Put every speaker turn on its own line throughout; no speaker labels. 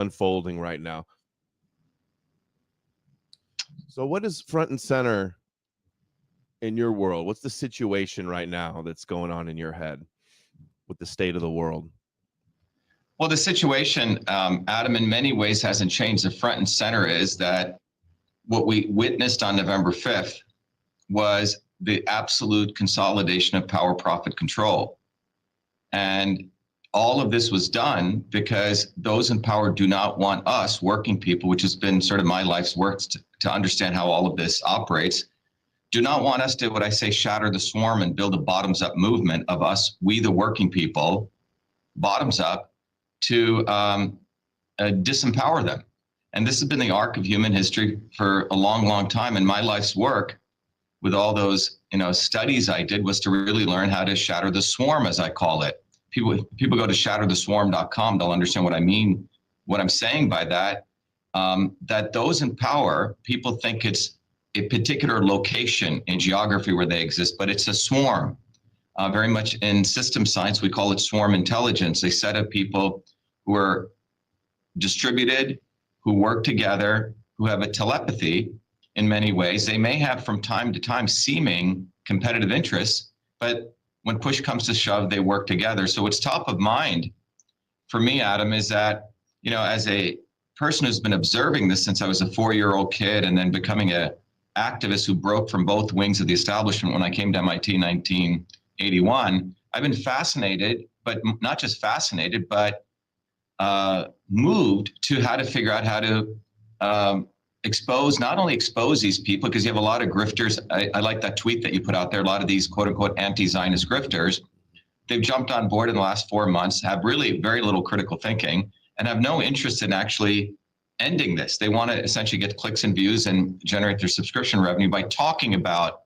unfolding right now. So what is front and center in your world? What's the situation right now that's going on in your head with the state of the world?
Well, the situation, Adam, in many ways hasn't changed. The front and center is that what we witnessed on November 5th was the absolute consolidation of power, profit, control. And all of this was done because those in power do not want us, working people, which has been sort of my life's work to understand how all of this operates, do not want us to, what I say, shatter the swarm and build a bottoms-up movement of us, we the working people, bottoms up, to disempower them. And this has been the arc of human history for a long, long time. And my life's work with all those studies I did was to really learn how to shatter the swarm, as I call it. People go to shattertheswarm.com, they'll understand what I mean, what I'm saying by that, that those in power, people think it's a particular location in geography where they exist, but it's a swarm. Very much in system science, we call it swarm intelligence, a set of people who are distributed, who work together, who have a telepathy in many ways. They may have from time to time seeming competitive interests, but when push comes to shove, they work together. So what's top of mind for me, Adam, is that, as a person who's been observing this since I was a 4-year-old kid and then becoming an activist who broke from both wings of the establishment when I came to MIT in 1981, I've been fascinated, but not just fascinated, but moved to how to figure out how to not only expose these people, because you have a lot of grifters. I like that tweet that you put out there. A lot of these quote unquote anti-Zionist grifters, they've jumped on board in the last 4 months, have really very little critical thinking, and have no interest in actually ending this. They want to essentially get clicks and views and generate their subscription revenue by talking about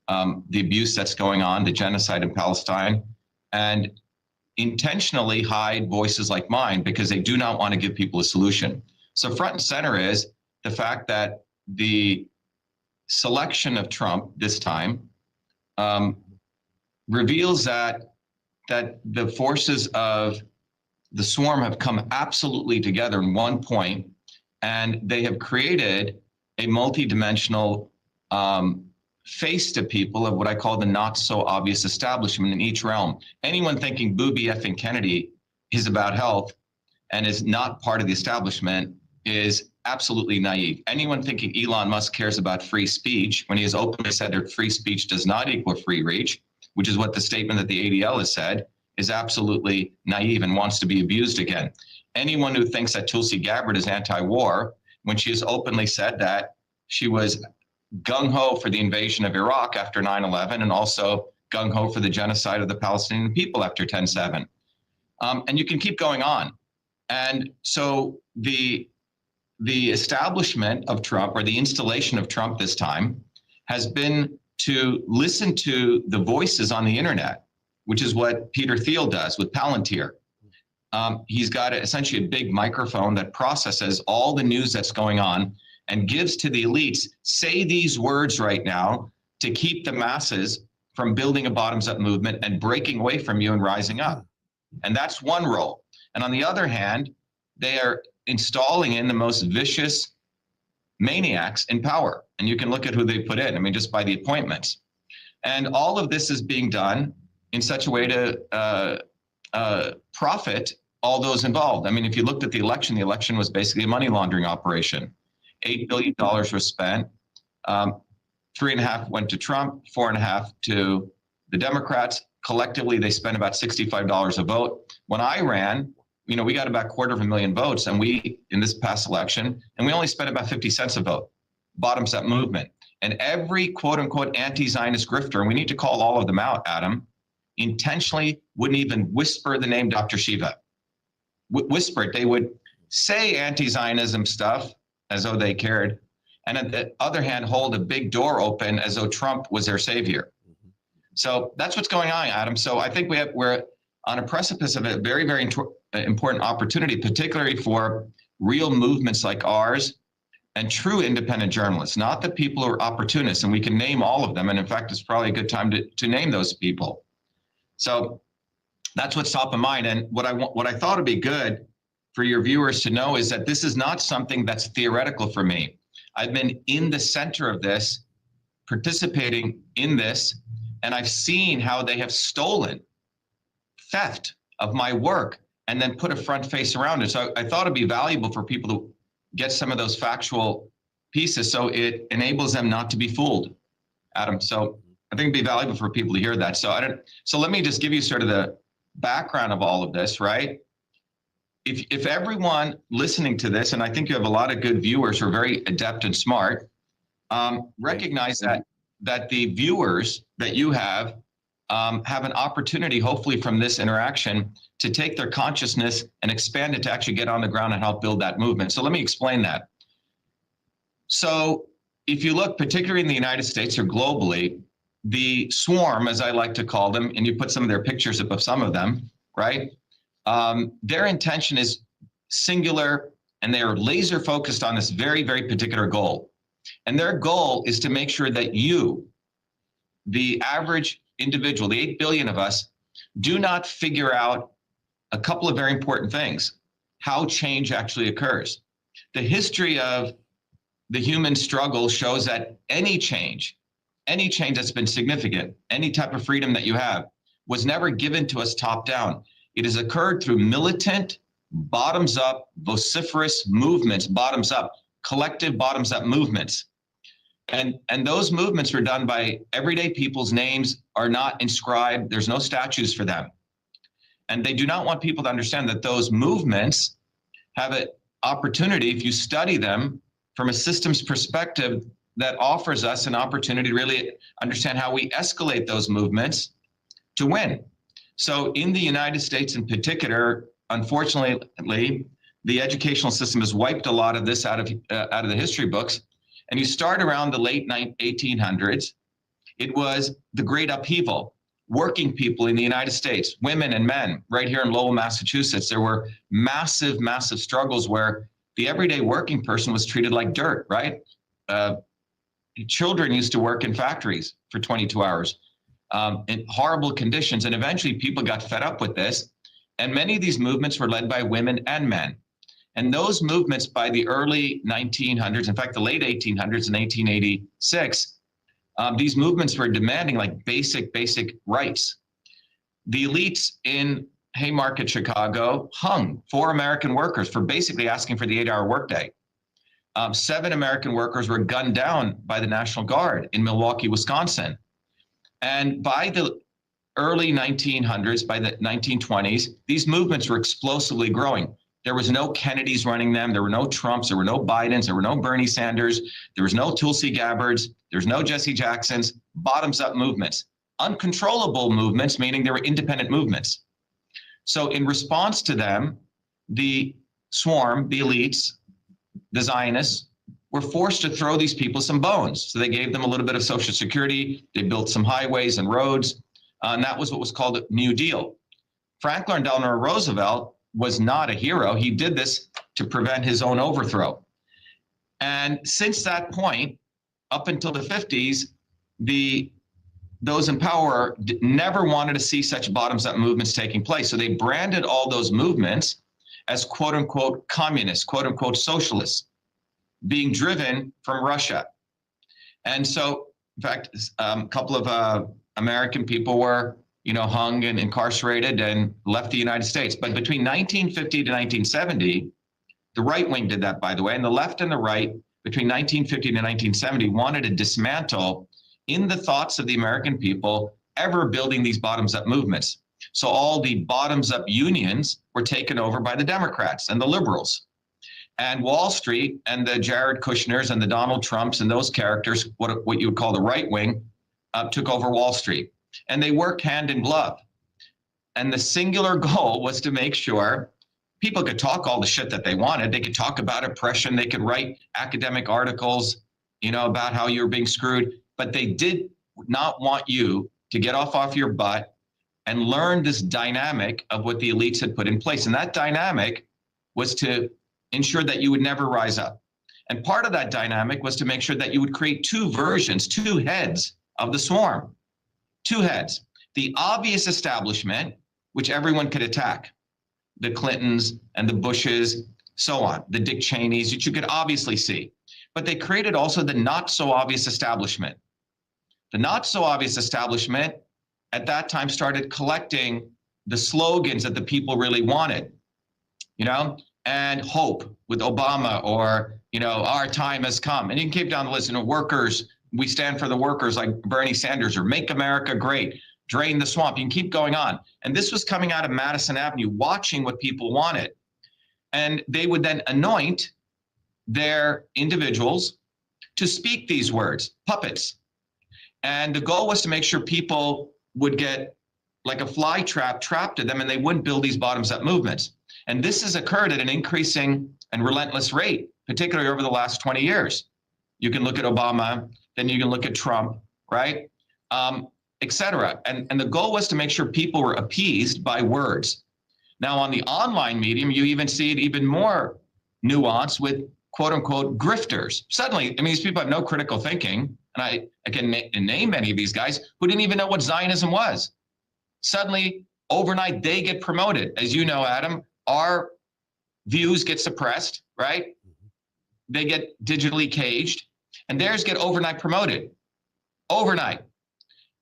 the abuse that's going on, the genocide in Palestine, and intentionally hide voices like mine because they do not want to give people a solution. So front and center is the fact that the selection of Trump this time reveals that the forces of the swarm have come absolutely together in one point, and they have created a multidimensional face to people of what I call the not so obvious establishment in each realm. Anyone thinking Booby effing Kennedy is about health and is not part of the establishment is absolutely naive. Anyone thinking Elon Musk cares about free speech when he has openly said that free speech does not equal free reach, which is what the statement that the ADL has said, is absolutely naive and wants to be abused again. Anyone who thinks that Tulsi Gabbard is anti-war when she has openly said that she was gung-ho for the invasion of Iraq after 9/11 and also gung-ho for the genocide of the Palestinian people after 10/7. And you can keep going on. And so the establishment of Trump, or the installation of Trump this time, has been to listen to the voices on the internet, which is what Peter Thiel does with Palantir. He's got essentially a big microphone that processes all the news that's going on and gives to the elites, say these words right now to keep the masses from building a bottoms-up movement and breaking away from you and rising up. And that's one role. And on the other hand, they are installing in the most vicious maniacs in power. And you can look at who they put in, I mean, just by the appointments. And all of this is being done in such a way to profit all those involved. I mean, if you looked at the election was basically a money laundering operation. $8 billion was spent. 3.5 went to Trump, 4.5 to the Democrats. Collectively, they spent about $65 a vote. When I ran, we got about 250,000 votes, and in this past election, and we only spent about 50 cents a vote. Bottoms up movement. And every quote unquote anti-Zionist grifter, and we need to call all of them out, Adam, intentionally wouldn't even whisper the name Dr.SHIVA. Whisper it. They would say anti-Zionism stuff as though they cared, and on the other hand, hold a big door open as though Trump was their savior. So that's what's going on, Adam. So I think we're on a precipice of a very, very important opportunity, particularly for real movements like ours and true independent journalists, not the people who are opportunists, and we can name all of them. And in fact, it's probably a good time to name those people. So that's what's top of mind. And what I thought would be good for your viewers to know is that this is not something that's theoretical for me. I've been in the center of this, participating in this, and I've seen how they have stolen, theft of my work, and then put a front face around it. So I thought it'd be valuable for people to get some of those factual pieces so it enables them not to be fooled, Adam. So I think it'd be valuable for people to hear that. So let me just give you sort of the background of all of this, right? If everyone listening to this, and I think you have a lot of good viewers who are very adept and smart, recognize that the viewers that you have an opportunity, hopefully from this interaction, to take their consciousness and expand it to actually get on the ground and help build that movement. So let me explain that. So if you look, particularly in the United States or globally, the swarm, as I like to call them, and you put some of their pictures up of some of them, right? Their intention is singular, and they are laser focused on this very, very particular goal. And their goal is to make sure that you, the average individual, the 8 billion of us, do not figure out a couple of very important things: how change actually occurs. The history of the human struggle shows that any change that's been significant, any type of freedom that you have, was never given to us top down. It has occurred through militant, bottoms up, vociferous movements, bottoms up, collective bottoms up movements. And those movements were done by everyday people's names are not inscribed. There's no statues for them. And they do not want people to understand that those movements have an opportunity, if you study them from a systems perspective, that offers us an opportunity to really understand how we escalate those movements to win. So in the United States in particular, unfortunately, the educational system has wiped a lot of this out of the history books. And you start around the late 1800s, it was the great upheaval. Working people in the United States, women and men, right here in Lowell, Massachusetts, there were massive, massive struggles where the everyday working person was treated like dirt, right? Children used to work in factories for 22 hours in horrible conditions. And eventually people got fed up with this. And many of these movements were led by women and men. And those movements by the early 1900s, in fact, the late 1800s, in 1886, these movements were demanding like basic rights. The elites in Haymarket, Chicago, hung 4 American workers for basically asking for the 8-hour workday. 7 American workers were gunned down by the National Guard in Milwaukee, Wisconsin. And by the early 1900s, by the 1920s, these movements were explosively growing. There was no Kennedys running them. There were no Trumps. There were no Bidens. There were no Bernie Sanders. There was no Tulsi Gabbards. There was no Jesse Jacksons. Bottoms up movements. Uncontrollable movements, meaning they were independent movements. So in response to them, the swarm, the elites, the Zionists, were forced to throw these people some bones. So they gave them a little bit of Social Security. They built some highways and roads. And that was what was called a New Deal. Franklin Delano Roosevelt was not a hero. He did this to prevent his own overthrow. And since that point, up until the 50s, those in power never wanted to see such bottoms-up movements taking place. So they branded all those movements as quote-unquote communists, quote-unquote socialists, being driven from Russia. And so, in fact, a couple of American people were hung and incarcerated and left the United States. But between 1950 to 1970, the right wing did that, by the way, and the left and the right, between 1950 to 1970, wanted to dismantle in the thoughts of the American people ever building these bottoms-up movements. So all the bottoms-up unions were taken over by the Democrats and the liberals. And Wall Street and the Jared Kushners and the Donald Trumps and those characters, what you would call the right wing, took over Wall Street. And they worked hand in glove. And the singular goal was to make sure people could talk all the shit that they wanted. They could talk about oppression. They could write academic articles, about how you were being screwed. But they did not want you to get off your butt and learn this dynamic of what the elites had put in place. And that dynamic was to ensure that you would never rise up. And part of that dynamic was to make sure that you would create 2 versions, 2 heads of the swarm. 2 heads. The obvious establishment, which everyone could attack. the Clintons and the Bushes, so on, the Dick Cheneys that you could obviously see. But they created also the not so obvious establishment. The not so obvious establishment at that time started collecting the slogans that the people really wanted, you know, and hope with Obama, or, you know, our time has come. And you can keep down the list, you know, workers, we stand for the workers, like Bernie Sanders, or make America great, drain the swamp. You can keep going on. And this was coming out of Madison Avenue, watching what people wanted. And they would then anoint their individuals to speak these words, puppets. And the goal was to make sure people would get like a fly trap trapped to them, and they wouldn't build these bottoms up movements. And this has occurred at an increasing and relentless rate, particularly over the last 20 years. You can look at Obama, then you can look at Trump, right? Et cetera. And the goal was to make sure people were appeased by words. Now on the online medium, you even see it even more nuanced with quote unquote grifters. Suddenly, I mean, these people have no critical thinking. And I can name many of these guys who didn't even know what Zionism was. Suddenly, overnight, they get promoted. As you know, Adam, our views get suppressed, right? They get digitally caged, and theirs get overnight promoted. Overnight.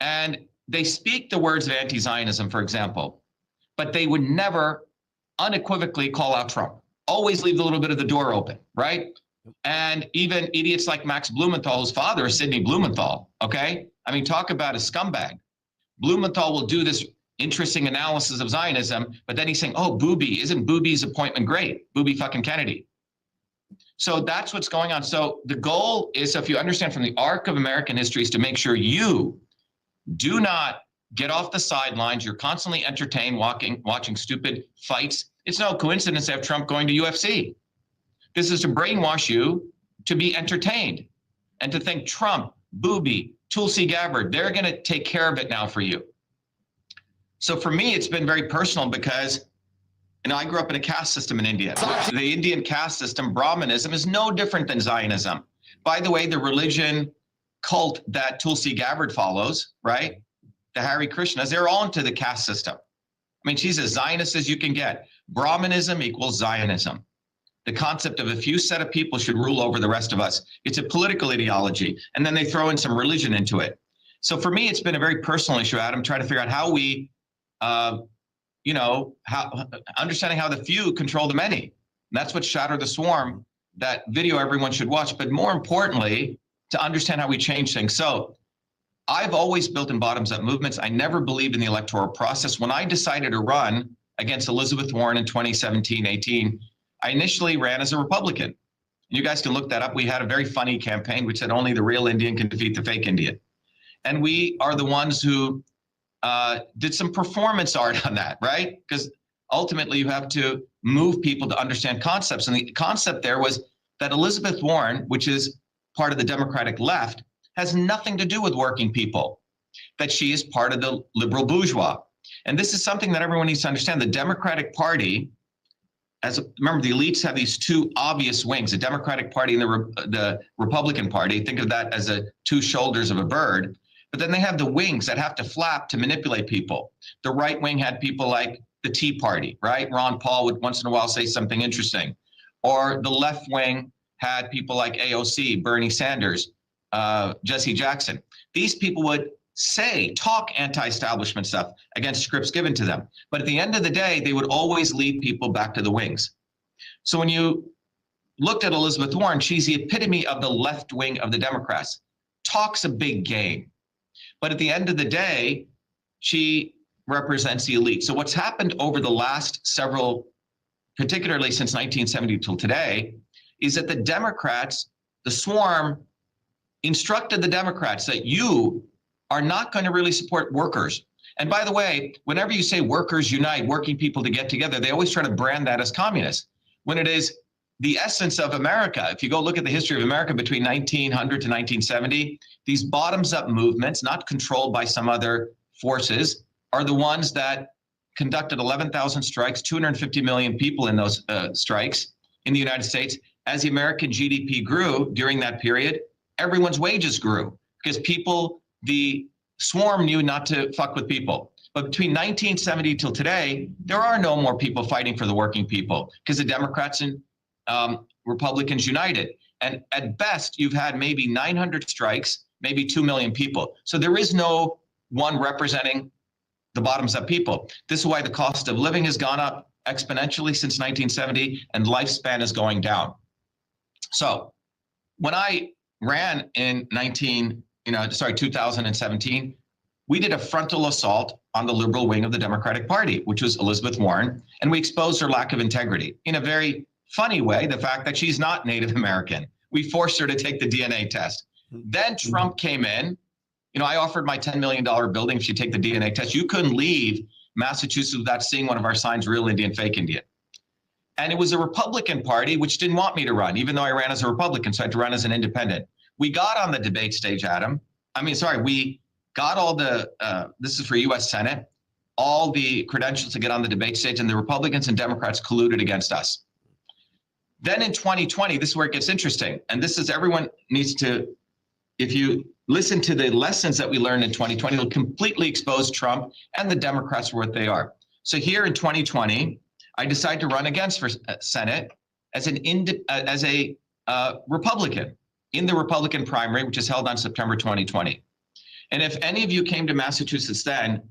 And they speak the words of anti-Zionism, for example, but they would never unequivocally call out Trump. Always leave a little bit of the door open, right? And even idiots like Max Blumenthal, whose father is Sidney Blumenthal, okay? I mean, talk about a scumbag. Blumenthal will do this interesting analysis of Zionism, but then he's saying, oh, Booby, isn't Booby's appointment great? Booby fucking Kennedy. So that's what's going on. So the goal is, so if you understand from the arc of American history, is to make sure you do not get off the sidelines. You're constantly entertained watching stupid fights. It's no coincidence to have Trump going to UFC. This is to brainwash you to be entertained and to think Trump, Booby, Tulsi Gabbard, they're going to take care of it now for you. So for me, it's been very personal because, you know, I grew up in a caste system in India. The Indian caste system, Brahmanism, is no different than Zionism. By the way, the religion cult that Tulsi Gabbard follows, right? The Hare Krishnas, they're all into the caste system. I mean, she's as Zionist as you can get. Brahmanism equals Zionism. The concept of a few set of people should rule over the rest of us. It's a political ideology. And then they throw in some religion into it. So for me, it's been a very personal issue, Adam, trying to figure out how we, you know, understanding how the few control the many. And that's what Shatter the Swarm, that video everyone should watch. But more importantly, to understand how we change things. So I've always built in bottoms up movements. I never believed in the electoral process. When I decided to run against Elizabeth Warren in 2017-18, I initially ran as a Republican. And you guys can look that up. We had a very funny campaign which said only the real Indian can defeat the fake Indian. And we are the ones who did some performance art on that, right? Because ultimately you have to move people to understand concepts. And the concept there was that Elizabeth Warren, which is part of the Democratic left, has nothing to do with working people, that she is part of the liberal bourgeois. And this is something that everyone needs to understand. The Democratic Party, remember, the elites have these two obvious wings, the Democratic Party and the Republican Party. Think of that as two shoulders of a bird. But then they have the wings that have to flap to manipulate people. The right wing had people like the Tea Party, right? Ron Paul would once in a while say something interesting. Or the left wing had people like AOC, Bernie Sanders, Jesse Jackson. These people would talk anti-establishment stuff against scripts given to them. But at the end of the day, they would always lead people back to the wings. So when you looked at Elizabeth Warren, she's the epitome of the left wing of the Democrats. Talks a big game. But at the end of the day, she represents the elite. So what's happened over the last several, particularly since 1970 till today, is that the Democrats, the swarm, instructed the Democrats that you are not going to really support workers. And by the way, whenever you say workers unite, working people to get together, they always try to brand that as communist, when it is the essence of America. If you go look at the history of America between 1900 to 1970, these bottoms-up movements, not controlled by some other forces, are the ones that conducted 11,000 strikes, 250 million people in those strikes in the United States. As the American GDP grew during that period, everyone's wages grew because people, the swarm knew not to fuck with people. But between 1970 till today, there are no more people fighting for the working people because the Democrats and Republicans united. And at best, you've had maybe 900 strikes, maybe 2 million people. So there is no one representing the bottoms up people. This is why the cost of living has gone up exponentially since 1970 and lifespan is going down. So when I ran in 2017, we did a frontal assault on the liberal wing of the Democratic Party, which was Elizabeth Warren, and we exposed her lack of integrity in a very funny way, the fact that she's not Native American. We forced her to take the DNA test. Then Trump came in. I offered my $10 million building if you take the DNA test. You couldn't leave Massachusetts without seeing one of our signs, real Indian, fake Indian. And it was a Republican Party which didn't want me to run, even though I ran as a Republican, so I had to run as an independent. We got on the debate stage, we got all the, this is for US Senate, all the credentials to get on the debate stage, and the Republicans and Democrats colluded against us. Then in 2020, this is where it gets interesting. And this is, everyone needs to, if you listen to the lessons that we learned in 2020, it'll completely expose Trump and the Democrats for what they are. So here in 2020, I decided to run against for Senate as a Republican in the Republican primary, which is held on September 2020. And if any of you came to Massachusetts then,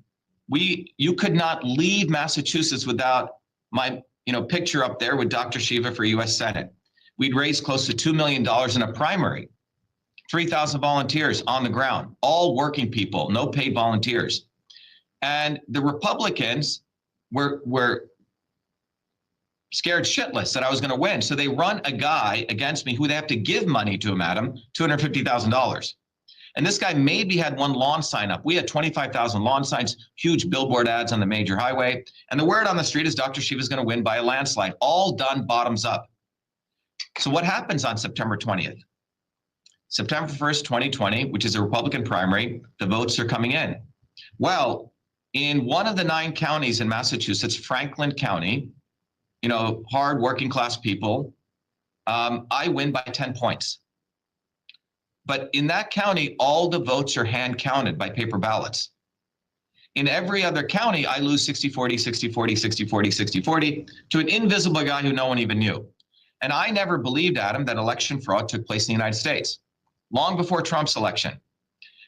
you could not leave Massachusetts without my picture up there with Dr.SHIVA for US Senate. We'd raised close to $2 million in a primary, 3,000 volunteers on the ground, all working people, no paid volunteers. And the Republicans were scared shitless that I was going to win. So they run a guy against me who they have to give money to him, Adam, $250,000. And this guy maybe had one lawn sign up. We had 25,000 lawn signs, huge billboard ads on the major highway. And the word on the street is Dr. Shiva is going to win by a landslide, all done bottoms up. So what happens on September 20th? September 1st, 2020, which is a Republican primary, the votes are coming in. Well, in one of the 9 counties in Massachusetts, Franklin County, hard working class people, I win by 10 points. But in that county, all the votes are hand counted by paper ballots. In every other county, I lose 60-40, 60-40, 60-40, 60-40 to an invisible guy who no one even knew. And I never believed, Adam, that election fraud took place in the United States, long before Trump's election.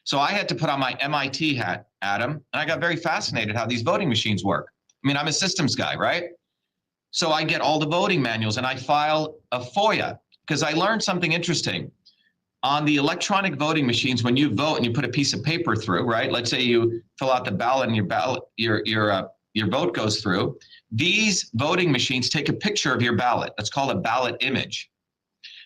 So I had to put on my MIT hat, Adam, and I got very fascinated how these voting machines work. I'm a systems guy, right? So I get all the voting manuals and I file a FOIA because I learned something interesting. On the electronic voting machines, when you vote and you put a piece of paper through, right? Let's say you fill out the ballot and your vote goes through. These voting machines take a picture of your ballot. That's called a ballot image.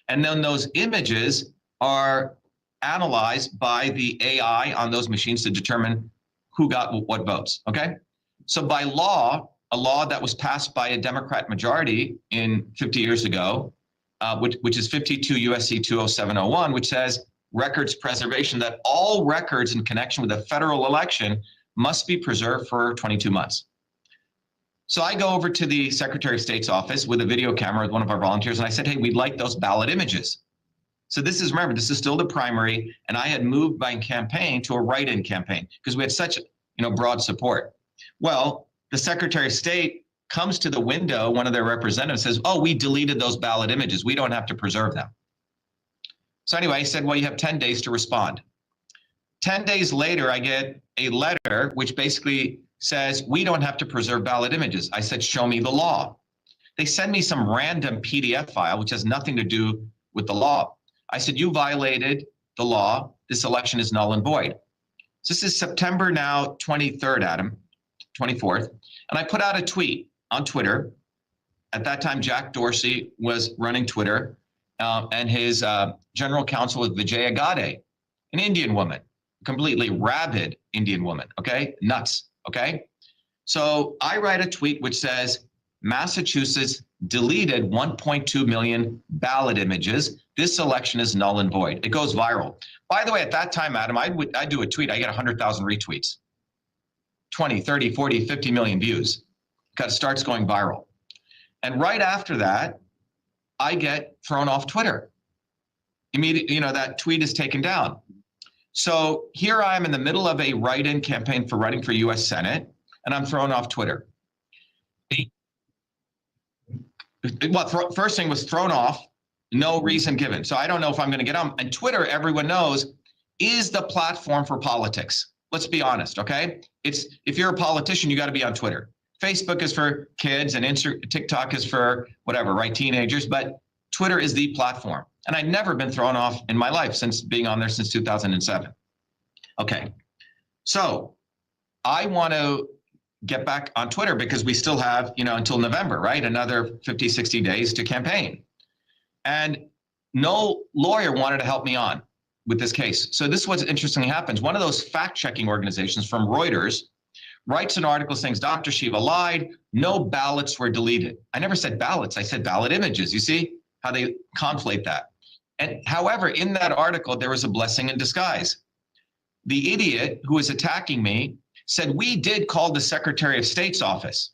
And then those images are analyzed by the AI on those machines to determine who got what votes, okay? So by law, a law that was passed by a Democrat majority 50 years ago, which is 52 USC 20701, which says records preservation, that all records in connection with a federal election must be preserved for 22 months. So I go over to the Secretary of State's office with a video camera with one of our volunteers, and I said, hey, we'd like those ballot images. So this is, remember, this is still the primary, and I had moved my campaign to a write-in campaign because we had such broad support. Well, the Secretary of State comes to the window, one of their representatives says, oh, we deleted those ballot images. We don't have to preserve them. So anyway, I said, well, you have 10 days to respond. 10 days later, I get a letter which basically says, we don't have to preserve ballot images. I said, show me the law. They send me some random PDF file, which has nothing to do with the law. I said, you violated the law. This election is null and void. So this is September now 23rd, Adam, 24th. And I put out a tweet on Twitter. At that time, Jack Dorsey was running Twitter, and his general counsel was Vijaya Gade, an Indian woman, completely rabid Indian woman, okay? Nuts, okay? So I write a tweet which says, Massachusetts deleted 1.2 million ballot images. This election is null and void. It goes viral. By the way, at that time, Adam, I'd do a tweet, I get 100,000 retweets, 20, 30, 40, 50 million views. Because it starts going viral. And right after that, I get thrown off Twitter. Immediately, that tweet is taken down. So here I am in the middle of a write-in campaign for running for US Senate. and I'm thrown off Twitter. Well, first thing was thrown off, no reason given. So I don't know if I'm going to get on. And Twitter, everyone knows, is the platform for politics. Let's be honest, okay? If you're a politician, you got to be on Twitter. Facebook is for kids, and TikTok is for whatever, right? Teenagers. But Twitter is the platform. And I've never been thrown off in my life since being on there since 2007. Okay. So I want to get back on Twitter because we still have, until November, right? Another 50, 60 days to campaign. And no lawyer wanted to help me on with this case. So this is what interestingly happens. One of those fact-checking organizations from Reuters writes an article saying Dr. Shiva lied, no ballots were deleted. I never said ballots, I said ballot images. You see how they conflate that. And however, in that article, there was a blessing in disguise. The idiot who was attacking me said, we did call the Secretary of State's office,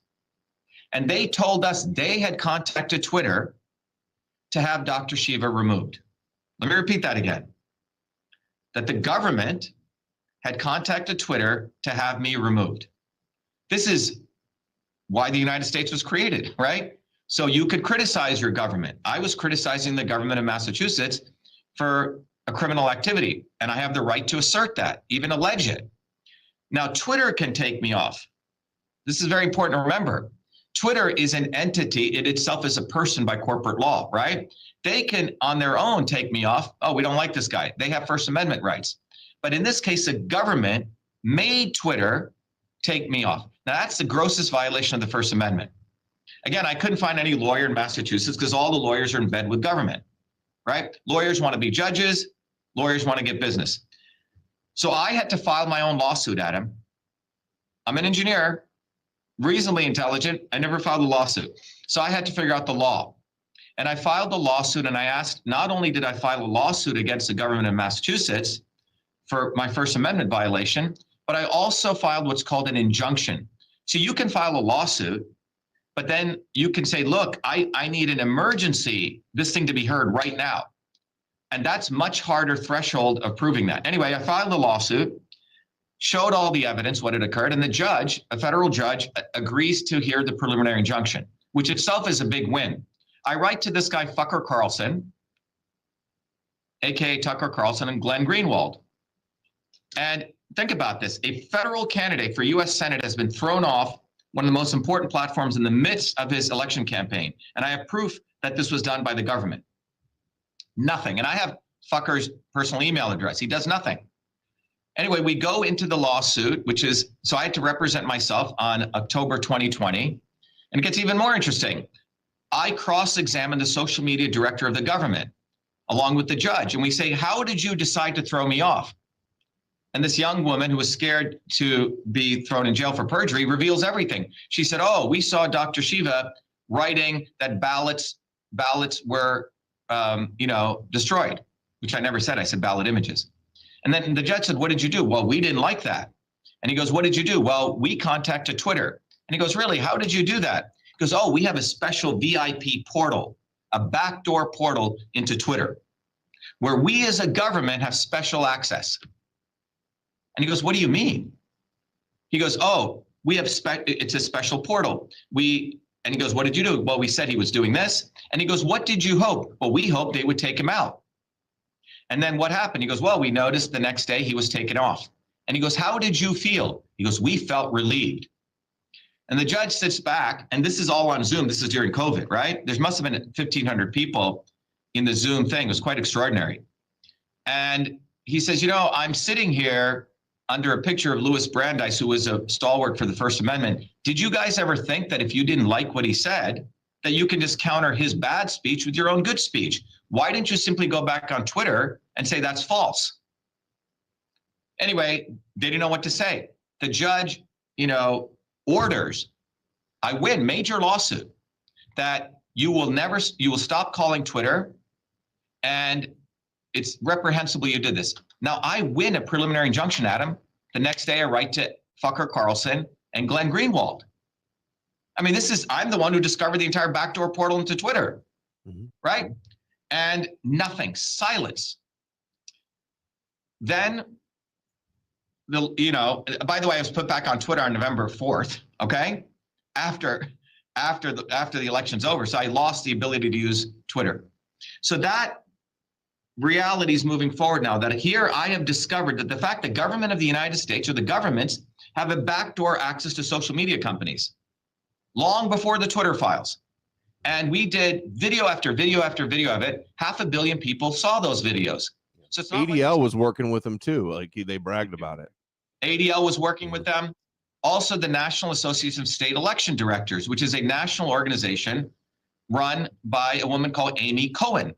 and they told us they had contacted Twitter to have Dr. Shiva removed. Let me repeat that again. That the government had contacted Twitter to have me removed. This is why the United States was created, right? So you could criticize your government. I was criticizing the government of Massachusetts for a criminal activity, and I have the right to assert that, even allege it. Now, Twitter can take me off. This is very important to remember. Twitter is an entity. It itself is a person by corporate law, right? They can, on their own, take me off. Oh, we don't like this guy. They have First Amendment rights. But in this case, the government made Twitter take me off. Now, that's the grossest violation of the First Amendment. Again, I couldn't find any lawyer in Massachusetts because all the lawyers are in bed with government, right? Lawyers want to be judges. Lawyers want to get business. So I had to file my own lawsuit, Adam. I'm an engineer, reasonably intelligent. I never filed a lawsuit. So I had to figure out the law. And I filed the lawsuit, and I asked, not only did I file a lawsuit against the government of Massachusetts for my First Amendment violation, but I also filed what's called an injunction. So you can file a lawsuit, but then you can say, look, I need an emergency, this thing to be heard right now. And that's much harder threshold of proving that. Anyway, I filed a lawsuit, showed all the evidence, what had occurred, and the judge, a federal judge, agrees to hear the preliminary injunction, which itself is a big win. I write to this guy, Fucker Carlson, AKA Tucker Carlson, and Glenn Greenwald. And think about this. A federal candidate for US Senate has been thrown off one of the most important platforms in the midst of his election campaign. And I have proof that this was done by the government. Nothing. And I have Fucker's personal email address. He does nothing. Anyway, we go into the lawsuit, so I had to represent myself on October 2020. And it gets even more interesting. I cross-examined the social media director of the government along with the judge. And we say, how did you decide to throw me off? And this young woman who was scared to be thrown in jail for perjury reveals everything. She said, oh, we saw Dr. Shiva writing that ballots were destroyed, which I never said. I said ballot images. And then the judge said, what did you do? Well, we didn't like that. And he goes, what did you do? Well, we contacted Twitter. And he goes, really? How did you do that? He goes, oh, we have a special VIP portal, a backdoor portal into Twitter, where we as a government have special access. And he goes, what do you mean? He goes, oh, we have it's a special portal. And he goes, what did you do? Well, we said he was doing this. And he goes, what did you hope? Well, we hoped they would take him out. And then what happened? He goes, well, we noticed the next day he was taken off. And he goes, how did you feel? He goes, we felt relieved. And the judge sits back, and this is all on Zoom. This is during COVID, right? There must have been 1,500 people in the Zoom thing. It was quite extraordinary. And he says, I'm sitting here under a picture of Louis Brandeis, who was a stalwart for the First Amendment. Did you guys ever think that if you didn't like what he said, that you can just counter his bad speech with your own good speech? Why didn't you simply go back on Twitter and say that's false? Anyway, they didn't know what to say. The judge, orders, I win, major lawsuit, that you will stop calling Twitter, and it's reprehensible you did this. Now, I win a preliminary injunction, Adam. The next day I write to Fucker Carlson and Glenn Greenwald. I mean, I'm the one who discovered the entire backdoor portal into Twitter, right? And nothing, silence. Then by the way, I was put back on Twitter on November 4th. Okay. After the election's over. So I lost the ability to use Twitter. So that reality is moving forward now, that here I have discovered that the fact the government of the United States, or the governments, have a backdoor access to social media companies long before the Twitter files. And we did video after video after video of it. 500 million people saw those videos. So it's not
ADL was working with them too. Like they bragged about it.
ADL was working with them. Also, the National Association of State Election Directors, which is a national organization run by a woman called Amy Cohen.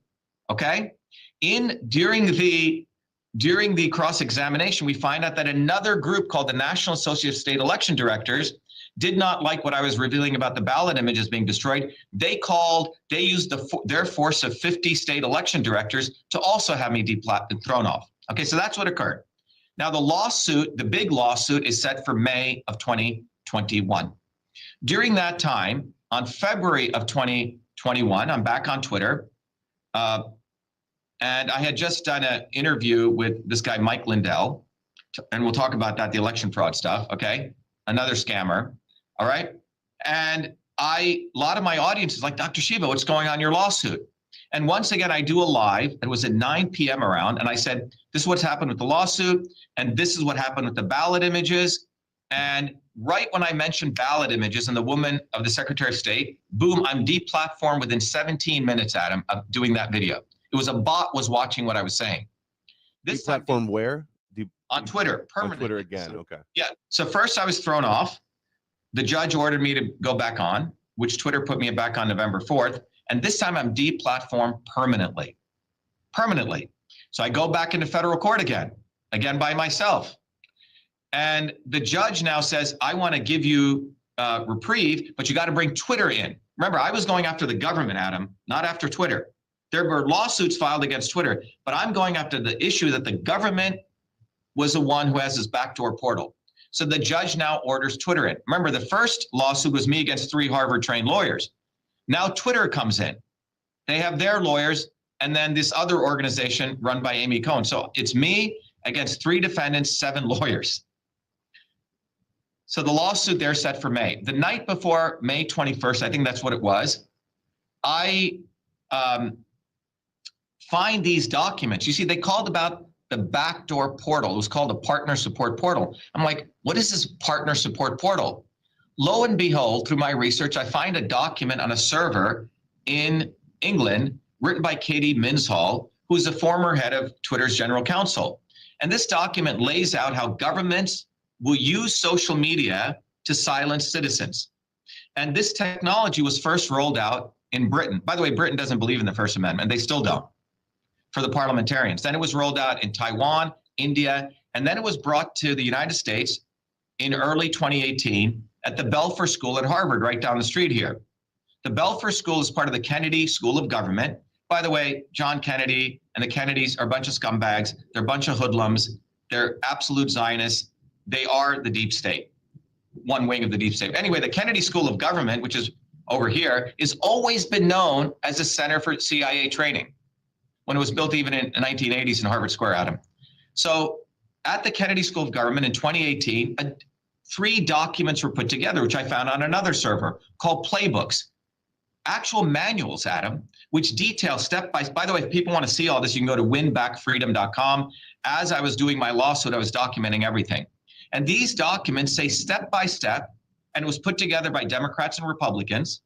Okay. During the cross-examination, we find out that another group called the National Association of State Election Directors did not like what I was revealing about the ballot images being destroyed. They used their force of 50 state election directors to also have me thrown off. Okay, so that's what occurred. Now the big lawsuit is set for May of 2021. During that time, on February of 2021, I'm back on Twitter. And I had just done an interview with this guy, Mike Lindell, and we'll talk about that, the election fraud stuff, okay? Another scammer, all right? And a lot of my audience is like, Dr. Shiva, what's going on in your lawsuit? And once again, I do a live. It was at 9 p.m. around, and I said, this is what's happened with the lawsuit, and this is what happened with the ballot images. And right when I mentioned ballot images and the woman of the Secretary of State, boom, I'm deplatformed within 17 minutes, Adam, of doing that video. It was a bot was watching what I was saying.
This platform where?
On Twitter, permanently.
On Twitter again, okay.
Yeah, so first I was thrown off. The judge ordered me to go back on, which Twitter put me back on November 4th. And this time I'm deplatformed permanently. Permanently. So I go back into federal court again by myself. And the judge now says, I want to give you reprieve, but you got to bring Twitter in. Remember, I was going after the government, Adam, not after Twitter. There were lawsuits filed against Twitter, but I'm going after the issue that the government was the one who has this backdoor portal. So the judge now orders Twitter in. Remember, the first lawsuit was me against 3 Harvard-trained lawyers. Now Twitter comes in. They have their lawyers, and then this other organization run by Amy Cohen. So it's me against 3 defendants, 7 lawyers. So the lawsuit there set for May. The night before May 21st, I think that's what it was, I find these documents. You see, they called about the backdoor portal. It was called a partner support portal. I'm like, what is this partner support portal? Lo and behold, through my research, I find a document on a server in England written by Katie Minshall, who's the former head of Twitter's general counsel. And this document lays out how governments will use social media to silence citizens. And this technology was first rolled out in Britain. By the way, Britain doesn't believe in the First Amendment. They still don't, for the parliamentarians. Then it was rolled out in Taiwan, India, and then it was brought to the United States in early 2018 at the Belfer School at Harvard, right down the street here. The Belfer School is part of the Kennedy School of Government. By the way, John Kennedy and the Kennedys are a bunch of scumbags. They're a bunch of hoodlums. They're absolute Zionists. They are the deep state, one wing of the deep state. Anyway, the Kennedy School of Government, which is over here, has always been known as a center for CIA training, when it was built even in the 1980s in Harvard Square, Adam. So at the Kennedy School of Government in 2018, 3 documents were put together, which I found on another server, called playbooks. Actual manuals, Adam, which detail step by the way, if people want to see all this, you can go to winbackfreedom.com. As I was doing my lawsuit, I was documenting everything. And these documents say step by step, and it was put together by Democrats and Republicans,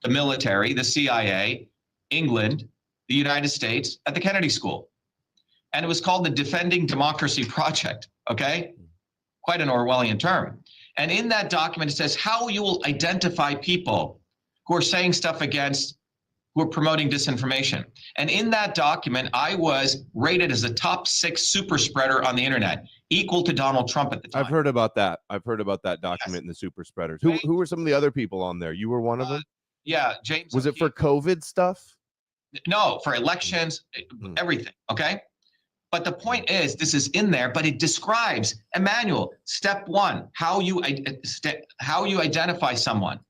the military, the CIA, England, the United States, at the Kennedy School. And it was called the Defending Democracy Project, okay? Quite an Orwellian term. And in that document, it says how you will identify people who are saying stuff who are promoting disinformation. And in that document, I was rated as a top 6 super spreader on the internet, equal to Donald Trump at the time.
I've heard about that. I've heard about that document in the super spreaders. Who were some of the other people on there? You were one of them?
Yeah, James.
Was it for COVID stuff?
No, for elections, everything, okay? But the point is, this is in there, but it describes a manual. Step 1, how you identify someone,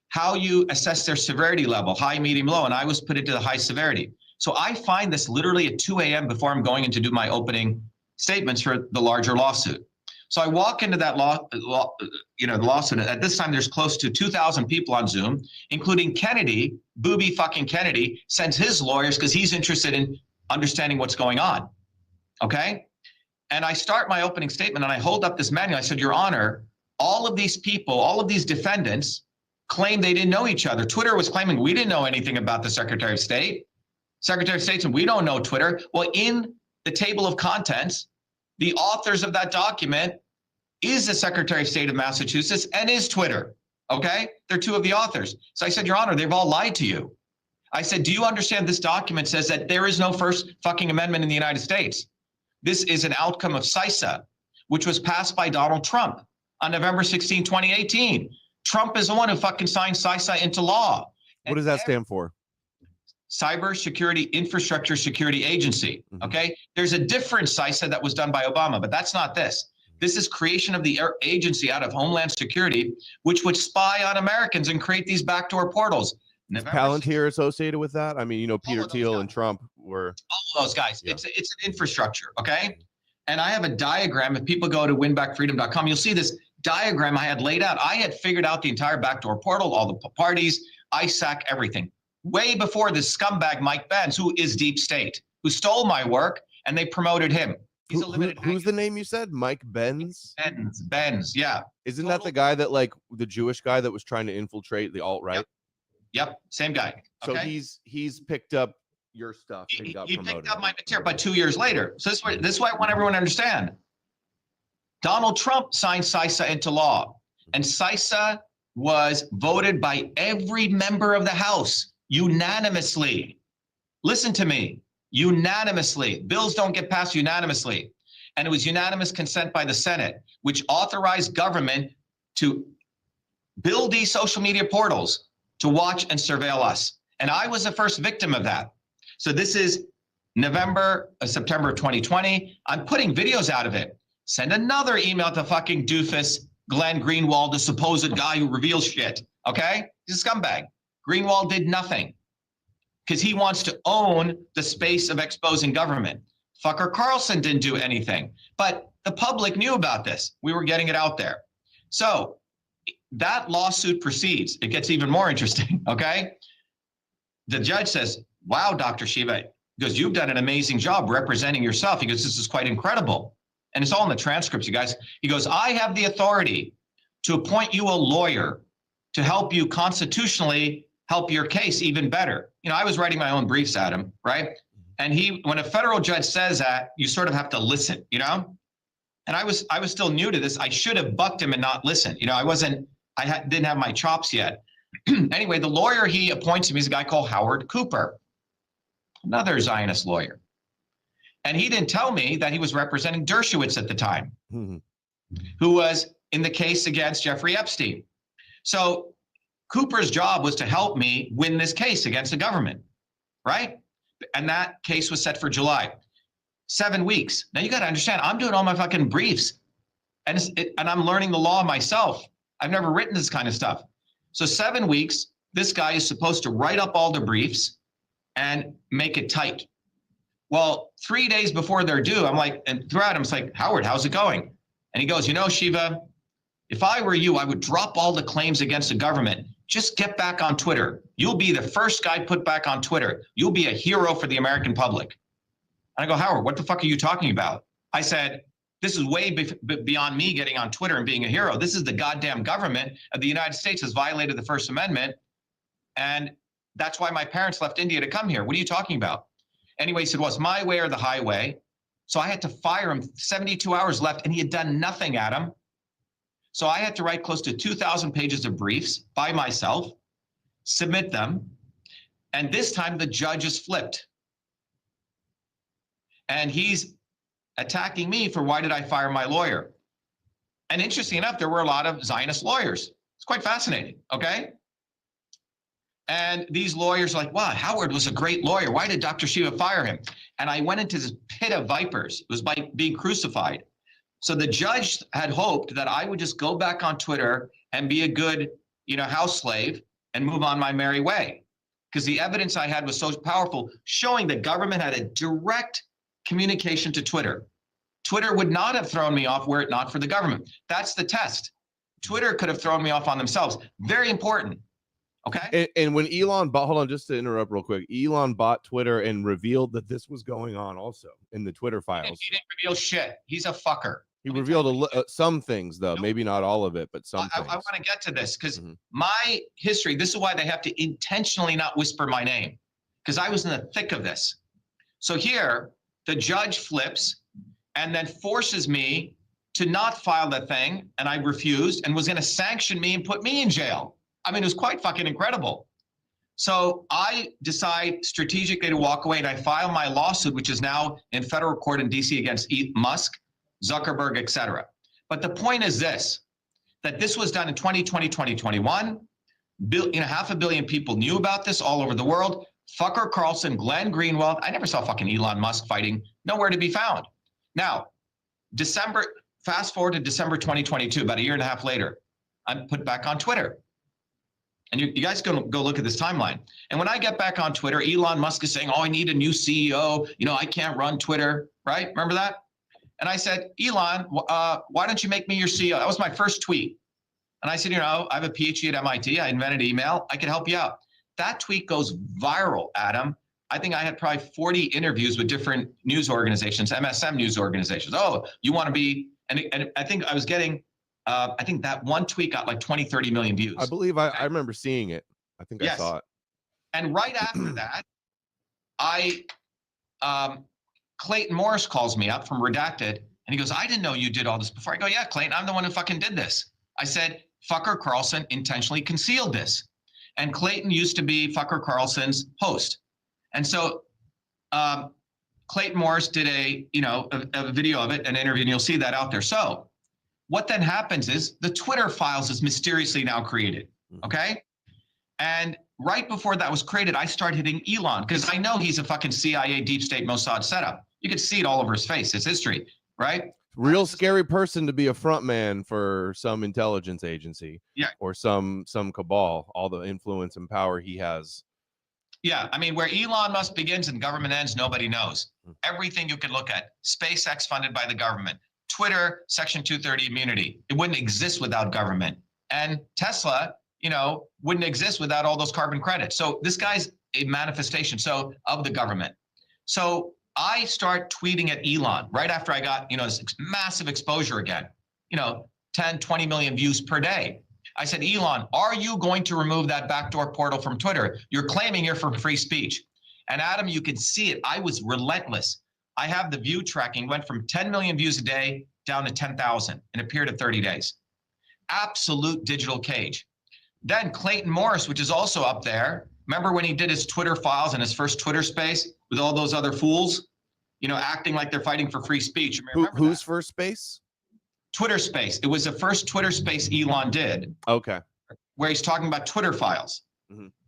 how you assess their severity level, high, medium, low, and I was put into the high severity. So I find this literally at 2 a.m. before I'm going in to do my opening statements for the larger lawsuit. So I walk into that the lawsuit. At this time, there's close to 2,000 people on Zoom, including Kennedy, booby fucking Kennedy, sends his lawyers because he's interested in understanding what's going on. Okay? And I start my opening statement and I hold up this manual. I said, Your Honor, all of these people, all of these defendants claim they didn't know each other. Twitter was claiming we didn't know anything about the Secretary of State. Secretary of State said, we don't know Twitter. Well, in the table of contents, the authors of that document is the Secretary of State of Massachusetts and is Twitter. Okay? They're two of the authors. So I said, Your Honor, they've all lied to you. I said, do you understand this document says that there is no First fucking Amendment in the United States? This is an outcome of CISA, which was passed by Donald Trump on November 16, 2018. Trump is the one who fucking signed CISA into law.
What does that stand for?
Cyber Security Infrastructure Security Agency. Okay? There's a different CISA that was done by Obama, but that's not this. This is creation of the agency out of Homeland Security, which would spy on Americans and create these backdoor portals.
Is Palantir associated with that? I mean, you know, Peter Thiel and Trump were
all of those guys. Yeah. It's an infrastructure, okay? And I have a diagram. If people go to winbackfreedom.com, you'll see this diagram I had laid out. I had figured out the entire backdoor portal, all the parties, ISAC, everything. Way before this scumbag Mike Benz, who is deep state, who stole my work, and they promoted him. He's a limited.
Who's the name you said? Mike Benz?
Benz, yeah.
Isn't that the guy that, like, the Jewish guy that was trying to infiltrate the alt-right?
Yep, same guy.
Okay? So he's picked up your stuff and got
he
promoted.
Picked up my material, but 2 years later. So this is why I want everyone to understand. Donald Trump signed CISA into law, and CISA was voted by every member of the House unanimously. Listen to me, unanimously. Bills don't get passed unanimously. And it was unanimous consent by the Senate, which authorized government to build these social media portals to watch and surveil us. And I was the first victim of that. So this is September 2020. I'm putting videos out of it. Send another email to fucking doofus Glenn Greenwald, the supposed guy who reveals shit. Okay? He's a scumbag. Greenwald did nothing because he wants to own the space of exposing government. Fucker Carlson didn't do anything, but the public knew about this. We were getting it out there. So that lawsuit proceeds. It gets even more interesting, okay? The judge says, wow, Dr. Shiva, because you've done an amazing job representing yourself. He goes, this is quite incredible. And it's all in the transcripts, you guys. He goes, I have the authority to appoint you a lawyer to help you constitutionally help your case even better. You know, I was writing my own briefs at him, right? And when a federal judge says that, you sort of have to listen, you know? And I was still new to this. I should have bucked him and not listened. You know, didn't have my chops yet. Anyway, the lawyer he appoints me is a guy called Howard Cooper, another Zionist lawyer. And he didn't tell me that he was representing Dershowitz at the time, who was in the case against Jeffrey Epstein. So Cooper's job was to help me win this case against the government, right? And that case was set for July. 7 weeks. Now you got to understand, I'm doing all my fucking briefs and I'm learning the law myself. I've never written this kind of stuff. So 7 weeks, this guy is supposed to write up all the briefs and make it tight. Well, 3 days before they're due, I'm like, and throughout, I'm like, Howard, how's it going? And he goes, you know, Shiva, if I were you, I would drop all the claims against the government. Just get back on Twitter. You'll be the first guy put back on Twitter. You'll be a hero for the American public. And I go, Howard, what the fuck are you talking about? I said, this is way beyond me getting on Twitter and being a hero. This is the goddamn government of the United States has violated the First Amendment. And that's why my parents left India to come here. What are you talking about? Anyway, he said, well, it's my way or the highway. So I had to fire him, 72 hours left, and he had done nothing, Adam. So I had to write close to 2,000 pages of briefs by myself, submit them. And this time the judge is flipped. And he's attacking me for why did I fire my lawyer? And interesting enough, there were a lot of Zionist lawyers. It's quite fascinating, okay? And these lawyers are like, wow, Howard was a great lawyer. Why did Dr. Shiva fire him? And I went into this pit of vipers. It was by being crucified. So the judge had hoped that I would just go back on Twitter and be a good, house slave and move on my merry way. Because the evidence I had was so powerful, showing the government had a direct communication to Twitter. Twitter would not have thrown me off were it not for the government. That's the test. Twitter could have thrown me off on themselves. Very important. Okay.
And when Elon bought, hold on, just to interrupt real quick, Elon bought Twitter and revealed that this was going on also in the Twitter files.
He didn't reveal shit. He's a fucker.
He revealed some things, though, maybe not all of it, but some things.
I want to get to this because my history, this is why they have to intentionally not whisper my name, because I was in the thick of this. So here, the judge flips and then forces me to not file that thing, and I refused and was going to sanction me and put me in jail. I mean, it was quite fucking incredible. So I decide strategically to walk away, and I file my lawsuit, which is now in federal court in DC against Musk, Zuckerberg, etc. But the point is this, that this was done in 2020, 2021. 500 million people knew about this all over the world. Fucker Carlson, Glenn Greenwald. I never saw fucking Elon Musk fighting. Nowhere to be found. Now, fast forward to December 2022, about a year and a half later, I'm put back on Twitter. And you guys go look at this timeline. And when I get back on Twitter, Elon Musk is saying, oh, I need a new CEO. You know, I can't run Twitter, right? Remember that? And I said, Elon, why don't you make me your CEO? That was my first tweet. And I said, you know, I have a PhD at MIT. I invented email. I could help you out. That tweet goes viral, Adam. I think I had probably 40 interviews with different news organizations, MSM news organizations. Oh, you want to be, and I think I was getting, I think that one tweet got like 20, 30 million views.
I believe I remember seeing it. I think I saw it.
And right after that, Clayton Morris calls me up from Redacted, and he goes, I didn't know you did all this before. I go, yeah, Clayton, I'm the one who fucking did this. I said, Fucker Carlson intentionally concealed this. And Clayton used to be Fucker Carlson's host. And so Clayton Morris did a video of it, an interview, and you'll see that out there. So what then happens is the Twitter files is mysteriously now created, okay? And right before that was created, I started hitting Elon because I know he's a fucking CIA deep state Mossad setup. You could see it all over his face, his history, right?
Real scary person to be a front man for some intelligence agency, or some cabal, all the influence and power he has.
Yeah, I mean, where Elon Musk begins and government ends, nobody knows. Everything you can look at, SpaceX funded by the government, Twitter, Section 230 immunity. It wouldn't exist without government. And Tesla, you know, wouldn't exist without all those carbon credits. So this guy's a manifestation of the government. So I start tweeting at Elon right after I got, you know, this massive exposure again, you know, 10, 20 million views per day. I said, Elon, are you going to remove that backdoor portal from Twitter? You're claiming you're for free speech. And Adam, you can see it. I was relentless. I have the view tracking, went from 10 million views a day down to 10,000 in a period of 30 days. Absolute digital cage. Then Clayton Morris, which is also up there. Remember when he did his Twitter files and his first Twitter space with all those other fools, you know, acting like they're fighting for free speech?
Whose first space?
Twitter space. It was the first Twitter space Elon did.
Okay.
Where he's talking about Twitter files.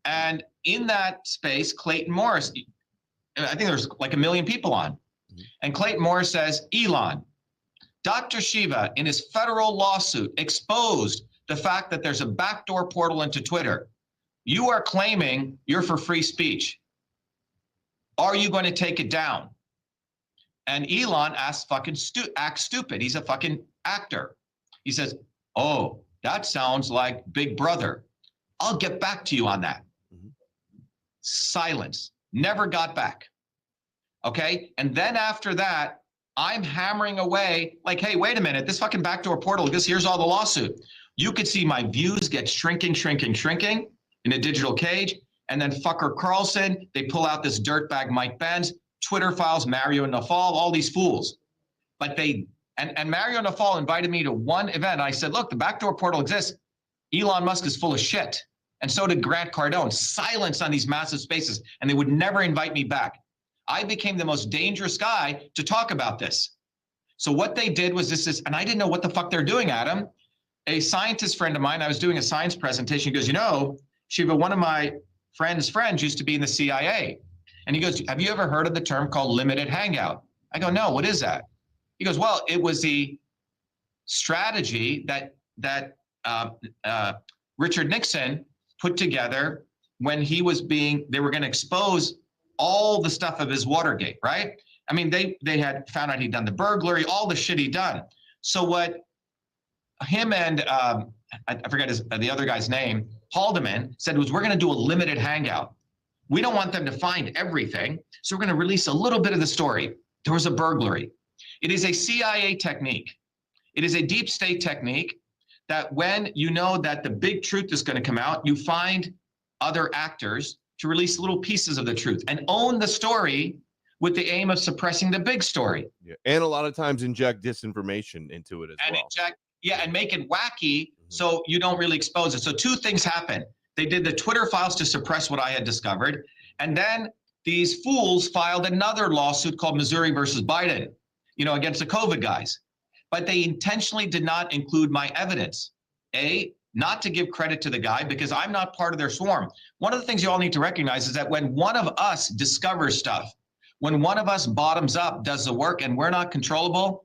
And in that space, Clayton Morris, I think there's like 1 million people on. And Clayton Morris says, Elon, Dr.SHIVA in his federal lawsuit exposed the fact that there's a backdoor portal into Twitter. You are claiming you're for free speech. Are you going to take it down? And Elon acts stupid. He's a fucking actor. He says, oh, that sounds like Big Brother. I'll get back to you on that. Silence. Never got back. Okay. And then after that, I'm hammering away like, hey, wait a minute, this fucking backdoor portal, because here's all the lawsuit. You could see my views get shrinking in a digital cage. And then fucker Carlson, they pull out this dirtbag Mike Benz, Twitter files, Mario Nafal, all these fools. But and Mario Nafal invited me to one event. I said, look, the backdoor portal exists. Elon Musk is full of shit. And so did Grant Cardone. Silence on these massive spaces. And they would never invite me back. I became the most dangerous guy to talk about this. So what they did was and I didn't know what the fuck they're doing, Adam. A scientist friend of mine, I was doing a science presentation. He goes, you know, Shiva, one of my friends used to be in the CIA. And he goes, have you ever heard of the term called limited hangout? I go, no, what is that? He goes, well, it was the strategy that Richard Nixon put together when he was they were going to expose all the stuff of his Watergate, right? I mean, they had found out he'd done the burglary, all the shit he'd done. So what him and I forget the other guy's name, Haldeman, said was, we're going to do a limited hangout. We don't want them to find everything, so we're going to release a little bit of the story. There was a burglary. It is a CIA technique. It is a deep state technique that when you know that the big truth is going to come out, you find other actors to release little pieces of the truth and own the story with the aim of suppressing the big story.
Yeah. And a lot of times inject disinformation into it as well.
And make it wacky so you don't really expose it. So two things happen. They did the Twitter files to suppress what I had discovered. And then these fools filed another lawsuit called Missouri versus Biden, against the COVID guys. But they intentionally did not include my evidence. Not to give credit to the guy because I'm not part of their swarm. One of the things you all need to recognize is that when one of us discovers stuff, when one of us bottoms up, does the work, and we're not controllable,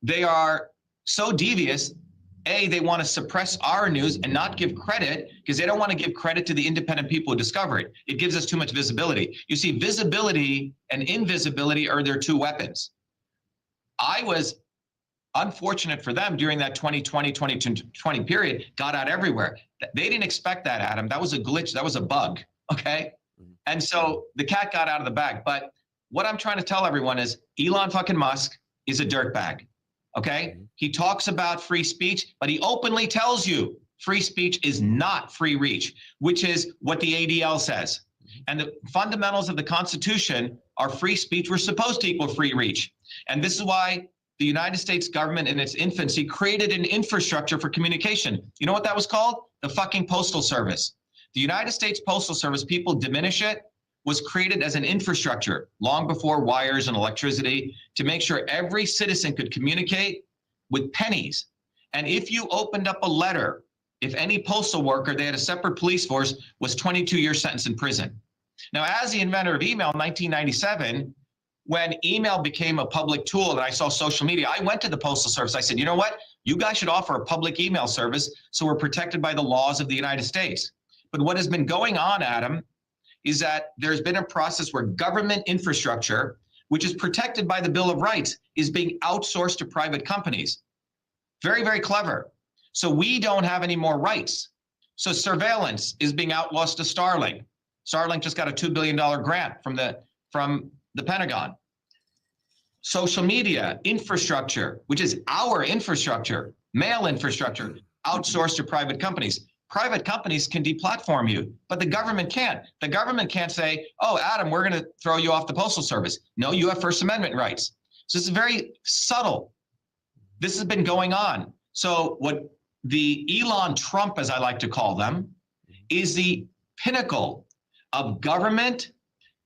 they are so devious. They want to suppress our news and not give credit because they don't want to give credit to the independent people who discover it. It gives us too much visibility. You see, visibility and invisibility are their two weapons. I was unfortunate for them during that 2020 period, got out everywhere. They didn't expect that, Adam. That was a glitch. That was a bug. Okay. And so the cat got out of the bag. But what I'm trying to tell everyone is Elon fucking Musk is a dirtbag. Okay. He talks about free speech, but he openly tells you free speech is not free reach, which is what the ADL says. And the fundamentals of the Constitution are free speech. We're supposed to equal free reach. And this is why the United States government in its infancy created an infrastructure for communication. You know what that was called? The fucking Postal Service. The United States Postal Service, people diminish it, was created as an infrastructure long before wires and electricity to make sure every citizen could communicate with pennies. And if you opened up a letter, if any postal worker, they had a separate police force, was 22-year sentence in prison. Now, as the inventor of email in 1997, when email became a public tool and I saw social media, I went to the Postal Service. I said, you know what? You guys should offer a public email service so we're protected by the laws of the United States. But what has been going on, Adam, is that there's been a process where government infrastructure, which is protected by the Bill of Rights, is being outsourced to private companies. Very, very clever. So we don't have any more rights. So surveillance is being outlawed to Starlink. Starlink just got a $2 billion grant from the Pentagon. Social media infrastructure, which is our infrastructure, mail infrastructure, outsourced to private companies. Private companies can deplatform you, but the government can't. The government can't say, oh, Adam, we're going to throw you off the Postal Service. No, you have First Amendment rights. So this is very subtle. This has been going on. So what the Elon Trump, as I like to call them, is the pinnacle of government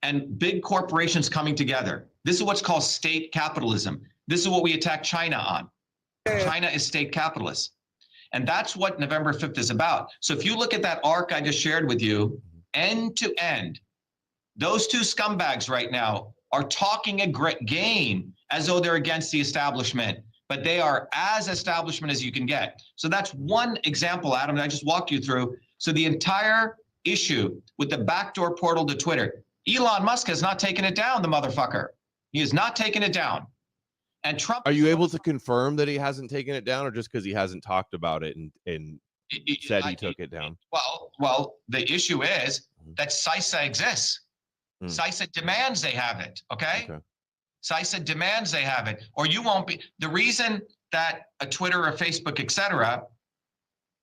and big corporations coming together. This is what's called state capitalism. This is what we attack China on. China is state capitalist. And that's what November 5th is about. So if you look at that arc I just shared with you, end to end, those two scumbags right now are talking a great game as though they're against the establishment, but they are as establishment as you can get. So that's one example, Adam, that I just walked you through. So the entire issue with the backdoor portal to Twitter, Elon Musk has not taken it down, the motherfucker. He has not taken it down. And Trump. Are
you able to confirm that he hasn't taken it down, or just because he hasn't talked about it and said he took it down?
Well, the issue is that CISA exists. CISA demands they have it. Okay. CISA demands they have it, or you won't be. The reason that a Twitter or Facebook, etc.,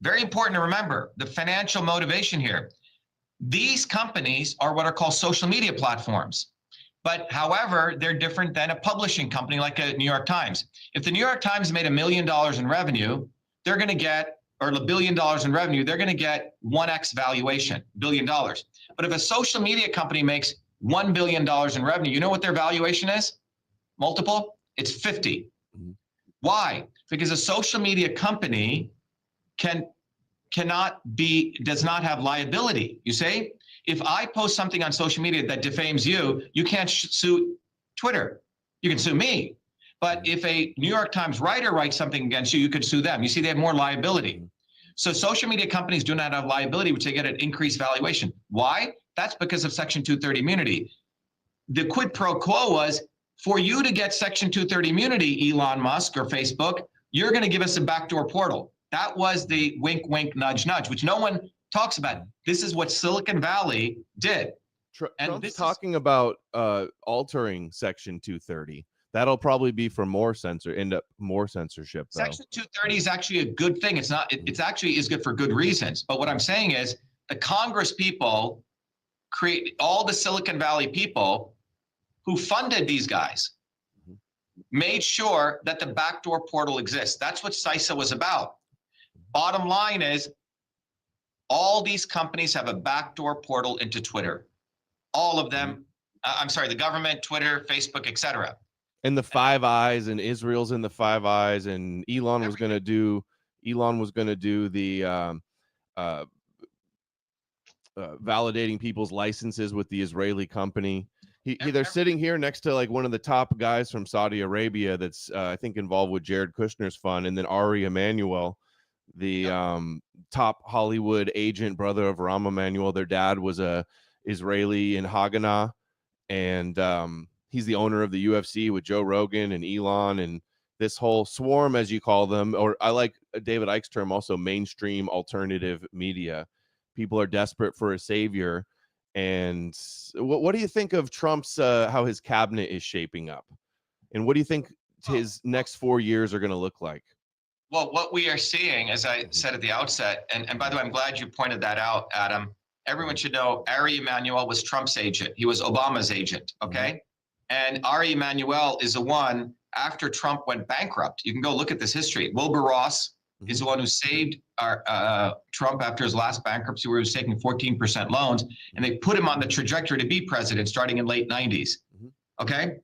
very important to remember the financial motivation here. These companies are what are called social media platforms. But however, they're different than a publishing company like a New York Times. If the New York Times made $1 million in revenue, they're going to get, or $1 billion in revenue, they're going to get 1x valuation, $1 billion. But if a social media company makes $1 billion in revenue, you know what their valuation is? Multiple? It's 50. Why? Because a social media company does not have liability, you see? If I post something on social media that defames you, you can't sue Twitter. You can sue me. But if a New York Times writer writes something against you, you could sue them. You see, they have more liability. So social media companies do not have liability, which they get an increased valuation. Why? That's because of Section 230 immunity. The quid pro quo was for you to get Section 230 immunity, Elon Musk or Facebook, you're going to give us a backdoor portal. That was the wink, wink, nudge, nudge, which no one talks about. This is what Silicon Valley did.
Trump's talking about altering Section 230. That'll probably be for more censorship. Though.
Section 230 is actually a good thing. It's not. It's actually is good for good reasons. But what I'm saying is, the Congress people create all the Silicon Valley people who funded these guys made sure that the backdoor portal exists. That's what CISA was about. Bottom line is, all these companies have a backdoor portal into Twitter. All of them. I'm sorry, the government, Twitter, Facebook, etc.
And the Five Eyes, and Israel's in the Five Eyes, and Elon was going to do the validating people's licenses with the Israeli company. They're sitting here next to like one of the top guys from Saudi Arabia that's I think involved with Jared Kushner's fund, and then Ari Emanuel, the top Hollywood agent, brother of Rahm Emanuel. Their dad was a Israeli in Haganah, and he's the owner of the UFC with Joe Rogan and Elon and this whole swarm, as you call them, or I like David Icke's term, also mainstream alternative media. People are desperate for a savior. And what do you think of Trump's, how his cabinet is shaping up? And what do you think his next 4 years are going to look like?
Well, what we are seeing, as I said at the outset, and by the way, I'm glad you pointed that out, Adam. Everyone should know Ari Emanuel was Trump's agent. He was Obama's agent, okay? And Ari Emanuel is the one, after Trump went bankrupt, you can go look at this history. Wilbur Ross is the one who saved Trump after his last bankruptcy, where he was taking 14% loans, and they put him on the trajectory to be president starting in late 90s, okay?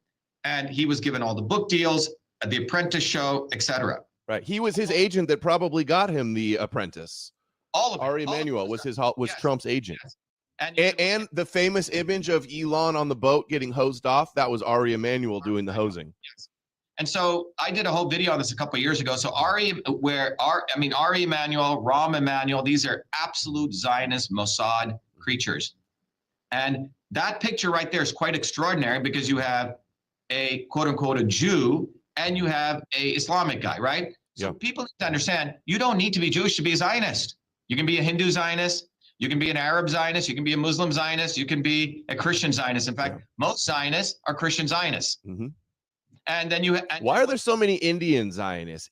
And he was given all the book deals, The Apprentice show, etc.
Right. He was his agent that probably got him The Apprentice.
All of it.
Ari Emanuel was
yes.
Trump's agent.
Yes.
And the famous image of Elon on the boat getting hosed off, that was Ari Emanuel doing the hosing.
Yes. And so I did a whole video on this a couple of years ago. So Ari Emanuel, Rahm Emanuel, these are absolute Zionist Mossad creatures. And that picture right there is quite extraordinary, because you have a quote unquote a Jew and you have a Islamic guy, right? So people need to understand, you don't need to be Jewish to be a Zionist. You can be a Hindu Zionist, you can be an Arab Zionist, you can be a Muslim Zionist, you can be a Christian Zionist. In fact, most Zionists are Christian Zionists. And then
why are there so many Indian Zionists,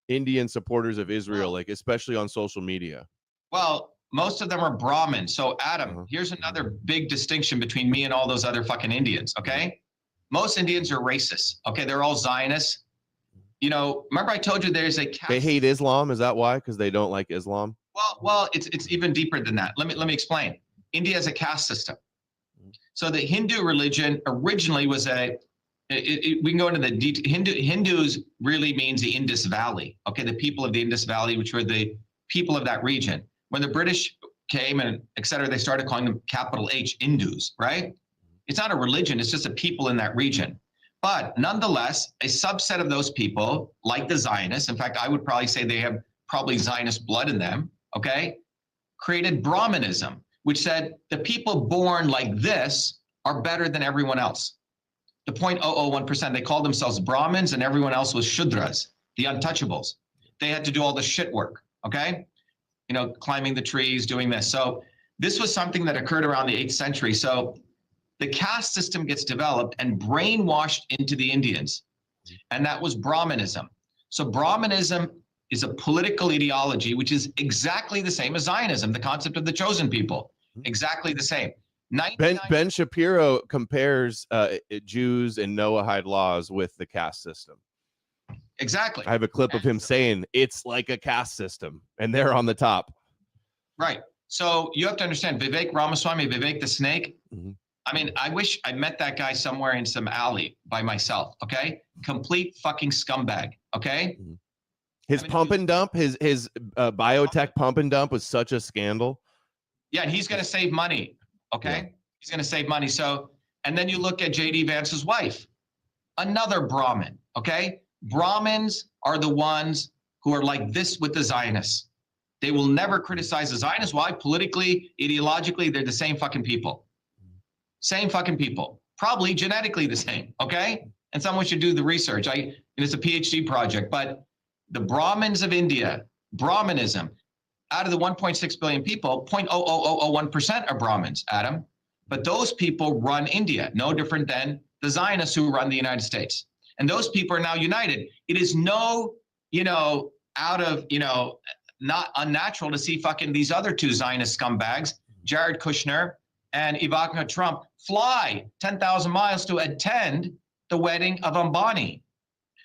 Indian supporters of Israel, like especially on social media?
Well, most of them are Brahmins. So Adam, here's another big distinction between me and all those other fucking Indians, okay? Most Indians are racist, okay? They're all Zionists. You know, remember I told you there's a caste.
They hate Islam. Is that why? Because they don't like Islam?
Well, it's even deeper than that. Let me explain. India has a caste system. So the Hindu religion originally was we can go into the detail. Hindus really means the Indus Valley. Okay, the people of the Indus Valley, which were the people of that region. When the British came and et cetera, they started calling them capital H, Hindus, right? It's not a religion, it's just a people in that region. But nonetheless, a subset of those people, like the Zionists, in fact, I would probably say they have probably Zionist blood in them, okay, created Brahmanism, which said the people born like this are better than everyone else. The 0.001%, they called themselves Brahmins, and everyone else was Shudras, the untouchables. They had to do all the shit work, okay? You know, climbing the trees, doing this. So this was something that occurred around the 8th century. So the caste system gets developed and brainwashed into the Indians, and that was Brahmanism. So Brahmanism is a political ideology which is exactly the same as Zionism, the concept of the chosen people, exactly the same.
Ben Shapiro compares Jews and Noahide laws with the caste system.
Exactly.
I have a clip of him saying it's like a caste system, and they're on the top.
Right. So you have to understand, Vivek Ramaswamy, Vivek the Snake. I mean, I wish I met that guy somewhere in some alley by myself. Okay, complete fucking scumbag. Okay.
His pump and dump, his biotech pump and dump was such a scandal.
Yeah, and he's going to save money. Okay, he's going to save money. So, and then you look at J.D. Vance's wife, another Brahmin. Okay, Brahmins are the ones who are like this with the Zionists. They will never criticize the Zionists. Why? Politically, ideologically, they're the same fucking people. Same fucking people. probably genetically the same, okay? And someone should do the research. It's a PhD project, but the Brahmins of India, Brahmanism, out of the 1.6 billion people, 0.00001% are Brahmins, Adam. But those people run India, no different than the Zionists who run the United States. And those people are now united. It is not unnatural to see fucking these other two Zionist scumbags, Jared Kushner and Ivanka Trump, fly 10,000 miles to attend the wedding of Ambani,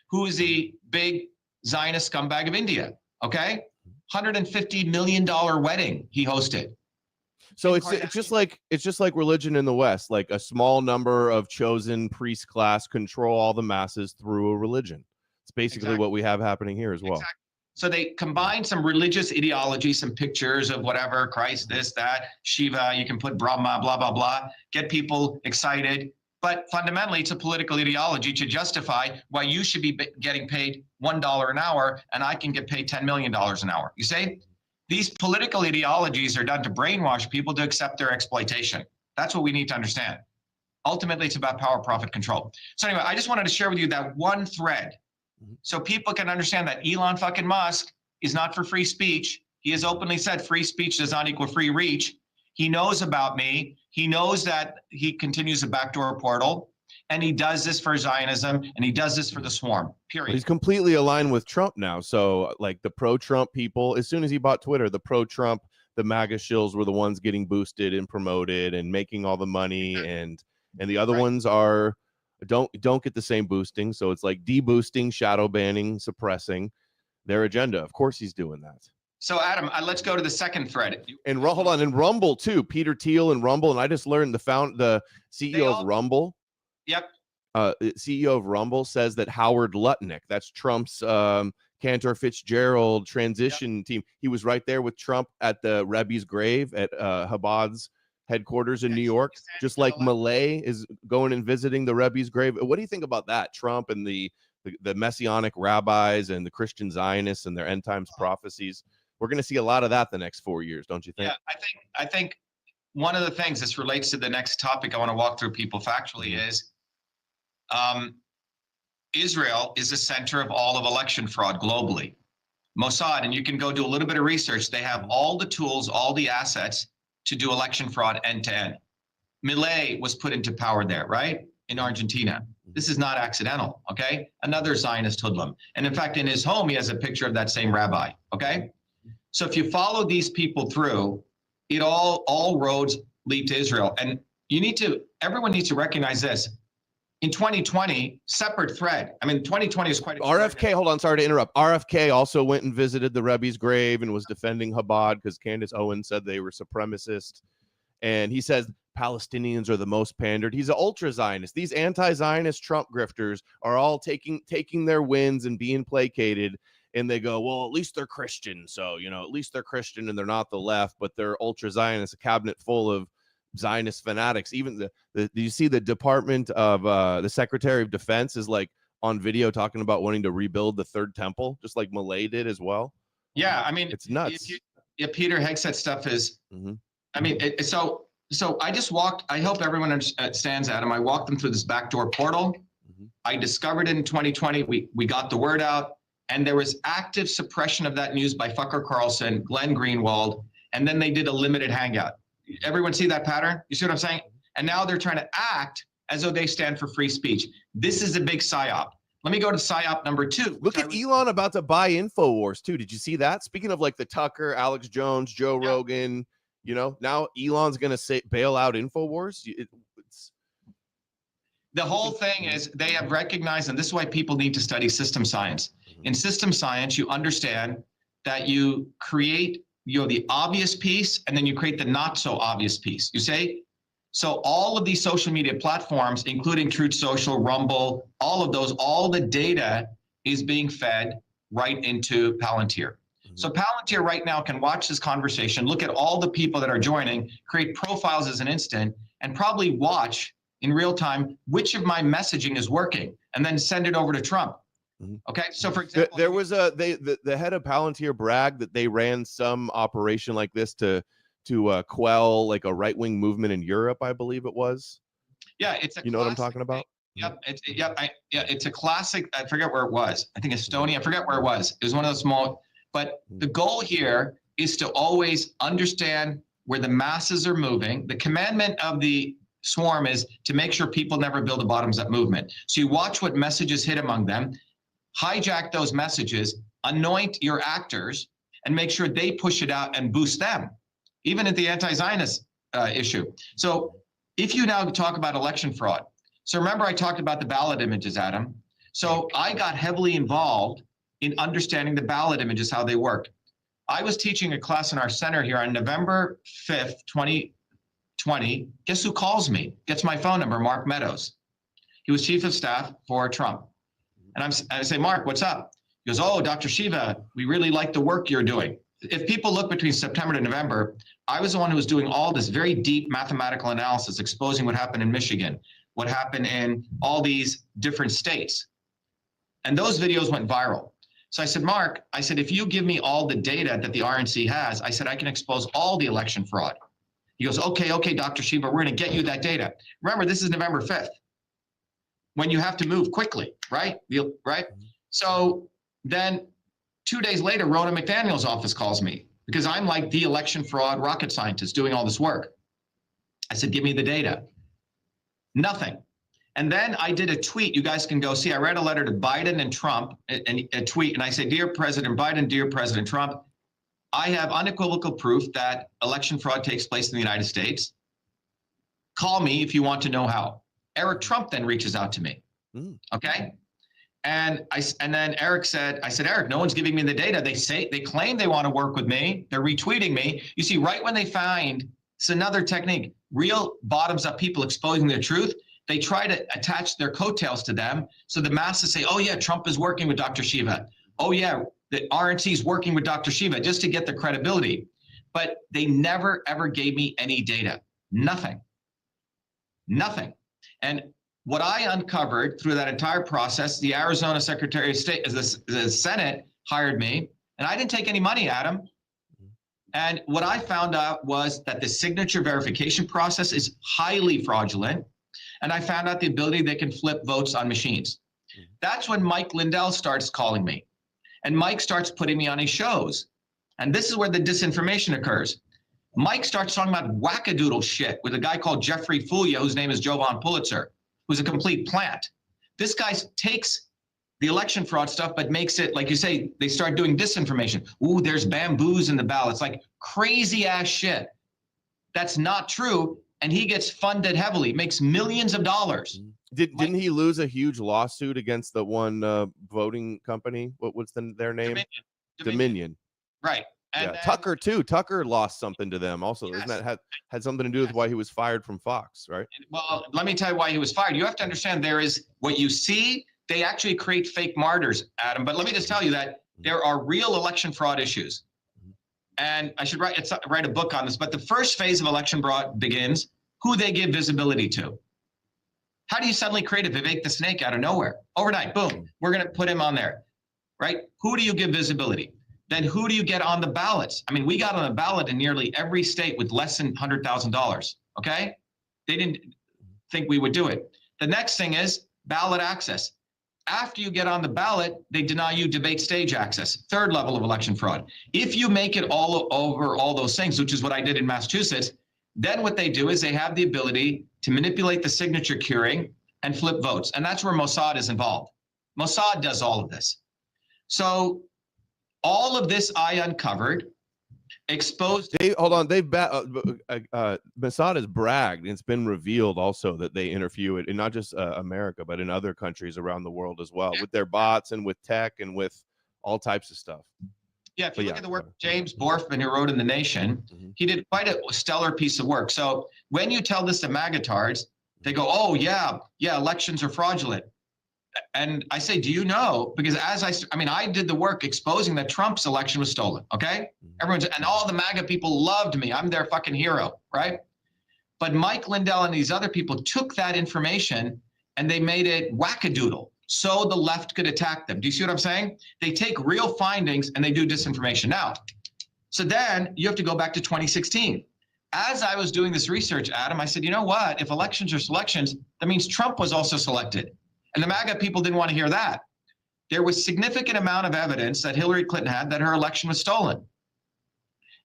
who is the big Zionist scumbag of India, okay? $150 million wedding he hosted.
So it's just like religion in the West, like a small number of chosen priest class control all the masses through a religion. It's basically what we have happening here as well.
Exactly. So they combine some religious ideology, some pictures of whatever, Christ, this, that, Shiva, you can put Brahma, blah, blah, blah, get people excited. But fundamentally, it's a political ideology to justify why you should be getting paid $1 an hour and I can get paid $10 million an hour. You see? These political ideologies are done to brainwash people to accept their exploitation. That's what we need to understand. Ultimately, it's about power, profit, control. So anyway, I just wanted to share with you that one thread so people can understand that Elon fucking Musk is not for free speech. He has openly said free speech does not equal free reach. He knows about me. He knows that he continues a backdoor portal, and he does this for Zionism, and he does this for the swarm, period.
He's completely aligned with Trump now. So like the pro-Trump people, as soon as he bought Twitter, the pro-Trump, the MAGA shills were the ones getting boosted and promoted and making all the money, and the other ones are don't get the same boosting. So it's like deboosting, shadow banning, suppressing their agenda. Of course he's doing that.
So Adam, let's go to the second thread.
And hold on, and Rumble too. Peter Thiel and Rumble, and I just learned the CEO of Rumble.
Yep.
CEO of Rumble says that Howard Lutnick, that's Trump's Cantor Fitzgerald transition team. He was right there with Trump at the Rebbe's grave at Chabad's headquarters in New York, just like Malay is going and visiting the Rebbe's grave. What do you think about that? Trump and the Messianic rabbis and the Christian Zionists and their end times prophecies. We're going to see a lot of that the next 4 years, don't you think?
Yeah, I think one of the things, this relates to the next topic I want to walk through people factually, is Israel is the center of all of election fraud globally. Mossad, and you can go do a little bit of research, they have all the tools, all the assets to do election fraud end to end. Milei was put into power there, right? In Argentina. This is not accidental, okay? Another Zionist hoodlum. And in fact, in his home, he has a picture of that same rabbi, okay? So if you follow these people through, it all roads lead to Israel. And everyone needs to recognize this. In 2020, separate thread. I mean, 2020 is quite
RFK, hold on, sorry to interrupt. RFK also went and visited the Rebbe's grave and was defending Chabad because Candace Owens said they were supremacist. And he says Palestinians are the most pandered. He's an ultra-Zionist. These anti-Zionist Trump grifters are all taking their wins and being placated. And they go, well, at least they're Christian. So, at least they're Christian and they're not the left, but they're ultra-Zionist, a cabinet full of Zionist fanatics. Even you see the Department of the Secretary of Defense is like on video talking about wanting to rebuild the third temple, just like Malay did as well.
Yeah, I mean,
it's nuts.
Peter Hegseth stuff is, I mean, so I just walked, I hope everyone understands, Adam, I walked them through this backdoor portal. I discovered it in 2020. We got the word out, and there was active suppression of that news by Fucker Carlson, Glenn Greenwald, and then they did a limited hangout. Everyone see that pattern? You see what I'm saying? And now they're trying to act as though they stand for free speech. This is a big psyop. Let me go to psyop number 2.
Look at Elon about to buy InfoWars too. Did you see that? Speaking of like the Tucker, Alex Jones, Joe Rogan, now Elon's going to bail out InfoWars.
The whole thing is they have recognized, and this is why people need to study system science. In system science, you understand that you create the obvious piece, and then you create the not so obvious piece. You say, so all of these social media platforms, including Truth Social, Rumble, all of those, all the data is being fed right into Palantir. So Palantir right now can watch this conversation, look at all the people that are joining, create profiles as an instant, and probably watch in real time which of my messaging is working, and then send it over to Trump. Okay, so for example,
there was the head of Palantir bragged that they ran some operation like this to quell like a right-wing movement in Europe, I believe it was.
Yeah, it's a
You know what I'm
classic
talking about?
Yep, it's a classic. I forget where it was. I think Estonia. I forget where it was. It was one of those small. But the goal here is to always understand where the masses are moving. The commandment of the swarm is to make sure people never build a bottoms-up movement. So you watch what messages hit among them, hijack those messages, anoint your actors, and make sure they push it out and boost them, even at the anti-Zionist issue. So if you now talk about election fraud, so remember I talked about the ballot images, Adam. So I got heavily involved in understanding the ballot images, how they work. I was teaching a class in our center here on November 5th, 2020. Guess who calls me? Gets my phone number, Mark Meadows. He was chief of staff for Trump. And I say, Mark, what's up? He goes, oh, Dr. Shiva, we really like the work you're doing. If people look between September to November, I was the one who was doing all this very deep mathematical analysis, exposing what happened in Michigan, what happened in all these different states. And those videos went viral. So I said, Mark, I said, if you give me all the data that the RNC has, I said, I can expose all the election fraud. He goes, okay, Dr. Shiva, we're going to get you that data. Remember, this is November 5th, when you have to move quickly, right? Right? So then 2 days later, Rona McDaniel's office calls me because I'm like the election fraud rocket scientist doing all this work. I said, give me the data. Nothing. And then I did a tweet. You guys can go see. I read a letter to Biden and Trump, and a tweet, and I say, dear President Biden, dear President Trump, I have unequivocal proof that election fraud takes place in the United States. Call me if you want to know how. Eric Trump then reaches out to me. Okay. And then Eric said, I said, Eric, no one's giving me the data. They claim they want to work with me. They're retweeting me. You see, right when they find, it's another technique, real bottoms up people exposing their truth, they try to attach their coattails to them. So the masses say, oh yeah, Trump is working with Dr. Shiva. Oh yeah, the RNC is working with Dr. Shiva, just to get the credibility. But they never, ever gave me any data. Nothing. And what I uncovered through that entire process, the Arizona Secretary of State, the Senate hired me, and I didn't take any money, Adam. And what I found out was that the signature verification process is highly fraudulent. And I found out the ability they can flip votes on machines. That's when Mike Lindell starts calling me. And Mike starts putting me on his shows. And this is where the disinformation occurs. Mike starts talking about wackadoodle shit with a guy called Jeffrey Fulia, whose name is Jovan Pulitzer, who's a complete plant. This guy takes the election fraud stuff, but makes it, like you say, they start doing disinformation. Ooh, there's bamboos in the ballots, like crazy ass shit. That's not true. And he gets funded heavily, makes millions of dollars.
Didn't he lose a huge lawsuit against the one voting company? What's their name? Dominion.
Right. And
yeah, Tucker too. Tucker lost something to them also. Yes. Isn't that had something to do with why he was fired from Fox, right?
Well, let me tell you why he was fired. You have to understand there is what you see. They actually create fake martyrs, Adam. But let me just tell you that there are real election fraud issues. And I should write a book on this. But the first phase of election fraud begins who they give visibility to. How do you suddenly create a Vivek the Snake out of nowhere? Overnight, boom, we're going to put him on there, right? Who do you give visibility? Then who do you get on the ballots? I mean, we got on a ballot in nearly every state with less than $100,000, okay? They didn't think we would do it. The next thing is ballot access. After you get on the ballot, they deny you debate stage access, third level of election fraud. If you make it all over all those things, which is what I did in Massachusetts, then what they do is they have the ability to manipulate the signature curing and flip votes. And that's where Mossad is involved. Mossad does all of this. So all of this I uncovered, exposed.
Hold on. Mossad has bragged, and it's been revealed also that they interview it in not just America, but in other countries around the world as well, with their bots and with tech and with all types of stuff.
Yeah, if you look at the work of James Borfman, who wrote in The Nation, he did quite a stellar piece of work. So when you tell this to magatards, they go, oh, yeah, elections are fraudulent. And I say, do you know? Because I did the work exposing that Trump's election was stolen, okay? And all the MAGA people loved me. I'm their fucking hero, right? But Mike Lindell and these other people took that information and they made it wackadoodle so the left could attack them. Do you see what I'm saying? They take real findings and they do disinformation. Now, so then you have to go back to 2016. as I was doing this research, Adam, I said, you know what? If elections are selections, that means Trump was also selected. And the MAGA people didn't want to hear that. There was significant amount of evidence that Hillary Clinton had that her election was stolen.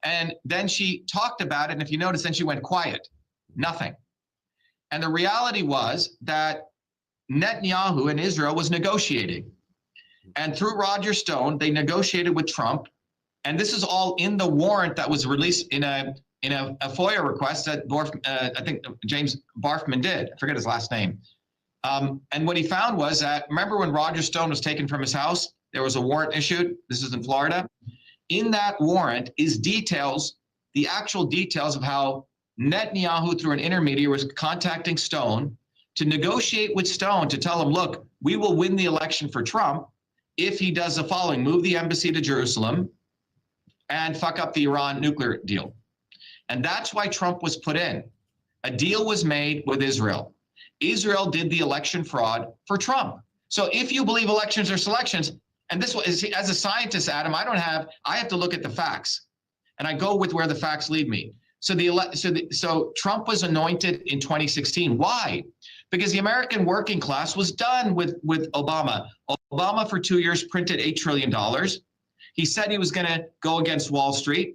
And then she talked about it. And if you notice, then she went quiet, nothing. And the reality was that Netanyahu in Israel was negotiating. And through Roger Stone, they negotiated with Trump. And this is all in the warrant that was released in a FOIA request that I think James Barfman did. I forget his last name. And what he found was that, remember when Roger Stone was taken from his house, there was a warrant issued. This is in Florida. In that warrant is details, the actual details of how Netanyahu, through an intermediary, was contacting Stone to negotiate with Stone to tell him, look, we will win the election for Trump if he does the following: move the embassy to Jerusalem and fuck up the Iran nuclear deal. And that's why Trump was put in. A deal was made with Israel. Israel did the election fraud for Trump. So if you believe elections are selections, and this is, as a scientist, Adam, I have to look at the facts, and I go with where the facts lead me. So Trump was anointed in 2016. Why? Because the American working class was done with Obama. Obama for 2 years printed $8 trillion. He said he was going to go against Wall Street.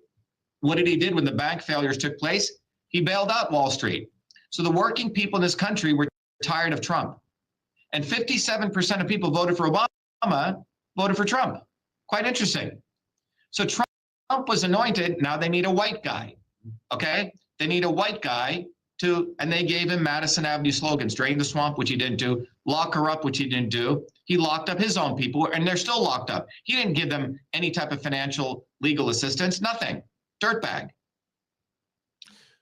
What did he do when the bank failures took place? He bailed out Wall Street. So the working people in this country were tired of Trump. And 57% of people voted for Obama, voted for Trump. Quite interesting. So Trump was anointed. Now they need a white guy. Okay? They need a white guy and they gave him Madison Avenue slogans: drain the swamp, which he didn't do; lock her up, which he didn't do. He locked up his own people, and they're still locked up. He didn't give them any type of financial legal assistance, nothing. Dirtbag.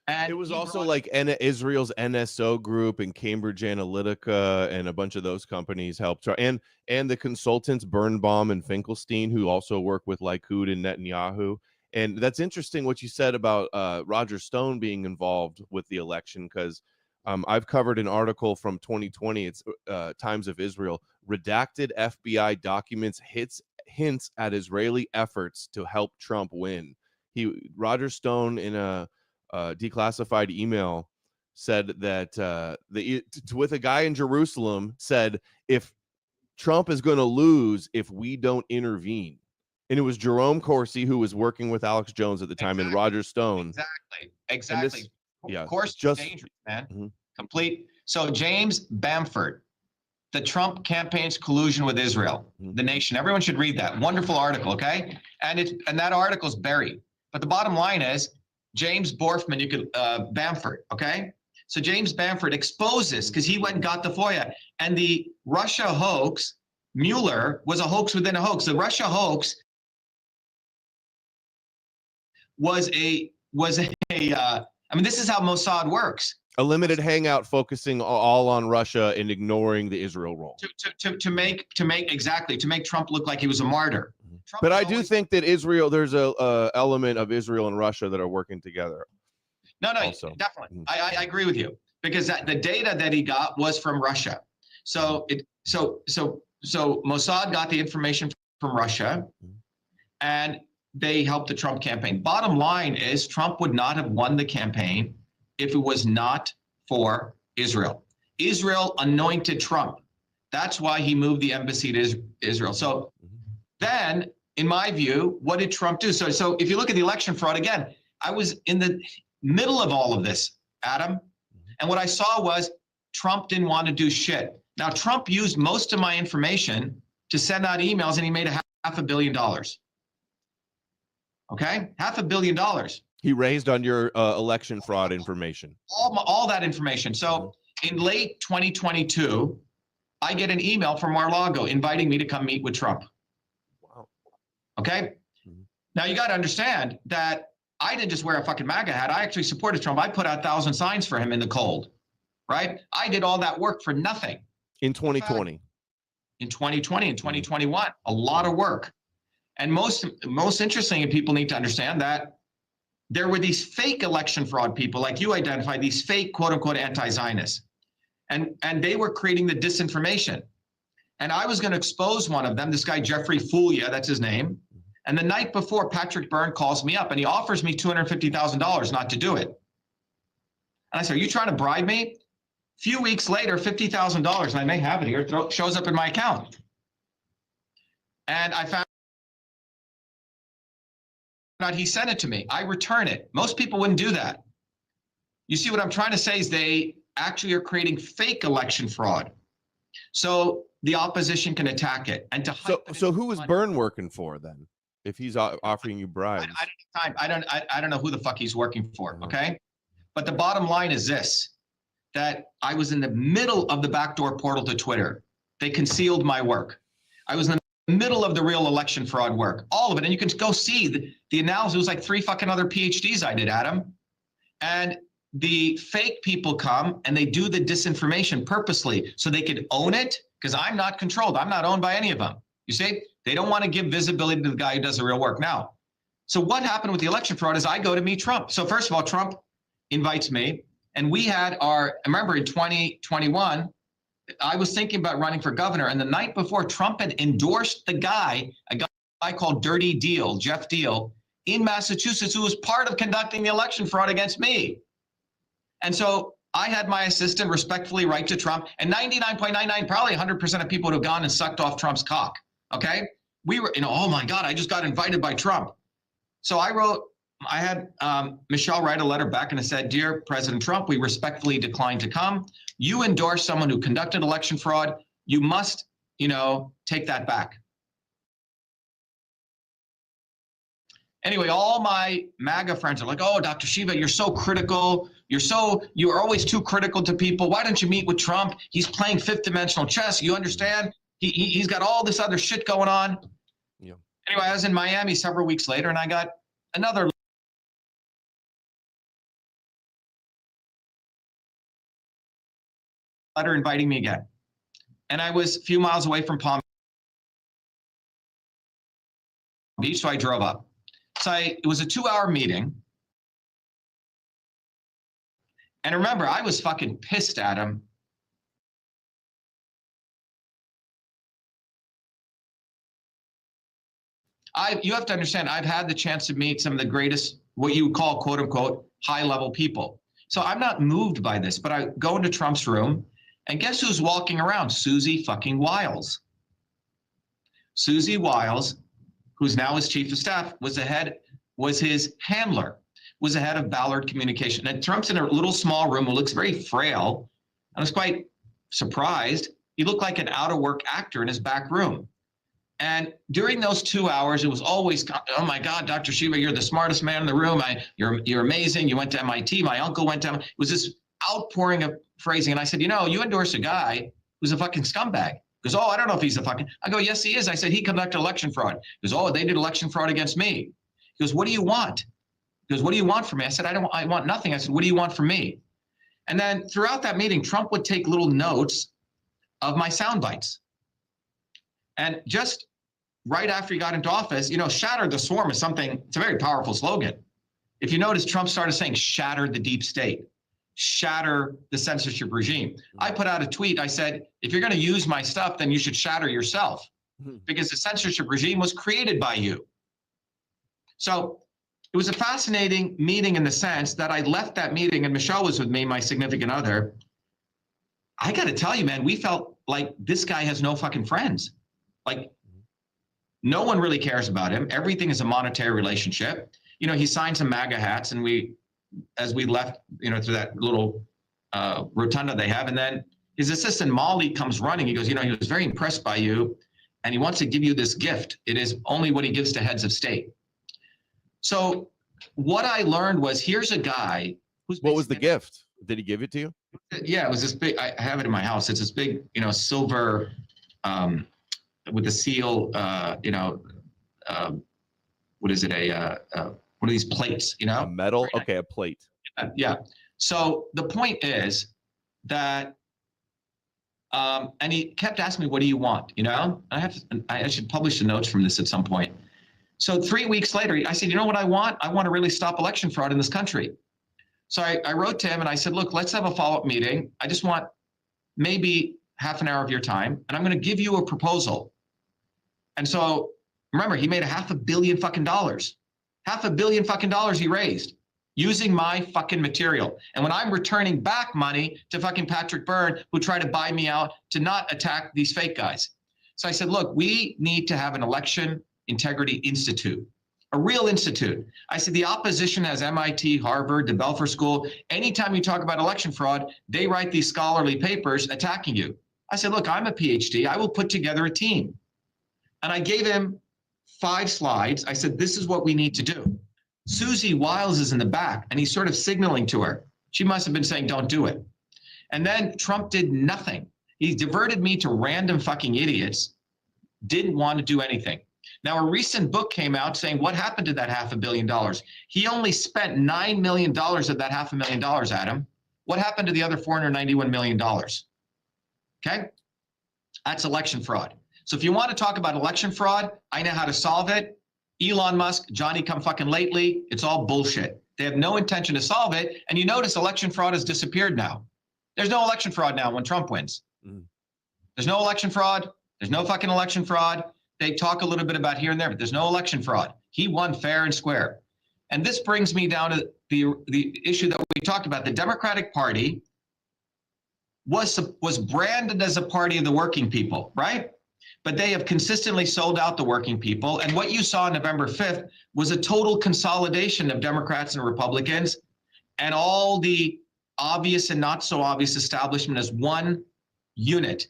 And
it was also like Israel's NSO group and Cambridge Analytica and a bunch of those companies helped, and the consultants Birnbaum and Finkelstein, who also work with Likud and Netanyahu. And that's interesting what you said about Roger Stone being involved with the election, because I've covered an article from 2020. It's Times of Israel. Redacted FBI documents hints at Israeli efforts to help Trump win. Roger Stone, in a declassified email, said that with a guy in Jerusalem, said, if Trump is going to lose if we don't intervene. And it was Jerome Corsi who was working with Alex Jones at the time, and Roger Stone.
Exactly.
Yeah,
of course,
just
dangerous, man. Complete. So James Bamford, the Trump campaign's collusion with Israel, the nation. Everyone should read that wonderful article. Okay, and that article's buried. But the bottom line is James Bamford. Okay, so James Bamford exposes, because he went and got the FOIA, and the Russia hoax. Mueller was a hoax within a hoax. The Russia hoax was I mean, this is how Mossad works.
A limited hangout focusing all on Russia and ignoring the Israel role.
To make Trump look like he was a martyr.
But I do think that there's a element of Israel and Russia that are working together.
No, also. Definitely. I agree with you, because the data that he got was from Russia. So Mossad got the information from Russia, and they helped the Trump campaign. Bottom line is, Trump would not have won the campaign if it was not for Israel. Israel anointed Trump. That's why he moved the embassy to Israel. So then, in my view, what did Trump do? So if you look at the election fraud, again, I was in the middle of all of this, Adam, and what I saw was Trump didn't want to do shit. Now, Trump used most of my information to send out emails, and he made $500 million. Okay, $500 million.
He raised on your election fraud information.
All that information. So in late 2022, I get an email from Mar-a-Lago inviting me to come meet with Trump.
Wow.
Okay. Now you got to understand that I didn't just wear a fucking MAGA hat. I actually supported Trump. I put out 1,000 signs for him in the cold. Right. I did all that work for nothing.
In 2020.
In 2020 and 2021, a lot of work. And most interesting, and people need to understand that there were these fake election fraud people, like you identified, these fake quote unquote anti-Zionists. And they were creating the disinformation. And I was going to expose one of them, this guy, Jeffrey Fulia, that's his name. And the night before, Patrick Byrne calls me up and he offers me $250,000 not to do it. And I said, are you trying to bribe me? Few weeks later, $50,000, and I may have it here, shows up in my account. And I found out he sent it to me. I return it. Most people wouldn't do that. You see, what I'm trying to say is they actually are creating fake election fraud, so the opposition can attack it. And to
so who is Byrne working for then, if he's offering you bribes?
I don't know who the fuck he's working for. Okay, but the bottom line is this: that I was in the middle of the backdoor portal to Twitter. They concealed my work. I was in the middle of the real election fraud work, all of it. And you can go see the analysis. It was like 3 fucking other PhDs I did, Adam. And the fake people come and they do the disinformation purposely so they could own it, because I'm not controlled. I'm not owned by any of them. You see, they don't want to give visibility to the guy who does the real work. Now, so what happened with the election fraud is I go to meet Trump. So first of all, Trump invites me, and we had I remember in 2021, I was thinking about running for governor, and the night before, Trump had endorsed a guy called Dirty Deal, Jeff Deal, in Massachusetts, who was part of conducting the election fraud against me. And so I had my assistant respectfully write to Trump, and 99.99, probably 100% of people would have gone and sucked off Trump's cock. Okay, we were, oh my God, I just got invited by Trump. So I had Michelle write a letter back, and I said, dear President Trump, we respectfully decline to come. You endorse someone who conducted election fraud. You must, take that back. Anyway, all my MAGA friends are like, oh, Dr. Shiva, you're so critical. You're always too critical to people. Why don't you meet with Trump? He's playing fifth dimensional chess. You understand? He's got all this other shit going on. Yeah. Anyway, I was in Miami several weeks later, and I got another letter inviting me again. And I was a few miles away from Palm Beach, so I drove up. So it was a 2-hour meeting. And remember, I was fucking pissed at him. You have to understand, I've had the chance to meet some of the greatest, what you would call, quote unquote, high level people. So I'm not moved by this, but I go into Trump's room, and guess who's walking around? Susie fucking Wiles. Susie Wiles, who's now his chief of staff, was his handler, was the head of Ballard Communication. And Trump's in a little small room who looks very frail. I was quite surprised. He looked like an out of work actor in his back room. And during those 2 hours, it was always, oh my God, Dr. Shiva, you're the smartest man in the room. You're amazing. You went to MIT. My uncle went to, it was this outpouring of phrasing. And I said, you endorse a guy who's a fucking scumbag. He goes, oh, I don't know if he's a fucking, I go, yes, he is. I said, he conducted election fraud. He goes, oh, they did election fraud against me. He goes, what do you want? He goes, what do you want from me? I said, I want nothing. I said, what do you want from me? And then throughout that meeting, Trump would take little notes of my sound bites. And just right after he got into office, shatter the swarm is something, it's a very powerful slogan. If you notice, Trump started saying, shatter the deep state, shatter the censorship regime. I put out a tweet. I said, if you're going to use my stuff, then you should shatter yourself, because the censorship regime was created by you. So it was a fascinating meeting in the sense that I left that meeting, and Michelle was with me, my significant other. I got to tell you, man, we felt like this guy has no fucking friends. Like, no one really cares about him. Everything is a monetary relationship. He signed some MAGA hats, and as we left, through that little rotunda they have, and then his assistant Molly comes running. He goes, he was very impressed by you, and he wants to give you this gift. It is only what he gives to heads of state. So what I learned was, here's a guy who's— What
was the gift? Did he give it to you?
Yeah, it was this big, I have it in my house. It's this big, silver, with the seal, what is it? One of these plates,
A metal? Okay, a plate.
Yeah. So the point is that, and he kept asking me, what do you want? I should publish the notes from this at some point. So 3 weeks later, I said, you know what I want? I want to really stop election fraud in this country. So I wrote to him and I said, look, let's have a follow-up meeting. I just want maybe half an hour of your time, and I'm going to give you a proposal. And so remember, he made $500 million fucking dollars. $500 million fucking dollars he raised. using my fucking material. And when I'm returning back money to fucking Patrick Byrne, who tried to buy me out to not attack these fake guys. So I said, look, we need to have an election integrity institute, a real institute. I said, the opposition has MIT, Harvard, the Belfer School. Anytime you talk about election fraud, they write these scholarly papers attacking you. I said, look, I'm a PhD. I will put together a team. And I gave him 5 slides. I said, this is what we need to do. Susie Wiles is in the back, and he's sort of signaling to her. She must have been saying, don't do it. And then Trump did nothing. He diverted me to random fucking idiots, didn't want to do anything. Now, a recent book came out saying, what happened to that $500 million? He only spent $9 million of that $500 million, Adam. What happened to the other $491 million? Okay? That's election fraud. So if you want to talk about election fraud, I know how to solve it. Elon Musk, Johnny come fucking lately, it's all bullshit. They have no intention to solve it. And you notice election fraud has disappeared now. There's no election fraud now when Trump wins. There's no election fraud. There's no fucking election fraud. They talk a little bit about here and there, but there's no election fraud. He won fair and square. And this brings me down to the issue that we talked about. The Democratic Party was branded as a party of the working people, right? But they have consistently sold out the working people. And what you saw on November 5th was a total consolidation of Democrats and Republicans and all the obvious and not so obvious establishment as one unit.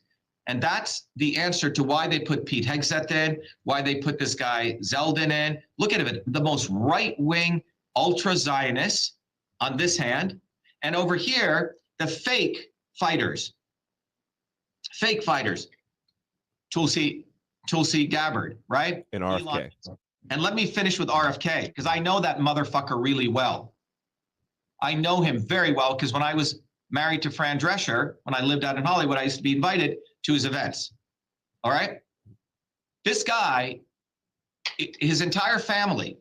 And that's the answer to why they put Pete Hegseth in, why they put this guy Zeldin in. Look at it, the most right-wing ultra-Zionists on this hand. And over here, the fake fighters. Tulsi Gabbard, right?
And RFK.
And let me finish with RFK, because I know that motherfucker really well. I know him very well, because when I was married to Fran Drescher, when I lived out in Hollywood, I used to be invited to his events. All right? This guy, his entire family,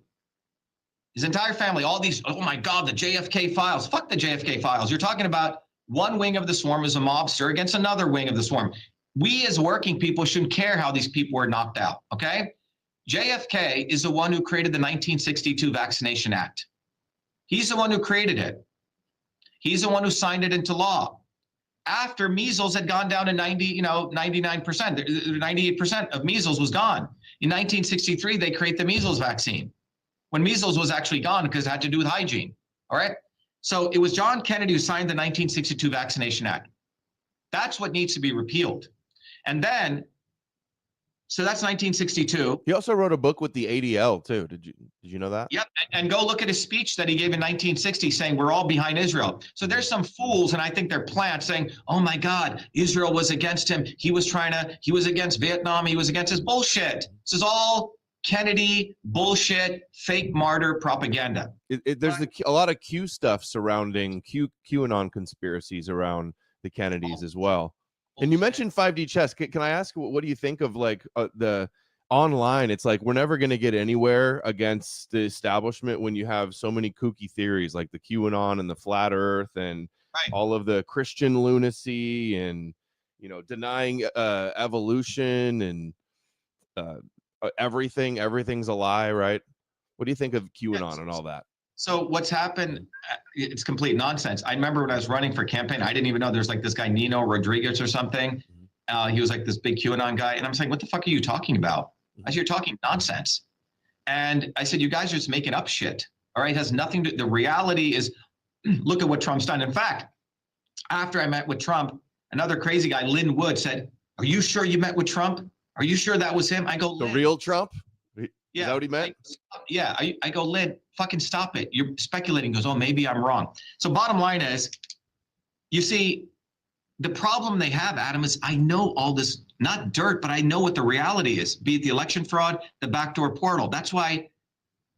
all these, oh my God, the JFK files. Fuck the JFK files. You're talking about one wing of the swarm is a mobster against another wing of the swarm. We as working people shouldn't care how these people were knocked out, okay? JFK is the one who created the 1962 Vaccination Act. He's the one who created it. He's the one who signed it into law. After measles had gone down to 99%, 98% of measles was gone. In 1963, they create the measles vaccine when measles was actually gone because it had to do with hygiene, all right? So it was John Kennedy who signed the 1962 Vaccination Act. That's what needs to be repealed. And then, so that's 1962.
He also wrote a book with the ADL too. Did you know that?
Yep. And go look at his speech that he gave in 1960 saying we're all behind Israel. So there's some fools, and I think they're plants saying, oh my God, Israel was against him. He was against Vietnam. He was against his bullshit. This is all Kennedy bullshit, fake martyr propaganda.
There's a lot of Q stuff surrounding QAnon conspiracies around the Kennedys as well. And you mentioned 5D chess. Can I ask, what do you think of like the online? It's like we're never going to get anywhere against the establishment when you have so many kooky theories like the QAnon and the flat earth and all of the Christian lunacy and, denying evolution and everything's a lie, right? What do you think of QAnon and all that?
So what's happened, it's complete nonsense. I remember when I was running for campaign, I didn't even know there's like this guy, Nino Rodriguez or something. He was like this big QAnon guy. And I'm saying, what the fuck are you talking about? I said, you're talking nonsense. And I said, you guys are just making up shit. All right, it has nothing to, the reality is, look at what Trump's done. In fact, after I met with Trump, another crazy guy, Lynn Wood, said, are you sure you met with Trump? Are you sure that was him? I go,
the real Trump?
Yeah.
Is that what he meant?
I go, Lynn, fucking stop it. You're speculating. He goes, oh, maybe I'm wrong. So bottom line is, you see, the problem they have, Adam, is I know all this, not dirt, but I know what the reality is, be it the election fraud, the backdoor portal. That's why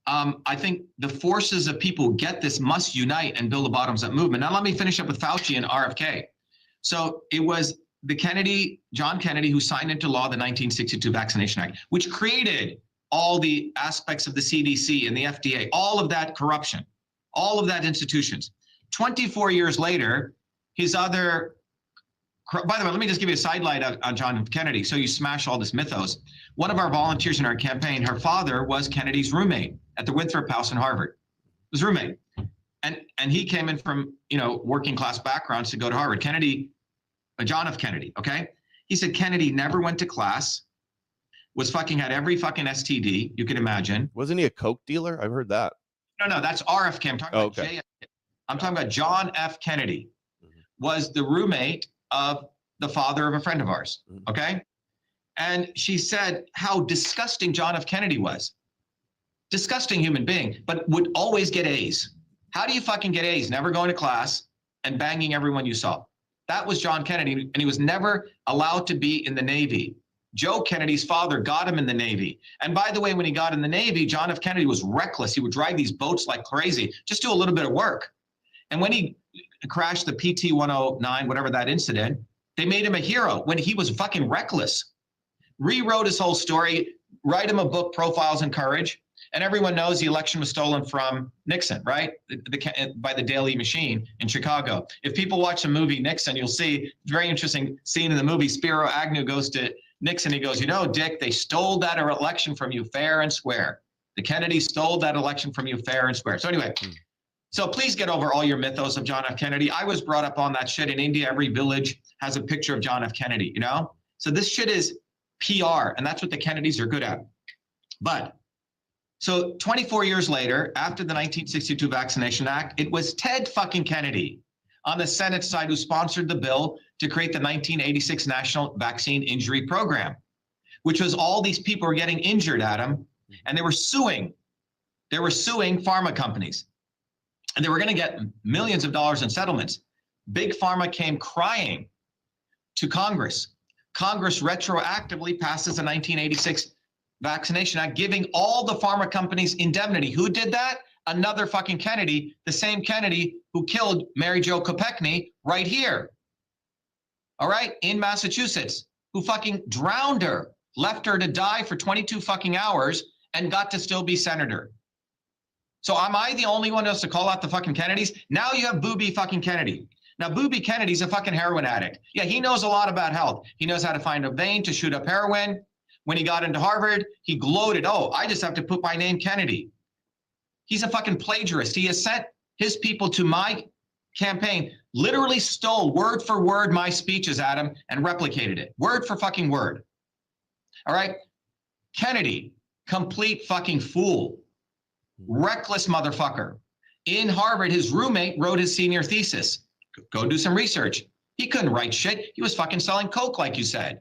I think the forces of people who get this must unite and build a bottoms-up movement. Now, let me finish up with Fauci and RFK. So it was John Kennedy, who signed into law the 1962 Vaccination Act, which created all the aspects of the CDC and the FDA, all of that corruption, all of that institutions. 24 years later, his other, by the way, let me just give you a sidelight on John Kennedy, so you smash all this mythos. One of our volunteers in our campaign, her father was Kennedy's roommate at the Winthrop House in Harvard. His roommate. And he came in from, working class backgrounds to go to Harvard. John F. Kennedy, okay? He said Kennedy never went to class, had every fucking STD you could imagine.
Wasn't he a coke dealer? I've heard that.
No, that's RFK. I'm talking about
okay.
I'm talking about John F. Kennedy was the roommate of the father of a friend of ours, okay? And she said how disgusting John F. Kennedy was. Disgusting human being, but would always get A's. How do you fucking get A's? Never going to class and banging everyone you saw. That was John Kennedy, and he was never allowed to be in the Navy. Joe Kennedy's father got him in the Navy. And by the way, when he got in the Navy, John F. Kennedy was reckless. He would drive these boats like crazy, just do a little bit of work. And when he crashed the PT-109, whatever that incident, they made him a hero when he was fucking reckless. Rewrote his whole story, write him a book, Profiles in Courage. And everyone knows the election was stolen from Nixon, right? By the Daily Machine in Chicago. If people watch the movie Nixon, you'll see very interesting scene in the movie. Spiro Agnew goes to Nixon. He goes, Dick, they stole that election from you fair and square. The Kennedys stole that election from you fair and square. So anyway, so please get over all your mythos of John F. Kennedy. I was brought up on that shit. In India, every village has a picture of John F. Kennedy, So this shit is PR, and that's what the Kennedys are good at. But so 24 years later, after the 1962 Vaccination Act, it was Ted fucking Kennedy on the Senate side who sponsored the bill to create the 1986 National Vaccine Injury Program, which was all these people were getting injured, Adam, and they were suing. They were suing pharma companies, and they were going to get millions of dollars in settlements. Big Pharma came crying to Congress. Congress retroactively passes the 1986 Vaccination Act, giving all the pharma companies indemnity. Who did that? Another fucking Kennedy, the same Kennedy who killed Mary Jo Kopechne right here. All right, in Massachusetts, who fucking drowned her, left her to die for 22 fucking hours and got to still be senator. So am I the only one who has to call out the fucking Kennedys? Now you have Booby fucking Kennedy. Now, Booby Kennedy's a fucking heroin addict. Yeah, he knows a lot about health. He knows how to find a vein to shoot up heroin. When he got into Harvard, he gloated, I just have to put my name Kennedy. He's a fucking plagiarist. He has sent his people to my campaign, literally stole word for word my speeches, Adam, and replicated it. Word for fucking word. All right? Kennedy, complete fucking fool. Reckless motherfucker. In Harvard, his roommate wrote his senior thesis. Go do some research. He couldn't write shit. He was fucking selling coke, like you said.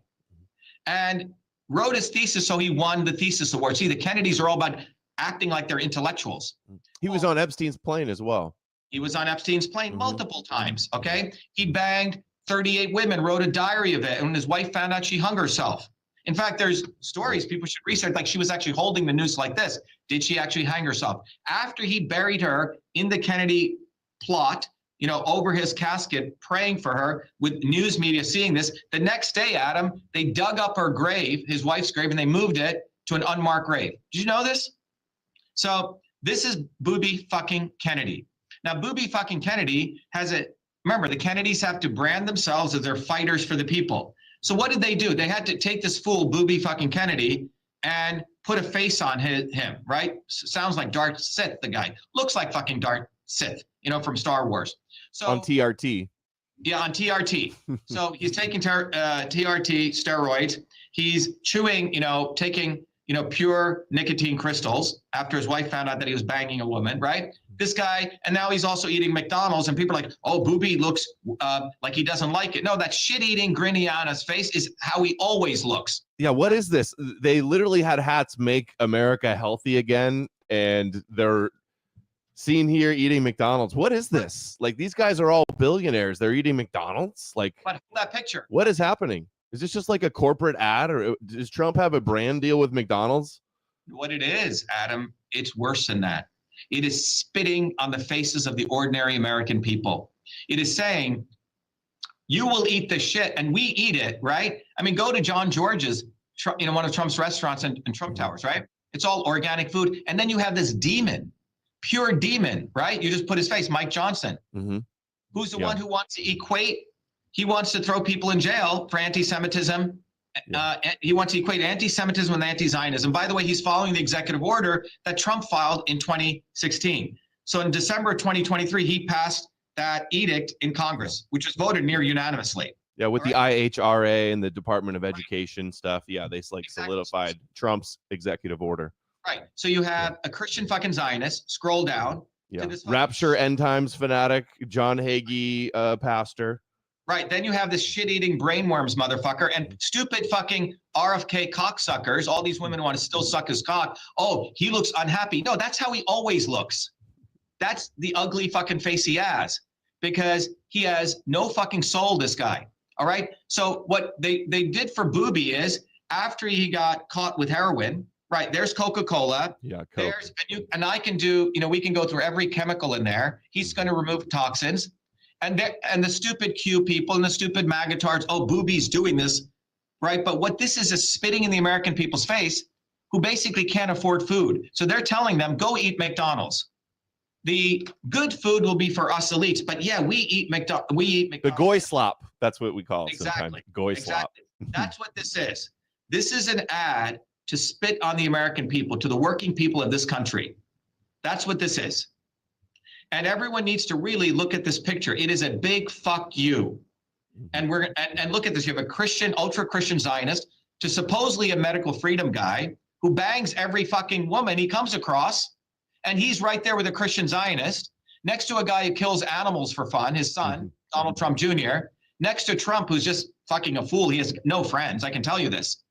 And wrote his thesis, so he won the thesis award. See, the Kennedys are all about acting like they're intellectuals.
He was on Epstein's plane as well.
He was on Epstein's plane multiple times, okay? He banged 38 women, wrote a diary of it, and when his wife found out, she hung herself. In fact, there's stories people should research, like she was actually holding the noose like this. Did she actually hang herself? After he buried her in the Kennedy plot, over his casket, praying for her, with news media seeing this. The next day, Adam, they dug up her grave, his wife's grave, and they moved it to an unmarked grave. Did you know this? So this is Booby fucking Kennedy. Now, Booby fucking Kennedy remember, the Kennedys have to brand themselves as they're fighters for the people. So what did they do? They had to take this fool, Booby fucking Kennedy, and put a face on him, right? Sounds like Darth Sith, the guy. Looks like fucking Darth Sith, from Star Wars. So
on TRT.
Yeah, on TRT. So he's taking TRT steroids. He's chewing, taking, pure nicotine crystals after his wife found out that he was banging a woman, right? This guy, and now he's also eating McDonald's, and people are like, Booby looks like he doesn't like it. No, that shit-eating grinny on his face is how he always looks.
Yeah, what is this? They literally had hats make America healthy again, and they're seen here eating McDonald's. What is this? Like, these guys are all billionaires. They're eating McDonald's. Like,
but that picture.
What is happening? Is this just like a corporate ad, or does Trump have a brand deal with McDonald's?
What it is, Adam, it's worse than that. It is spitting on the faces of the ordinary American people. It is saying, you will eat this shit, and we eat it, right? I mean, go to John George's, one of Trump's restaurants in Trump Towers, right? It's all organic food. And then you have this demon, pure demon, right? You just put his face, Mike Johnson, who's the one who wants to equate. He wants to throw people in jail for anti-Semitism. He wants to equate anti-Semitism with anti-Zionism. By the way, he's following the executive order that Trump filed in 2016. So in December 2023, he passed that edict in Congress, which was voted near unanimously.
Yeah, with the IHRA and the Department of Education stuff. Yeah, they like solidified Trump's executive order.
Right. So you have a Christian fucking Zionist, scroll down.
Yeah.
To this
Rapture End Times fanatic, John Hagee pastor.
Right. Then you have this shit-eating brainworms motherfucker and stupid fucking RFK cocksuckers. All these women want to still suck his cock. Oh, he looks unhappy. No, that's how he always looks. That's the ugly fucking face he has because he has no fucking soul, this guy. All right. So what they did for Booby is after he got caught with heroin, right, there's Coca-Cola.
Yeah, Coke.
And I can do, we can go through every chemical in there. He's going to remove toxins. And the stupid Q people and the stupid magatards, oh, Booby's doing this, right? But what this is spitting in the American people's face who basically can't afford food. So they're telling them, go eat McDonald's. The good food will be for us elites, but yeah, we eat McDonald's.
The goy slop. That's what we call it.
Exactly.
Sometimes. Goy slop.
That's what this is. This is an ad to spit on the American people, to the working people of this country. That's what this is. And everyone needs to really look at this picture. It is a big fuck you. And look at this. You have a Christian, ultra-Christian Zionist to supposedly a medical freedom guy who bangs every fucking woman he comes across. And he's right there with a Christian Zionist next to a guy who kills animals for fun, his son, Donald Trump Jr., next to Trump, who's just fucking a fool. He has no friends. I can tell you this.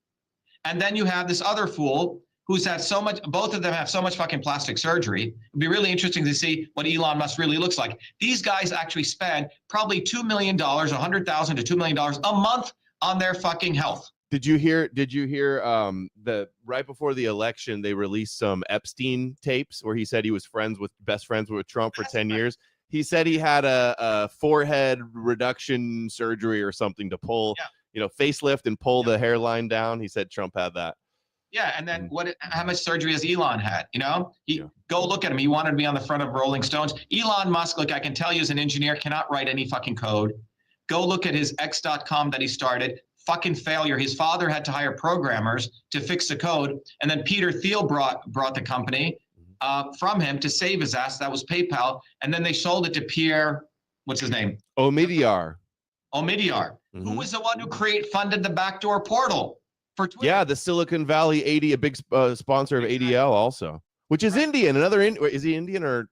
And then you have this other fool who's had so much, both of them have so much fucking plastic surgery. It'd be really interesting to see what Elon Musk really looks like. These guys actually spend probably $2 million, $100,000 to $2 million a month on their fucking health.
Did you hear the right before the election, they released some Epstein tapes where he said he was best friends with Trump for 10 years. He said he had a forehead reduction surgery or something to pull, facelift and pull the hairline down. He said Trump had that.
Yeah, and then how much surgery has Elon had? Go look at him. He wanted to be on the front of Rolling Stones. Elon Musk, look, I can tell you as an engineer, cannot write any fucking code. Go look at his X.com that he started. Fucking failure. His father had to hire programmers to fix the code. And then Peter Thiel brought the company from him to save his ass. That was PayPal. And then they sold it to Pierre, what's his name?
Omidyar.
Who was the one who funded the backdoor portal for Twitter.
Yeah, the Silicon Valley a big sponsor of ADL also, which is Indian. Is he Indian or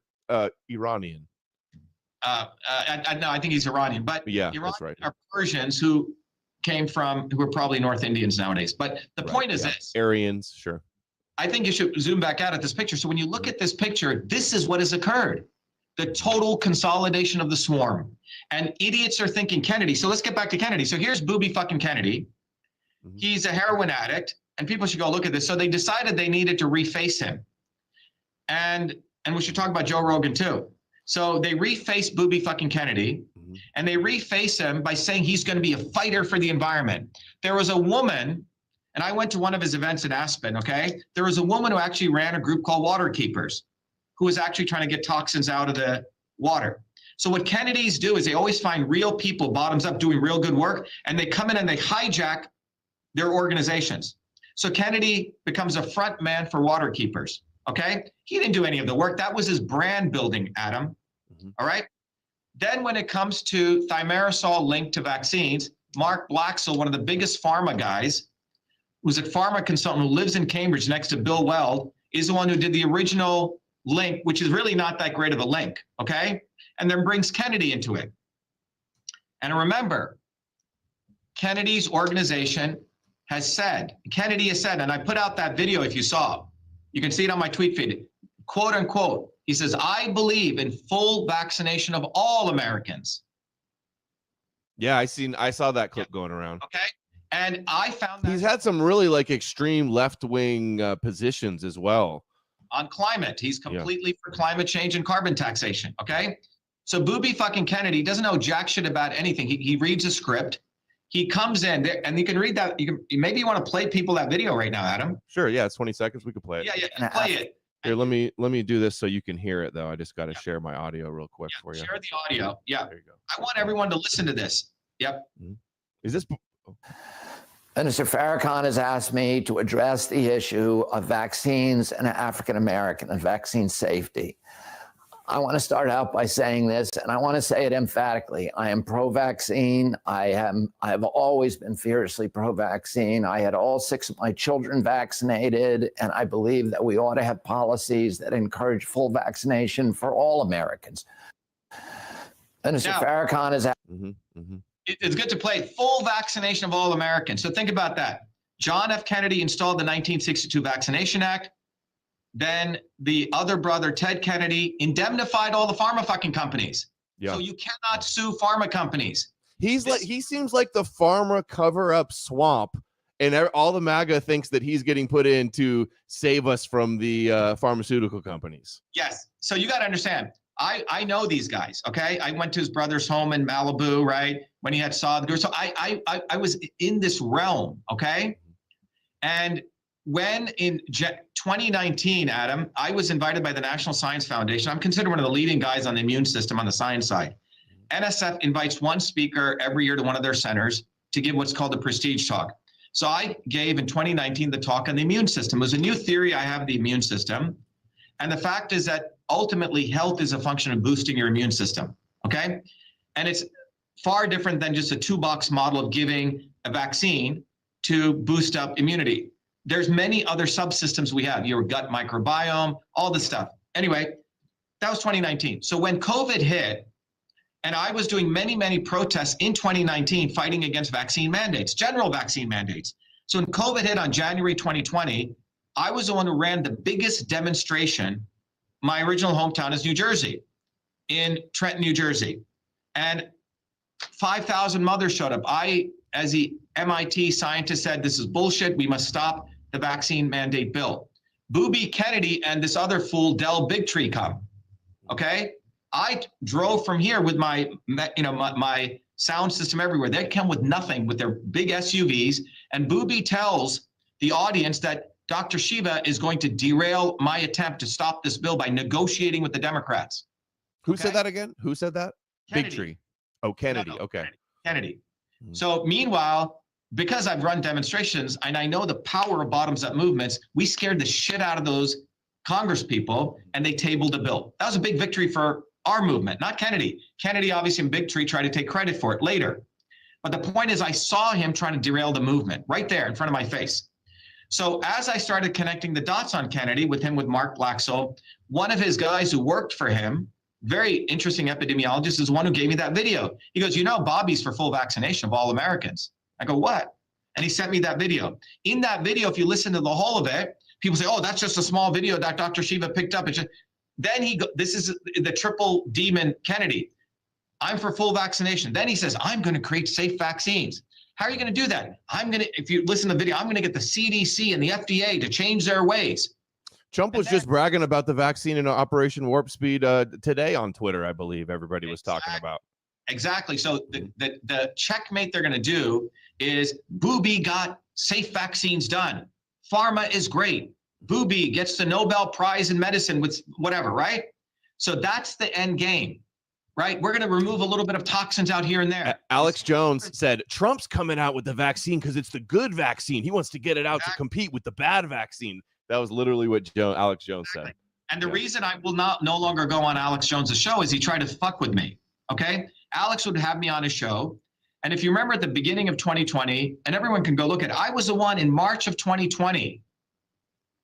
Iranian?
No, I think he's Iranian. But
yeah,
Iranian
that's right.
are Persians who are probably North Indians nowadays. But the point is this.
Aryans, sure.
I think you should zoom back out at this picture. So when you look at this picture, this is what has occurred. The total consolidation of the swarm. And idiots are thinking Kennedy. So let's get back to Kennedy. So here's Booby fucking Kennedy. He's a heroin addict. And people should go look at this. So they decided they needed to reface him. And we should talk about Joe Rogan too. So they reface Booby fucking Kennedy. And they reface him by saying he's going to be a fighter for the environment. There was a woman, and I went to one of his events in Aspen, okay? There was a woman who actually ran a group called Water Keepers, who was actually trying to get toxins out of the water. So what Kennedys do is they always find real people, bottoms up, doing real good work, and they come in and they hijack their organizations. So Kennedy becomes a front man for Water Keepers, okay? He didn't do any of the work. That was his brand building, Adam, all right? Then when it comes to thimerosal linked to vaccines, Mark Blaxell, one of the biggest pharma guys, who's a pharma consultant who lives in Cambridge next to Bill Weld, is the one who did the original link, which is really not that great of a link, okay? And then brings Kennedy into it. And remember, Kennedy's organization has said, and I put out that video if you saw, you can see it on my tweet feed, quote unquote, he says, I believe in full vaccination of all Americans.
Yeah, I saw that clip going around.
Okay. And I found that
he's had some really extreme left-wing positions as well.
On climate. He's completely for climate change and carbon taxation. Okay. So Booby fucking Kennedy doesn't know jack shit about anything. He reads a script. He comes in there, and you can read that. Maybe you want to play people that video right now, Adam.
Sure. Yeah. It's 20 seconds. We could play it.
Yeah. Play it.
Here, let me do this so you can hear it, though. I just got to share my audio real quick for you.
Share the audio. Yeah.
There you go.
I want everyone to listen to this. Yep.
Is this?
Minister Farrakhan has asked me to address the issue of vaccines and African American and vaccine safety. I want to start out by saying this, and I want to say it emphatically. I am pro-vaccine. I have always been fiercely pro-vaccine. I had all 6 of my children vaccinated, and I believe that we ought to have policies that encourage full vaccination for all Americans. And Mr. Farrakhan is...
It's good to play full vaccination of all Americans. So think about that. John F. Kennedy installed the 1962 Vaccination Act. Then the other brother, Ted Kennedy, indemnified all the pharma fucking companies. Yeah. So you cannot sue pharma companies.
He seems like the pharma cover-up swamp, and all the MAGA thinks that he's getting put in to save us from the pharmaceutical companies.
Yes. So you got to understand, I know these guys, okay? I went to his brother's home in Malibu, right? When he had saw the girl. So I was in this realm, okay? And when in 2019, Adam, I was invited by the National Science Foundation. I'm considered one of the leading guys on the immune system on the science side. NSF invites one speaker every year to one of their centers to give what's called a prestige talk. So I gave in 2019 the talk on the immune system. It was a new theory I have of the immune system. And the fact is that ultimately health is a function of boosting your immune system, okay? And it's far different than just a 2-box model of giving a vaccine to boost up immunity. There's many other subsystems we have, your gut microbiome, all this stuff. Anyway, that was 2019. So when COVID hit, and I was doing many, many protests in 2019 fighting against vaccine mandates, general vaccine mandates. So when COVID hit on January 2020, I was the one who ran the biggest demonstration. My original hometown is New Jersey, in Trenton, New Jersey. And 5,000 mothers showed up. I, as the MIT scientist, said, this is bullshit. We must stop the vaccine mandate bill. Booby Kennedy and this other fool, Del Bigtree, come. Okay? I drove from here with my sound system everywhere. They come with nothing, with their big SUVs. And Booby tells the audience that Dr.SHIVA is going to derail my attempt to stop this bill by negotiating with the Democrats.
Who said that again? Who said that?
Kennedy.
Bigtree. Oh, Kennedy.
No,
okay.
Kennedy. So meanwhile, because I've run demonstrations and I know the power of bottoms-up movements, we scared the shit out of those Congress people and they tabled a bill. That was a big victory for our movement, not Kennedy. Kennedy, obviously, and Bigtree tried to take credit for it later. But the point is, I saw him trying to derail the movement right there in front of my face. So as I started connecting the dots on Kennedy with Mark Blaxall, one of his guys who worked for him, very interesting epidemiologist, is one who gave me that video. He goes, Bobby's for full vaccination of all Americans. I go, what? And he sent me that video. In that video, if you listen to the whole of it, people say, oh, that's just a small video that Dr.SHIVA picked up. Then this is the triple demon Kennedy. I'm for full vaccination. Then he says, I'm going to create safe vaccines. How are you going to do that? If you listen to the video, I'm going to get the CDC and the FDA to change their ways.
Trump was just bragging about the vaccine in Operation Warp Speed today on Twitter, I believe everybody was talking about.
Exactly. So the checkmate they're going to do is Booby got safe vaccines done. Pharma is great. Booby gets the Nobel Prize in medicine with whatever, right? So that's the end game, right? We're going to remove a little bit of toxins out here and there.
Alex Jones said, Trump's coming out with the vaccine because it's the good vaccine. He wants to get it out to compete with the bad vaccine. That was literally what Alex Jones said.
And the reason I will no longer go on Alex Jones's show is he tried to fuck with me, okay? Alex would have me on his show. And if you remember at the beginning of 2020, and everyone can go look at it, I was the one in March of 2020,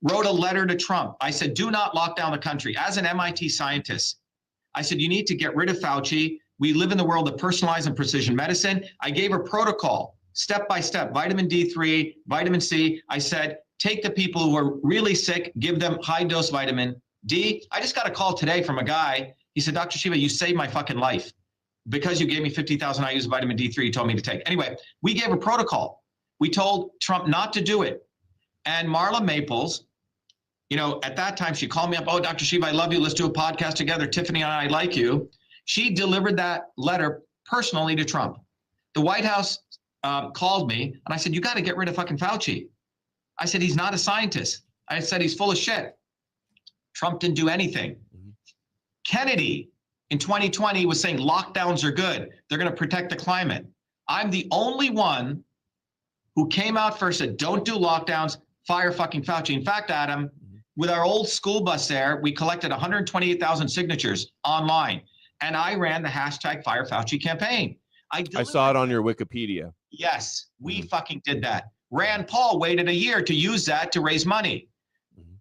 wrote a letter to Trump. I said, do not lock down the country. As an MIT scientist, I said, you need to get rid of Fauci. We live in the world of personalized and precision medicine. I gave a protocol, step by step, vitamin D3, vitamin C. I said, take the people who are really sick, give them high dose vitamin D. I just got a call today from a guy. He said, Dr.SHIVA, you saved my fucking life. Because you gave me 50,000 IUs of vitamin D3, you told me to take. Anyway, we gave a protocol. We told Trump not to do it. And Marla Maples, at that time, she called me up. Oh, Dr.SHIVA, I love you. Let's do a podcast together. Tiffany and I like you. She delivered that letter personally to Trump. The White House called me, and I said, you got to get rid of fucking Fauci. I said, he's not a scientist. I said, he's full of shit. Trump didn't do anything. Kennedy, in 2020, was saying lockdowns are good. They're going to protect the climate. I'm the only one who came out first, said, don't do lockdowns, fire fucking Fauci. In fact, Adam, with our old school bus there, we collected 128,000 signatures online. And I ran the hashtag Fire Fauci campaign.
I saw it on your Wikipedia.
Yes, we fucking did that. Rand Paul waited a year to use that to raise money.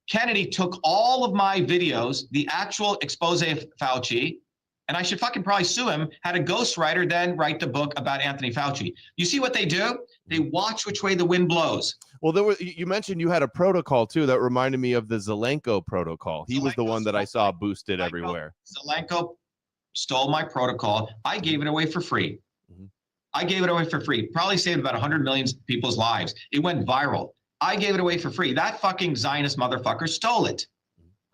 Kennedy took all of my videos, the actual expose of Fauci, and I should fucking probably sue him, had a ghostwriter then write the book about Anthony Fauci. You see what they do? They watch which way the wind blows.
Well, you mentioned you had a protocol too that reminded me of the Zelenko protocol. He was the one that I saw boosted everywhere.
Zelenko stole my protocol. I gave it away for free. I gave it away for free. Probably saved about 100 million people's lives. It went viral. I gave it away for free. That fucking Zionist motherfucker stole it.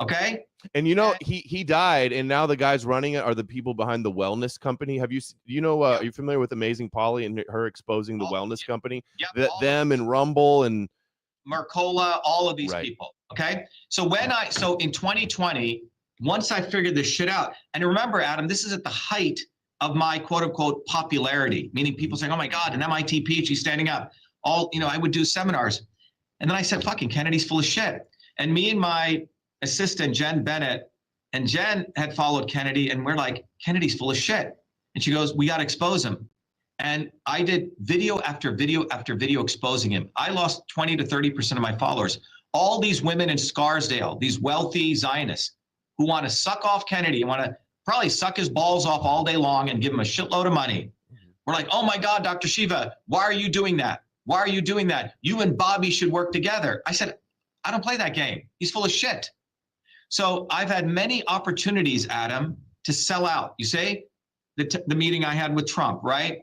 Okay?
And you know, he died, and now the guys running it are the people behind the wellness company. Are you familiar with Amazing Polly and her exposing the wellness company?
Yep,
them and Rumble and
Mercola, all of these people. Okay? So in 2020, once I figured this shit out, and remember, Adam, this is at the height of my quote unquote popularity, meaning people saying, oh my God, an MIT PhD standing up. I would do seminars. And then I said, fucking Kennedy's full of shit. And me and my assistant, Jen Bennett, and Jen had followed Kennedy, and we're like, Kennedy's full of shit. And she goes, we got to expose him. And I did video after video after video exposing him. I lost 20 to 30% of my followers. All these women in Scarsdale, these wealthy Zionists who want to suck off Kennedy, want to probably suck his balls off all day long and give him a shitload of money. We're like, oh my God, Dr. Shiva, why are you doing that? Why are you doing that? You and Bobby should work together. I said, I don't play that game. He's full of shit. So I've had many opportunities, Adam, to sell out. You say the meeting I had with Trump, right?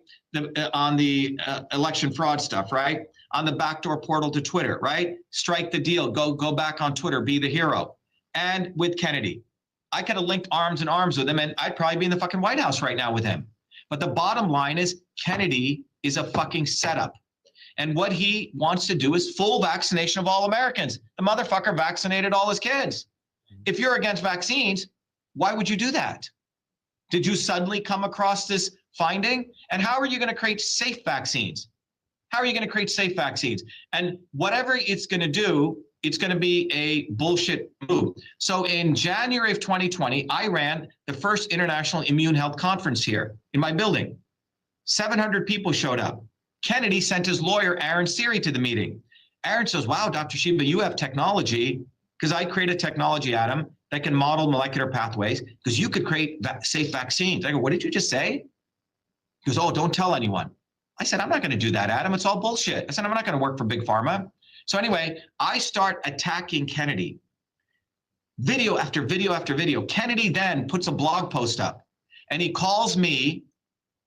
On the election fraud stuff, right? On the backdoor portal to Twitter, right? Strike the deal. Go back on Twitter. Be the hero. And with Kennedy, I could have linked arms and arms with him, and I'd probably be in the fucking White House right now with him. But the bottom line is Kennedy is a fucking setup. And what he wants to do is full vaccination of all Americans. The motherfucker vaccinated all his kids. If you're against vaccines, why would you do that? Did you suddenly come across this finding? And how are you going to create safe vaccines? How are you going to create safe vaccines? And whatever it's going to do, it's going to be a bullshit move. So in January of 2020, I ran the first International Immune Health Conference here in my building. 700 people showed up. Kennedy sent his lawyer, Aaron Siri, to the meeting. Aaron says, wow, Dr. Shiva, you have technology, because I created technology, Adam, that can model molecular pathways, because you could create safe vaccines. I go, what did you just say? He goes, oh, don't tell anyone. I said, I'm not going to do that, Adam. It's all bullshit. I said, I'm not going to work for Big Pharma. So anyway, I start attacking Kennedy. Video after video after video. Kennedy then puts a blog post up, and he calls me.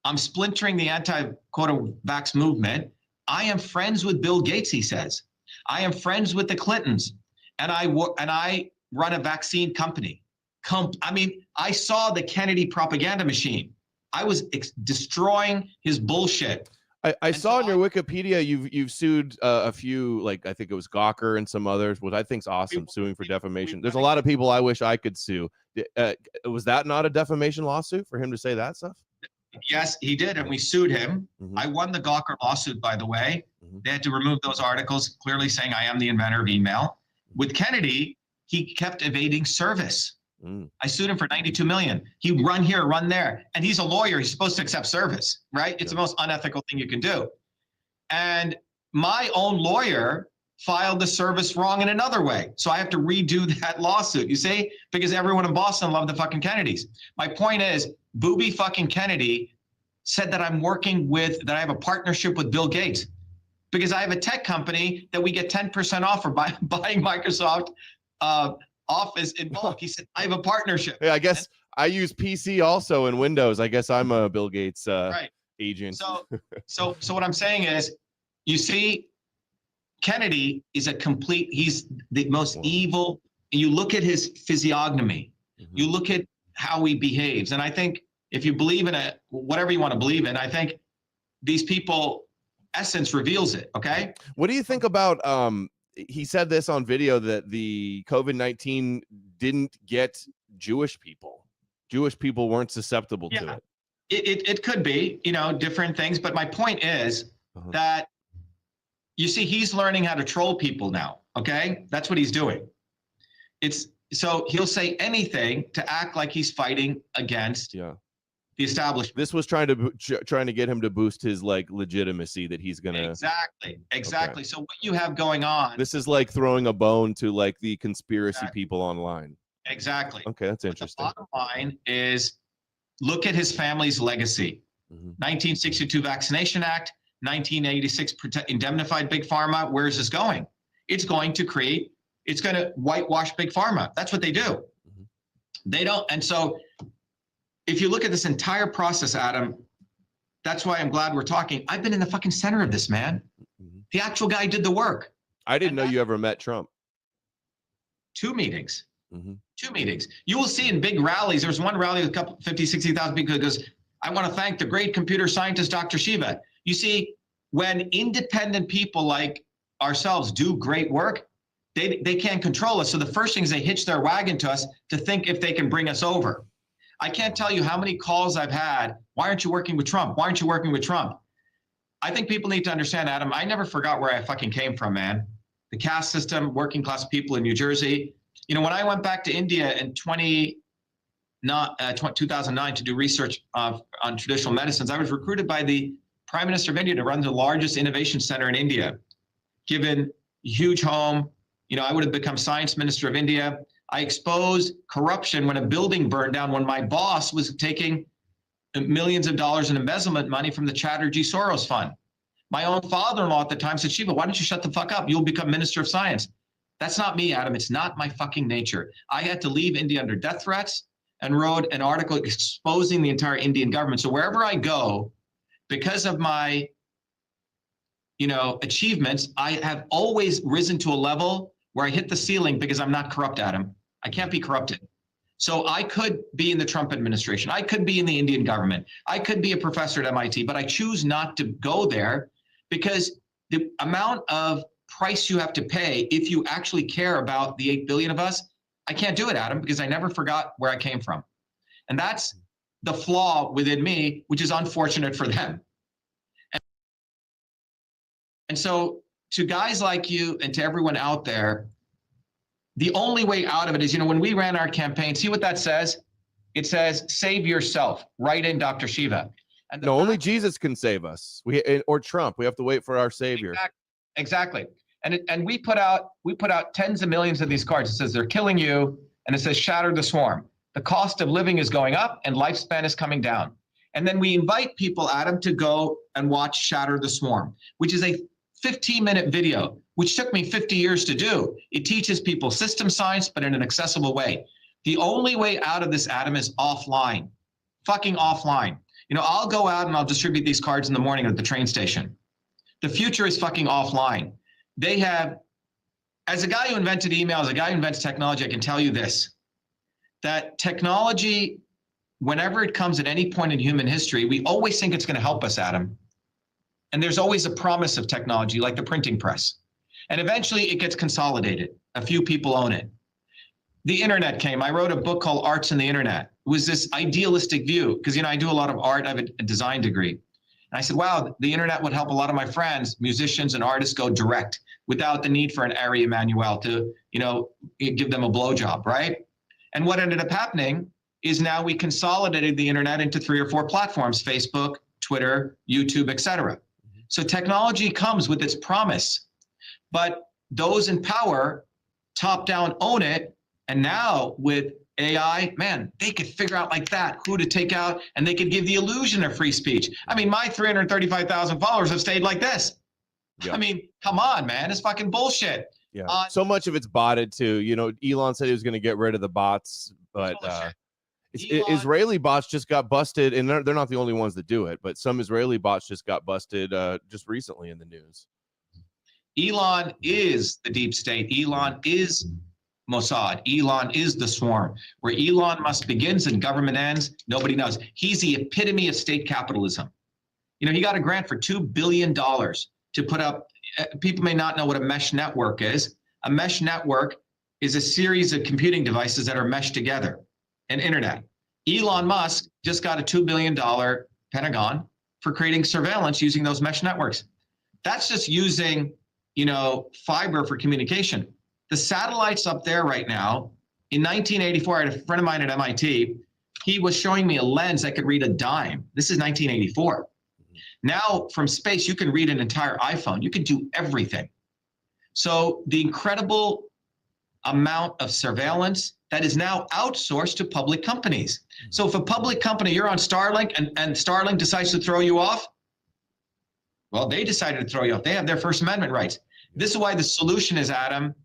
I'm splintering the anti-vax movement. I am friends with Bill Gates, he says. I am friends with the Clintons, and I run a vaccine company. I saw the Kennedy propaganda machine. I was destroying his bullshit.
I saw on your Wikipedia you've sued a few, like I think it was Gawker and some others, which I think's awesome, suing for defamation. There's a lot of people I wish I could sue. Was that not a defamation lawsuit for him to say that stuff?
Yes, he did, and we sued him. I won the Gawker lawsuit, by the way. They had to remove those articles clearly saying I am the inventor of email. With Kennedy, he kept evading service. I sued him for $92 million. He'd run here, run there, and he's a lawyer. He's supposed to accept service, right? It's the most unethical thing you can do. And my own lawyer filed the service wrong in another way. So I have to redo that lawsuit, you see? Because everyone in Boston loved the fucking Kennedys. My point is, Booby fucking Kennedy said that that I have a partnership with Bill Gates because I have a tech company that we get 10% off for buying Microsoft Office in bulk. He said, I have a partnership.
Yeah, I guess I use PC also in Windows. I guess I'm a Bill Gates agent.
So what I'm saying is, you see, Kennedy is he's the most evil. You look at his physiognomy, you look at how he behaves. And I think if you believe in whatever you want to believe in, I think these people, essence reveals it. Okay.
What do you think about, he said this on video that the COVID-19 didn't get Jewish people. Jewish people weren't susceptible to it.
It could be, different things. But my point is that, you see, he's learning how to troll people now. Okay. That's what he's doing. So he'll say anything to act like he's fighting against the establishment.
This was trying to get him to boost his like legitimacy that he's gonna.
Exactly.
Okay.
So what you have going on.
This is like throwing a bone to like the conspiracy people online.
Exactly.
Okay, that's interesting.
But the bottom line is, look at his family's legacy. 1962 Vaccination Act, 1986 indemnified Big Pharma. Where is this going? It's going to whitewash Big Pharma. That's what they do. They don't. And so if you look at this entire process, Adam, that's why I'm glad we're talking. I've been in the fucking center of this, man. The actual guy did the work.
I didn't know you ever met Trump.
2 meetings. 2 meetings. You will see in big rallies. There was one rally with a couple 50, 60,000 people who goes, I want to thank the great computer scientist, Dr.SHIVA. You see, when independent people like ourselves do great work, they can't control us. So the first thing is they hitch their wagon to us to think if they can bring us over. I can't tell you how many calls I've had. Why aren't you working with Trump? Why aren't you working with Trump? I think people need to understand, Adam, I never forgot where I fucking came from, man. The caste system, working class people in New Jersey. You know, when I went back to India in 2009 to do research on traditional medicines, I was recruited by the Prime Minister of India to run the largest innovation center in India. Given a huge home, you know, I would have become Science Minister of India. I exposed corruption when a building burned down when my boss was taking millions of dollars in embezzlement money from the Chatterjee Soros Fund. My own father-in-law at the time said, Shiva, why don't you shut the fuck up? You'll become Minister of Science. That's not me, Adam. It's not my fucking nature. I had to leave India under death threats and wrote an article exposing the entire Indian government. So wherever I go, because of my, you know, achievements, I have always risen to a level where I hit the ceiling because I'm not corrupt, Adam. I can't be corrupted. So I could be in the Trump administration. I could be in the Indian government. I could be a professor at MIT, but I choose not to go there because the amount of price you have to pay if you actually care about the 8 billion of us, I can't do it, Adam, because I never forgot where I came from. And that's the flaw within me, which is unfortunate for them. And so to guys like you and to everyone out there, the only way out of it is, you know, when we ran our campaign, see what that says? It says, save yourself, write in Dr.SHIVA. And
no, only Jesus can save us. Or Trump. We have to wait for our savior.
Exactly. And we put out tens of millions of these cards. It says they're killing you, and it says shatter the swarm. The cost of living is going up and lifespan is coming down. And then we invite people, Adam, to go and watch Shatter the Swarm, which is a 15-minute video, which took me 50 years to do. It teaches people system science, but in an accessible way. The only way out of this, Adam, is offline, fucking offline. You know, I'll go out and I'll distribute these cards in the morning at the train station. The future is fucking offline. They have, as a guy who invented email, as a guy who invents technology, I can tell you this, that technology, whenever it comes at any point in human history, we always think it's going to help us, Adam. And there's always a promise of technology, like the printing press. And eventually it gets consolidated. A few people own it. The internet came. I wrote a book called Arts and the Internet. It was this idealistic view, because, you know, I do a lot of art. I have a design degree. And I said, wow, the internet would help a lot of my friends, musicians and artists, go direct without the need for an Ari Emanuel to, you know, give them a blowjob, right? And what ended up happening is now we consolidated the internet into 3 or 4 platforms: Facebook, Twitter, YouTube, etc. So technology comes with its promise, but those in power, top down, own it. And now with AI, man, they could figure out like that who to take out, and they could give the illusion of free speech. I mean, my 335,000 followers have stayed like this. Yep. I mean, come on, man, it's fucking bullshit.
Yeah, so much of it's botted too. You know, Elon said he was going to get rid of the bots, but Israeli bots just got busted, and they're not the only ones that do it, but some Israeli bots just got busted just recently in the news.
Elon is the deep state. Elon is Mossad. Elon is the swarm. Where Elon Musk begins and government ends, nobody knows. He's the epitome of state capitalism. You know, he got a grant for $2 billion to put up, people may not know what a mesh network is. A mesh network is a series of computing devices that are meshed together, an internet. Elon Musk just got a $2 billion Pentagon for creating surveillance using those mesh networks. That's just using, you know, fiber for communication. The satellites up there right now, in 1984, I had a friend of mine at MIT. He was showing me a lens that could read a dime. This is 1984. Now, from space, you can read an entire iPhone. You can do everything. So the incredible amount of surveillance that is now outsourced to public companies. So if a public company, you're on Starlink and Starlink decides to throw you off, well, they decided to throw you off. They have their First Amendment rights. This is why the solution is, Adam,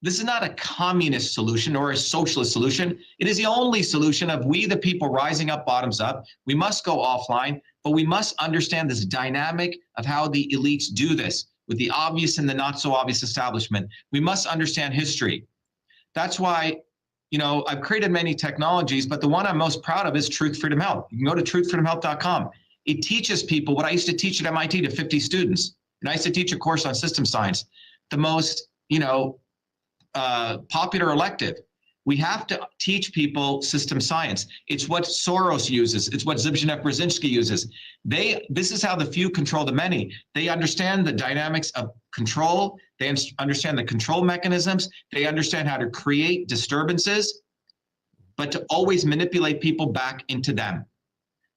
this is not a communist solution or a socialist solution. It is the only solution of we, the people, rising up, bottoms up. We must go offline, but we must understand this dynamic of how the elites do this with the obvious and the not so obvious establishment. We must understand history. That's why, you know, I've created many technologies, but the one I'm most proud of is Truth Freedom Health. You can go to truthfreedomhealth.com. It teaches people what I used to teach at MIT to 50 students. And I used to teach a course on system science, the most, you know, popular elective. We have to teach people system science. It's what Soros uses. It's what Zbigniew-Brzezinski uses. This is how the few control the many. They understand the dynamics of control. They understand the control mechanisms. They understand how to create disturbances, but to always manipulate people back into them.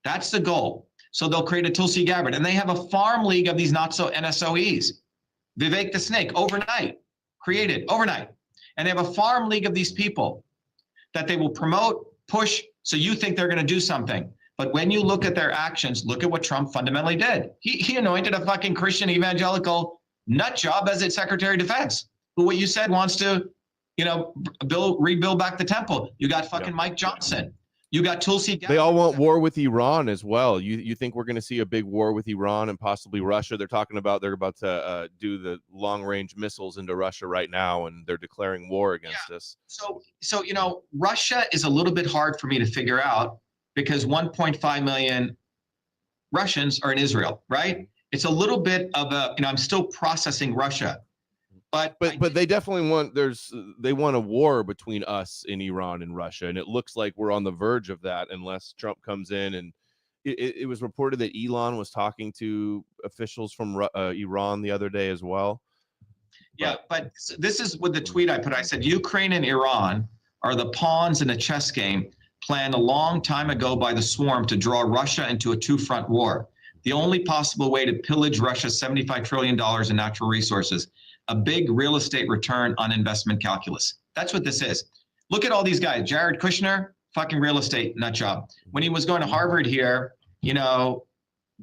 That's the goal. So they'll create a Tulsi Gabbard, and they have a farm league of these not so NSOEs. Vivek the Snake, overnight, created overnight. And they have a farm league of these people that they will promote, push, so you think they're going to do something. But when you look at their actions, look at what Trump fundamentally did. He anointed a fucking Christian evangelical nut job as its Secretary of Defense, who what you said wants to, you know, rebuild back the temple. You got fucking Mike Johnson. You got Tulsi Gabbard.
They all want war with Iran as well. You think we're going to see a big war with Iran and possibly Russia? They're talking about they're about to do the long-range missiles into Russia right now, and they're declaring war against us.
So you know, Russia is a little bit hard for me to figure out because 1.5 million Russians are in Israel, right? It's a little bit of a, you know, I'm still processing Russia. But
they definitely want they want a war between us and Iran and Russia, and it looks like we're on the verge of that unless Trump comes in. And it was reported that Elon was talking to officials from Iran the other day as well.
Yeah, but this is with the tweet I put. I said Ukraine and Iran are the pawns in a chess game planned a long time ago by the swarm to draw Russia into a two-front war. The only possible way to pillage Russia's $75 trillion in natural resources. A big real estate return on investment calculus. That's what this is. Look at all these guys. Jared Kushner, fucking real estate nut job. When he was going to Harvard here, you know,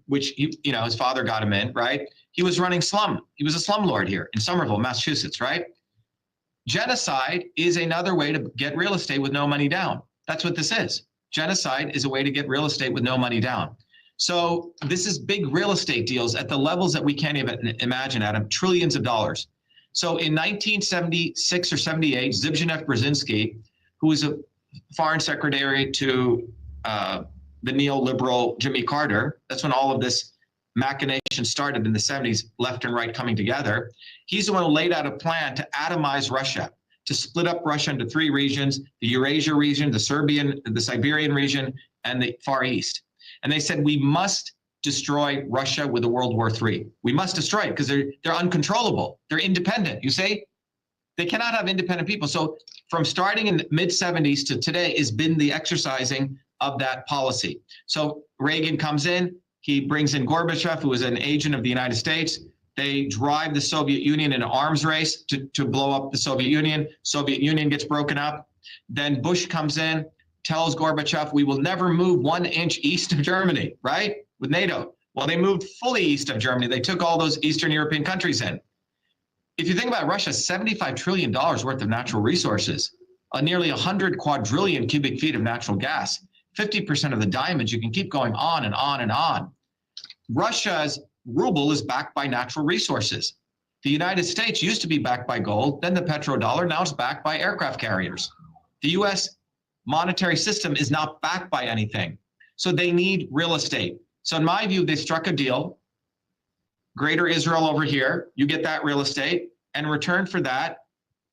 which, you know, his father got him in, right? He was running slum. He was a slumlord here in Somerville, Massachusetts, right? Genocide is another way to get real estate with no money down. That's what this is. Genocide is a way to get real estate with no money down. So this is big real estate deals at the levels that we can't even imagine, Adam, trillions of dollars. So in 1976 or 78, Zbigniew-Brzezinski, who was a foreign secretary to the neoliberal Jimmy Carter, that's when all of this machination started in the 70s, left and right coming together. He's the one who laid out a plan to atomize Russia, to split up Russia into three regions, the Eurasia region, the Siberian region, and the Far East. And they said, we must destroy Russia with a World War III. We must destroy it because they're uncontrollable. They're independent. You see, they cannot have independent people. So from starting in the mid-70s to today has been the exercising of that policy. So Reagan comes in, he brings in Gorbachev, who is an agent of the United States. They drive the Soviet Union in an arms race to blow up the Soviet Union. Soviet Union gets broken up. Then Bush comes in, tells Gorbachev, we will never move 1 inch east of Germany, right? With NATO. Well, they moved fully east of Germany. They took all those Eastern European countries in. If you think about Russia, $75 trillion worth of natural resources, nearly 100 quadrillion cubic feet of natural gas, 50% of the diamonds, you can keep going on and on and on. Russia's ruble is backed by natural resources. The United States used to be backed by gold, then the petrodollar, now it's backed by aircraft carriers. The US monetary system is not backed by anything. So they need real estate. So in my view, they struck a deal. Greater Israel over here, you get that real estate, and in return for that,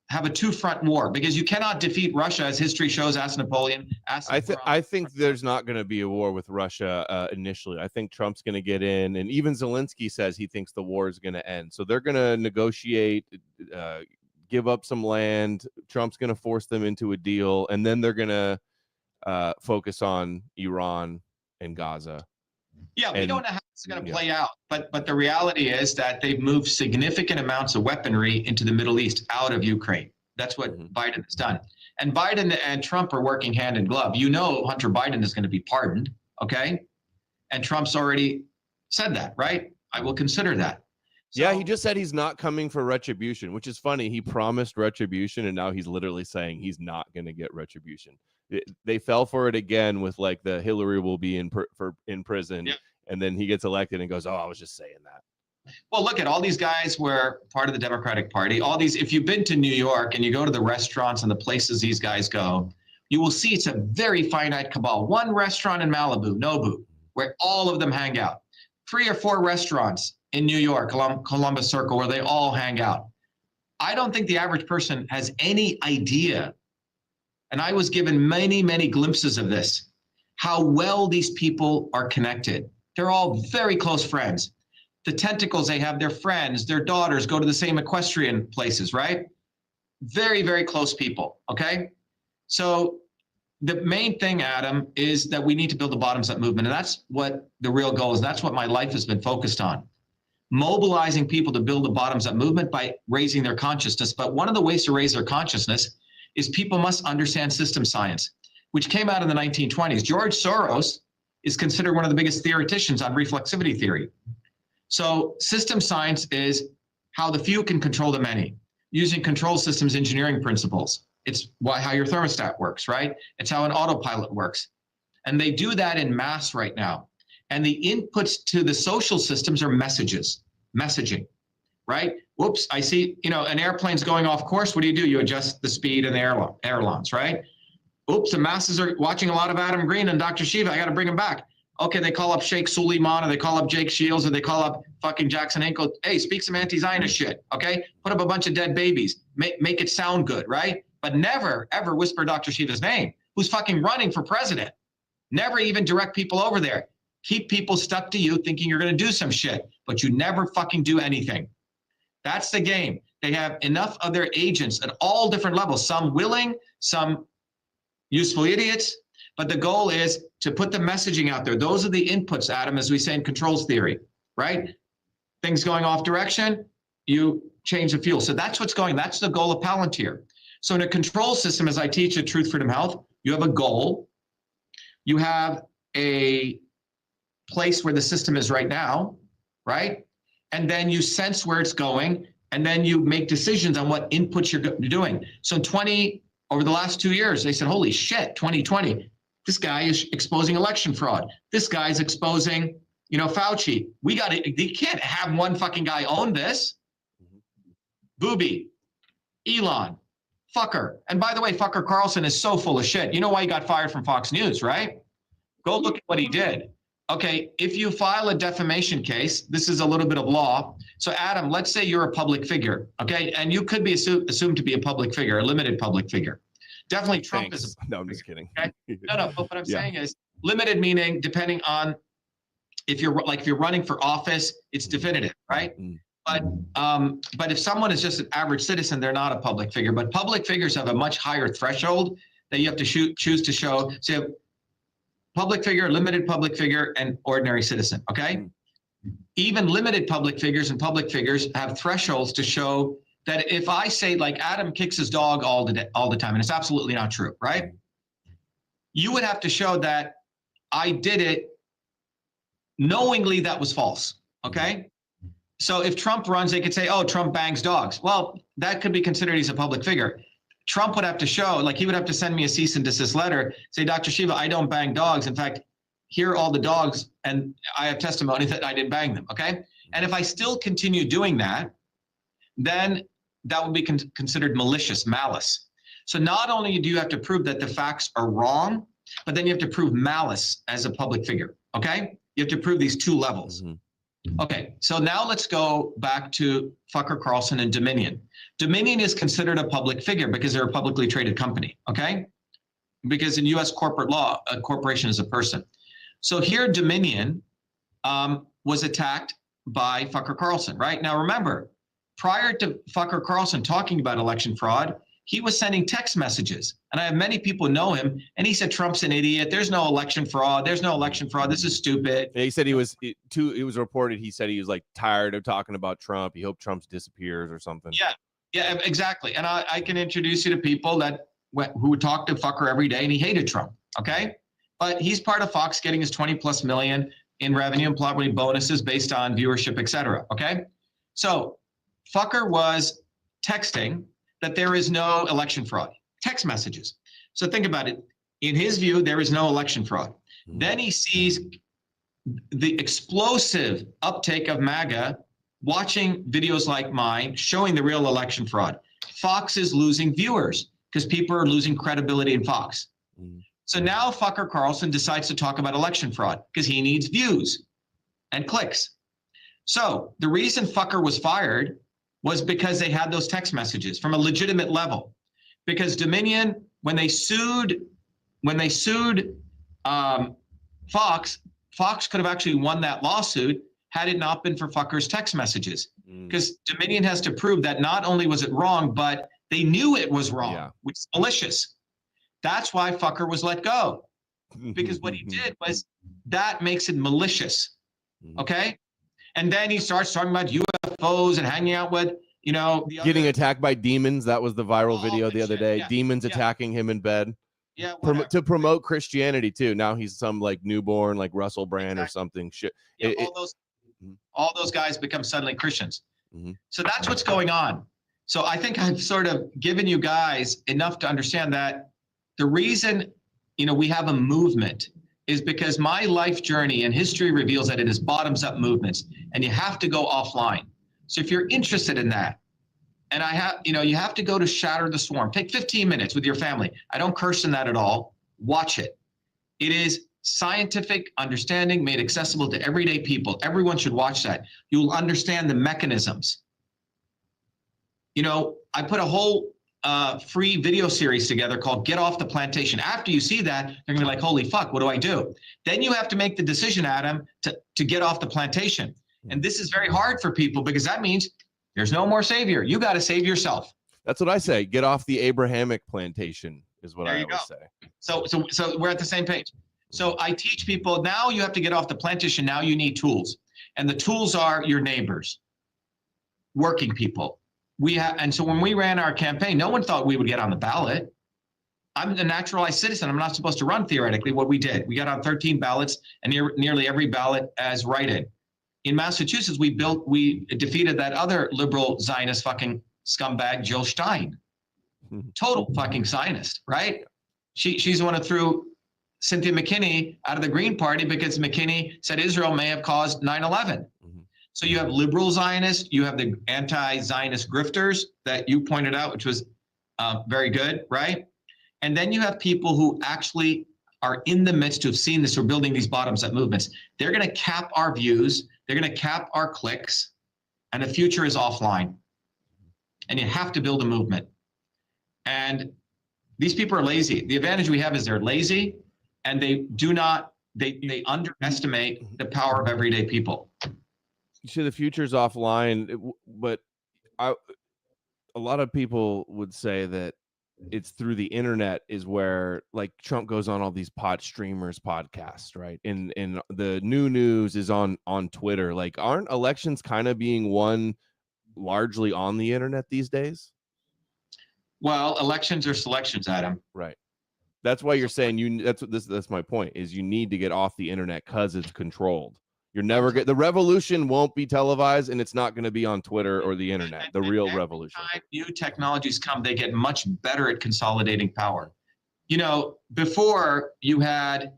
have a two-front war, because you cannot defeat Russia, as history shows, ask Napoleon.
I think there's not going to be a war with Russia initially. I think Trump's going to get in, and even Zelensky says he thinks the war is going to end. So they're going to negotiate, give up some land. Trump's going to force them into a deal, and then they're going to focus on Iran and Gaza.
Yeah, we don't know how it's going to play out, but the reality is that they've moved significant amounts of weaponry into the Middle East out of Ukraine. That's what Biden has done. And Biden and Trump are working hand in glove. You know, Hunter Biden is going to be pardoned, okay? And Trump's already said that, right? I will consider that. So,
yeah, he just said he's not coming for retribution, which is funny. He promised retribution, and now he's literally saying he's not going to get retribution. They fell for it again with like the Hillary will be in prison, and then he gets elected and goes, "Oh, I was just saying that."
Well, look at all these guys were part of the Democratic Party. All these, if you've been to New York and you go to the restaurants and the places these guys go, you will see it's a very finite cabal. One restaurant in Malibu, Nobu, where all of them hang out. 3 or 4 restaurants in New York, Columbus Circle, where they all hang out. I don't think the average person has any idea, and I was given many, many glimpses of this, how well these people are connected. They're all very close friends. The tentacles they have, their friends, their daughters go to the same equestrian places, right? Very, very close people, okay? So the main thing, Adam, is that we need to build the bottoms-up movement, and that's what the real goal is. That's what my life has been focused on. Mobilizing people to build a bottoms-up movement by raising their consciousness. But one of the ways to raise their consciousness is people must understand system science, which came out in the 1920s. George Soros is considered one of the biggest theoreticians on reflexivity theory. So system science is how the few can control the many, using control systems engineering principles. It's how your thermostat works, right? It's how an autopilot works. And they do that in mass right now. And the inputs to the social systems are messaging, right? Whoops, I see, an airplane's going off course. What do? You adjust the speed and the ailerons, right? Oops, the masses are watching a lot of Adam Green and Dr.SHIVA. I got to bring them back. Okay, they call up Sheikh Suleiman, or they call up Jake Shields, or they call up fucking Jackson Hinkle. Hey, speak some anti-Zionist shit, okay? Put up a bunch of dead babies. Make it sound good, right? But never, ever whisper Dr. Shiva's name, who's fucking running for president. Never even direct people over there. Keep people stuck to you thinking you're going to do some shit, but you never fucking do anything. That's the game. They have enough of their agents at all different levels, some willing, some useful idiots, but the goal is to put the messaging out there. Those are the inputs, Adam, as we say in controls theory, right? Things going off direction, you change the fuel. So that's what's going, that's the goal of Palantir. So in a control system, as I teach at Truth, Freedom, Health, you have a goal, you have a place where the system is right now, right? And then you sense where it's going, and then you make decisions on what inputs you're doing. So over the last 2 years, they said, holy shit, 2020, this guy is exposing election fraud. This guy's exposing, Fauci. You can't have one fucking guy own this. Booby, Elon, fucker. And by the way, fucker Carlson is so full of shit. You know why he got fired from Fox News, right? Go look at what he did. Okay, if you file a defamation case, this is a little bit of law. So Adam, let's say you're a public figure, okay? And you could be assumed to be a public figure, a limited public figure. Definitely Trump is a
no, I'm just kidding.
Okay? No, but what I'm saying is limited meaning depending on if you're running for office, it's definitive, right? But if someone is just an average citizen, they're not a public figure. But public figures have a much higher threshold that you have to choose to show. So you have public figure, limited public figure, and ordinary citizen, okay? Even limited public figures and public figures have thresholds to show that if I say like Adam kicks his dog all the time, and it's absolutely not true, right? You would have to show that I did it knowingly that was false, okay? So if Trump runs, they could say, oh, Trump bangs dogs. Well, that could be considered he's a public figure. Trump would have to show, like he would have to send me a cease and desist letter, say, Dr. Shiva, I don't bang dogs. In fact, here are all the dogs, and I have testimony that I didn't bang them, okay? And if I still continue doing that, then that would be considered malicious, malice. So not only do you have to prove that the facts are wrong, but then you have to prove malice as a public figure, okay? You have to prove these 2 levels. Okay, so now let's go back to Fucker Carlson and Dominion. Dominion is considered a public figure because they're a publicly traded company, okay? Because in US corporate law, a corporation is a person. So here Dominion was attacked by Fucker Carlson, right? Now remember, prior to Fucker Carlson talking about election fraud, he was sending text messages. And I have many people know him, and he said, Trump's an idiot. There's no election fraud. There's no election fraud. This is stupid.
Yeah, he said it was reported, he said he was like tired of talking about Trump. He hoped Trump disappears or something.
Yeah, exactly. And I can introduce you to people who would talk to Fucker every day, and he hated Trump, okay? But he's part of Fox getting his 20+ million in revenue and probably bonuses based on viewership, et cetera, okay? So Fucker was texting that there is no election fraud, text messages. So think about it. In his view, there is no election fraud. Then he sees the explosive uptake of MAGA, watching videos like mine, showing the real election fraud. Fox is losing viewers because people are losing credibility in Fox. So now Fucker Carlson decides to talk about election fraud because he needs views and clicks. So the reason Fucker was fired was because they had those text messages from a legitimate level. Because Dominion, when they sued Fox could have actually won that lawsuit had it not been for Fucker's text messages. Because Dominion has to prove that not only was it wrong, but they knew it was wrong, which is malicious. That's why Fucker was let go. Because what he did was, that makes it malicious, okay? And then he starts talking about UFOs and hanging out with,
getting attacked by demons. That was the viral video the other day. Demons attacking him in bed.
Yeah,
to promote Christianity too. Now he's some like newborn, like Russell Brand or something. Shit.
Yeah, all those guys become suddenly Christians. So that's what's going on. So I think I've sort of given you guys enough to understand that the reason, we have a movement is because my life journey and history reveals that it is bottoms-up movements, and you have to go offline. So if you're interested in that, and you have to go to Shatter the Swarm. Take 15 minutes with your family. I don't curse in that at all. Watch it. It is scientific understanding made accessible to everyday people. Everyone should watch that. You'll understand the mechanisms. I put a whole free video series together called Get Off the Plantation. After you see that, they're gonna be like, holy fuck, what do I do? Then you have to make the decision, Adam, to get off the plantation. And this is very hard for people because that means there's no more savior. You got to save yourself.
That's what I say. Get off the Abrahamic plantation is what I always say.
So we're at the same page. So I teach people, now you have to get off the plantation. Now you need tools. And the tools are your neighbors, working people. And so when we ran our campaign, no one thought we would get on the ballot. I'm a naturalized citizen. I'm not supposed to run theoretically. What we did, we got on 13 ballots and nearly every ballot as write-in. In Massachusetts, we defeated that other liberal Zionist fucking scumbag, Jill Stein. Total fucking Zionist, right? She's the one who threw Cynthia McKinney out of the Green Party because McKinney said Israel may have caused 9/11. So you have liberal Zionists, you have the anti-Zionist grifters that you pointed out, which was very good, right? And then you have people who actually are in the midst of seeing this, or building these bottoms-up movements. They're going to cap our views. They're going to cap our clicks, and the future is offline. And you have to build a movement. And these people are lazy. The advantage we have is they're lazy, and they underestimate the power of everyday people.
You say the future's offline, but a lot of people would say that it's through the internet is where, like, Trump goes on all these streamers podcasts, right? And the new news is on Twitter. Like, aren't elections kind of being won largely on the internet these days?
Well, elections are selections, Adam.
Right. That's why you're saying that's my point, is you need to get off the internet because it's controlled. You're never the revolution won't be televised, and it's not going to be on Twitter or the internet. The real revolution. Every time
new technologies come, they get much better at consolidating power. Before you had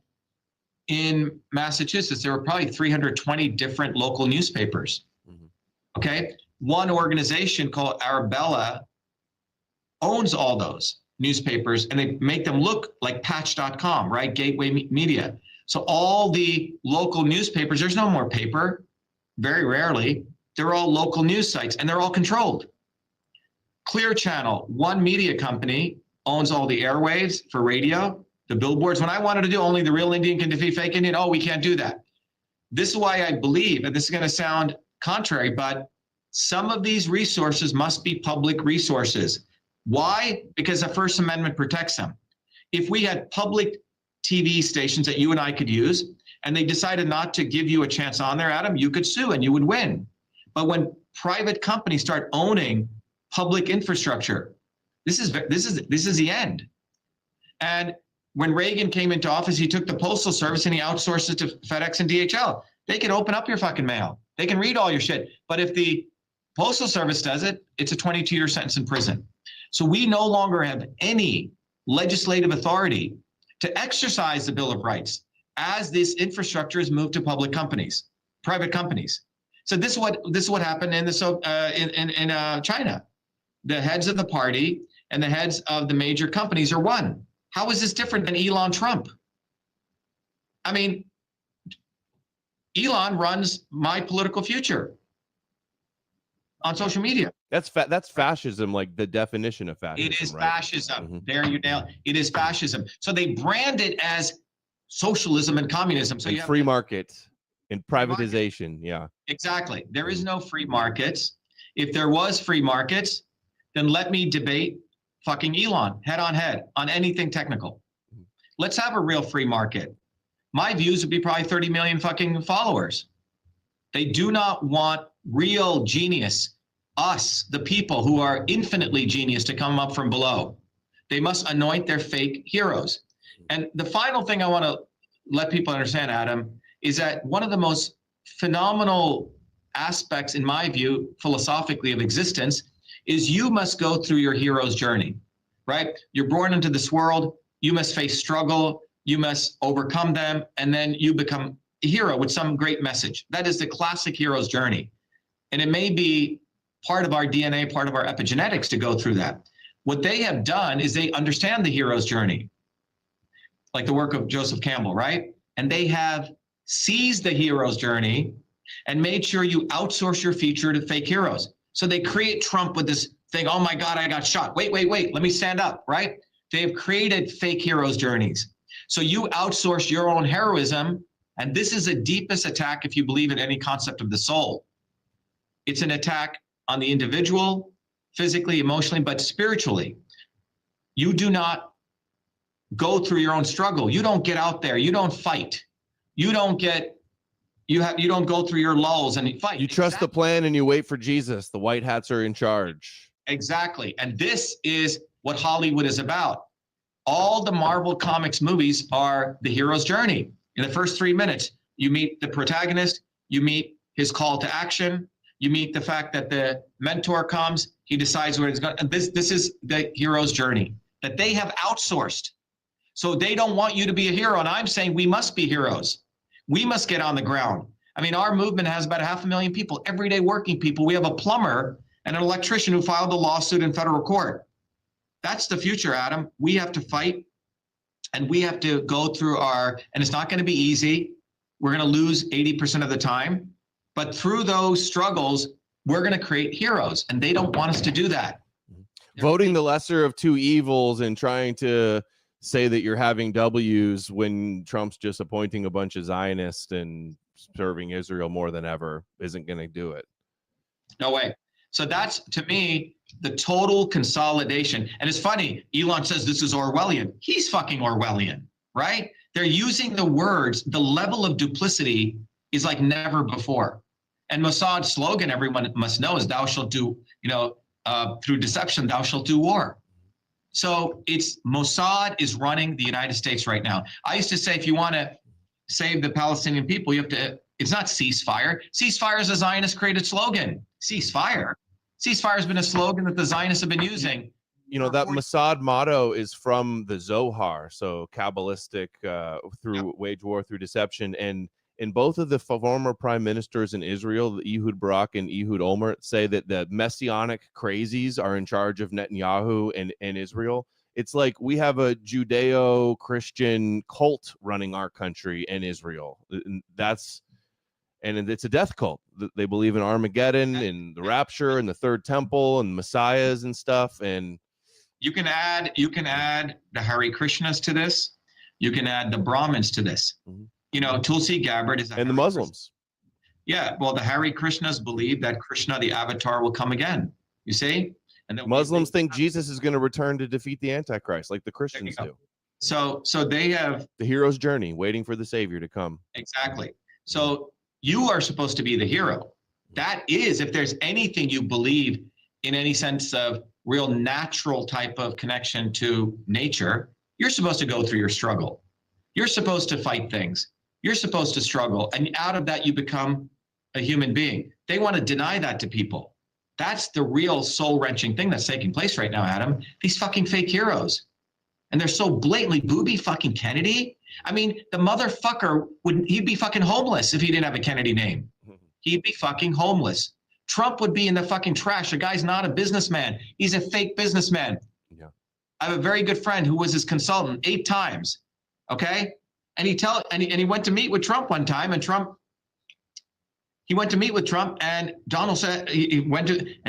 in Massachusetts, there were probably 320 different local newspapers. Okay, one organization called Arabella owns all those newspapers, and they make them look like Patch.com, right? Gateway Media. So all the local newspapers, there's no more paper, very rarely. They're all local news sites, and they're all controlled. Clear Channel, one media company, owns all the airwaves for radio, the billboards. When I wanted to do only the real Indian can defeat fake Indian, we can't do that. This is why I believe, and this is going to sound contrary, but some of these resources must be public resources. Why? Because the First Amendment protects them. If we had public TV stations that you and I could use, and they decided not to give you a chance on there, Adam, you could sue and you would win. But when private companies start owning public infrastructure, this is the end. And when Reagan came into office, he took the Postal Service and he outsourced it to FedEx and DHL. They can open up your fucking mail. They can read all your shit. But if the Postal Service does it, it's a 22-year sentence in prison. So we no longer have any legislative authority to exercise the Bill of Rights as this infrastructure is moved to public companies, private companies. So this is what happened in China. The heads of the party and the heads of the major companies are one. How is this different than Elon Trump? I mean, Elon runs my political future on social media.
That's fascism, like the definition of fascism.
It is
right?
fascism.
Mm-hmm.
There you nail it. It is fascism. So they brand it as socialism and communism. So
and
you have
free market and privatization. Yeah.
Exactly. There is no free markets. If there was free markets, then let me debate fucking Elon head on anything technical. Let's have a real free market. My views would be probably 30 million fucking followers. They do not want real genius, us, the people who are infinitely genius, to come up from below. They must anoint their fake heroes. And the final thing I want to let people understand, Adam, is that one of the most phenomenal aspects, in my view, philosophically, of existence is you must go through your hero's journey, right? You're born into this world, you must face struggle, you must overcome them, and then you become a hero with some great message. That is the classic hero's journey. And it may be part of our DNA, part of our epigenetics to go through that. What they have done is they understand the hero's journey, like the work of Joseph Campbell, right? And they have seized the hero's journey and made sure you outsource your future to fake heroes. So they create Trump with this thing, oh my God, I got shot. Wait, let me stand up, right? They have created fake heroes' journeys. So you outsource your own heroism, and this is the deepest attack if you believe in any concept of the soul. It's an attack on the individual, physically, emotionally, but spiritually. You do not go through your own struggle. You don't get out there. You don't fight. You don't go through your lulls and fight.
You trust the plan and you wait for Jesus. The white hats are in charge.
Exactly. And this is what Hollywood is about. All the Marvel Comics movies are the hero's journey. In the first 3 minutes, you meet the protagonist, you meet his call to action, you meet the fact that the mentor comes, he decides where he's going. This is the hero's journey that they have outsourced. So they don't want you to be a hero. And I'm saying we must be heroes. We must get on the ground. I mean, our movement has about 500,000 people, everyday working people. We have a plumber and an electrician who filed a lawsuit in federal court. That's the future, Adam. We have to fight, and we have to go through and it's not going to be easy. We're going to lose 80% of the time, but through those struggles, we're going to create heroes, and they don't want us to do that.
Voting the lesser of two evils and trying to say that you're having W's when Trump's just appointing a bunch of Zionists and serving Israel more than ever isn't going to do it.
No way. So that's, to me, the total consolidation. And it's funny, Elon says this is Orwellian. He's fucking Orwellian, right? They're using the words, the level of duplicity is like never before. And Mossad's slogan, everyone must know, is thou shalt do, through deception, thou shalt do war. So it's Mossad is running the United States right now. I used to say, if you want to save the Palestinian people, you have to, it's not ceasefire. Ceasefire is a Zionist created slogan. Ceasefire. Ceasefire has been a slogan that the Zionists have been using.
That Mossad motto is from the Zohar, so Kabbalistic, through wage war, through deception. And in both of the former prime ministers in Israel, Ehud Barak and Ehud Olmert, say that the messianic crazies are in charge of Netanyahu and Israel. It's like we have a Judeo-Christian cult running our country and Israel. And it's a death cult. They believe in Armageddon and the rapture and the third temple and messiahs and stuff. And
you can add the Hare Krishnas to this. You can add the Brahmins to this.
Mm-hmm.
Tulsi Gabbard is
and the Muslims.
Yeah, well, the Hare Krishnas believe that Krishna, the avatar, will come again. You see? And then
Muslims think Jesus is going to return to defeat the Antichrist, like the Christians do.
So they have
the hero's journey, waiting for the savior to come.
Exactly. So you are supposed to be the hero. That is, if there's anything you believe in any sense of real natural type of connection to nature, you're supposed to go through your struggle. You're supposed to fight things. You're supposed to struggle. And out of that, you become a human being. They want to deny that to people. That's the real soul-wrenching thing that's taking place right now, Adam. These fucking fake heroes. And they're so blatantly booby fucking Kennedy. I mean, the motherfucker he'd be fucking homeless if he didn't have a Kennedy name. He'd be fucking homeless. Trump would be in the fucking trash. The guy's not a businessman. He's a fake businessman. Yeah. I have a very good friend who was his consultant 8 times. Okay. And he went to meet with Trump one time, and he went to meet with Trump, and Donald said, he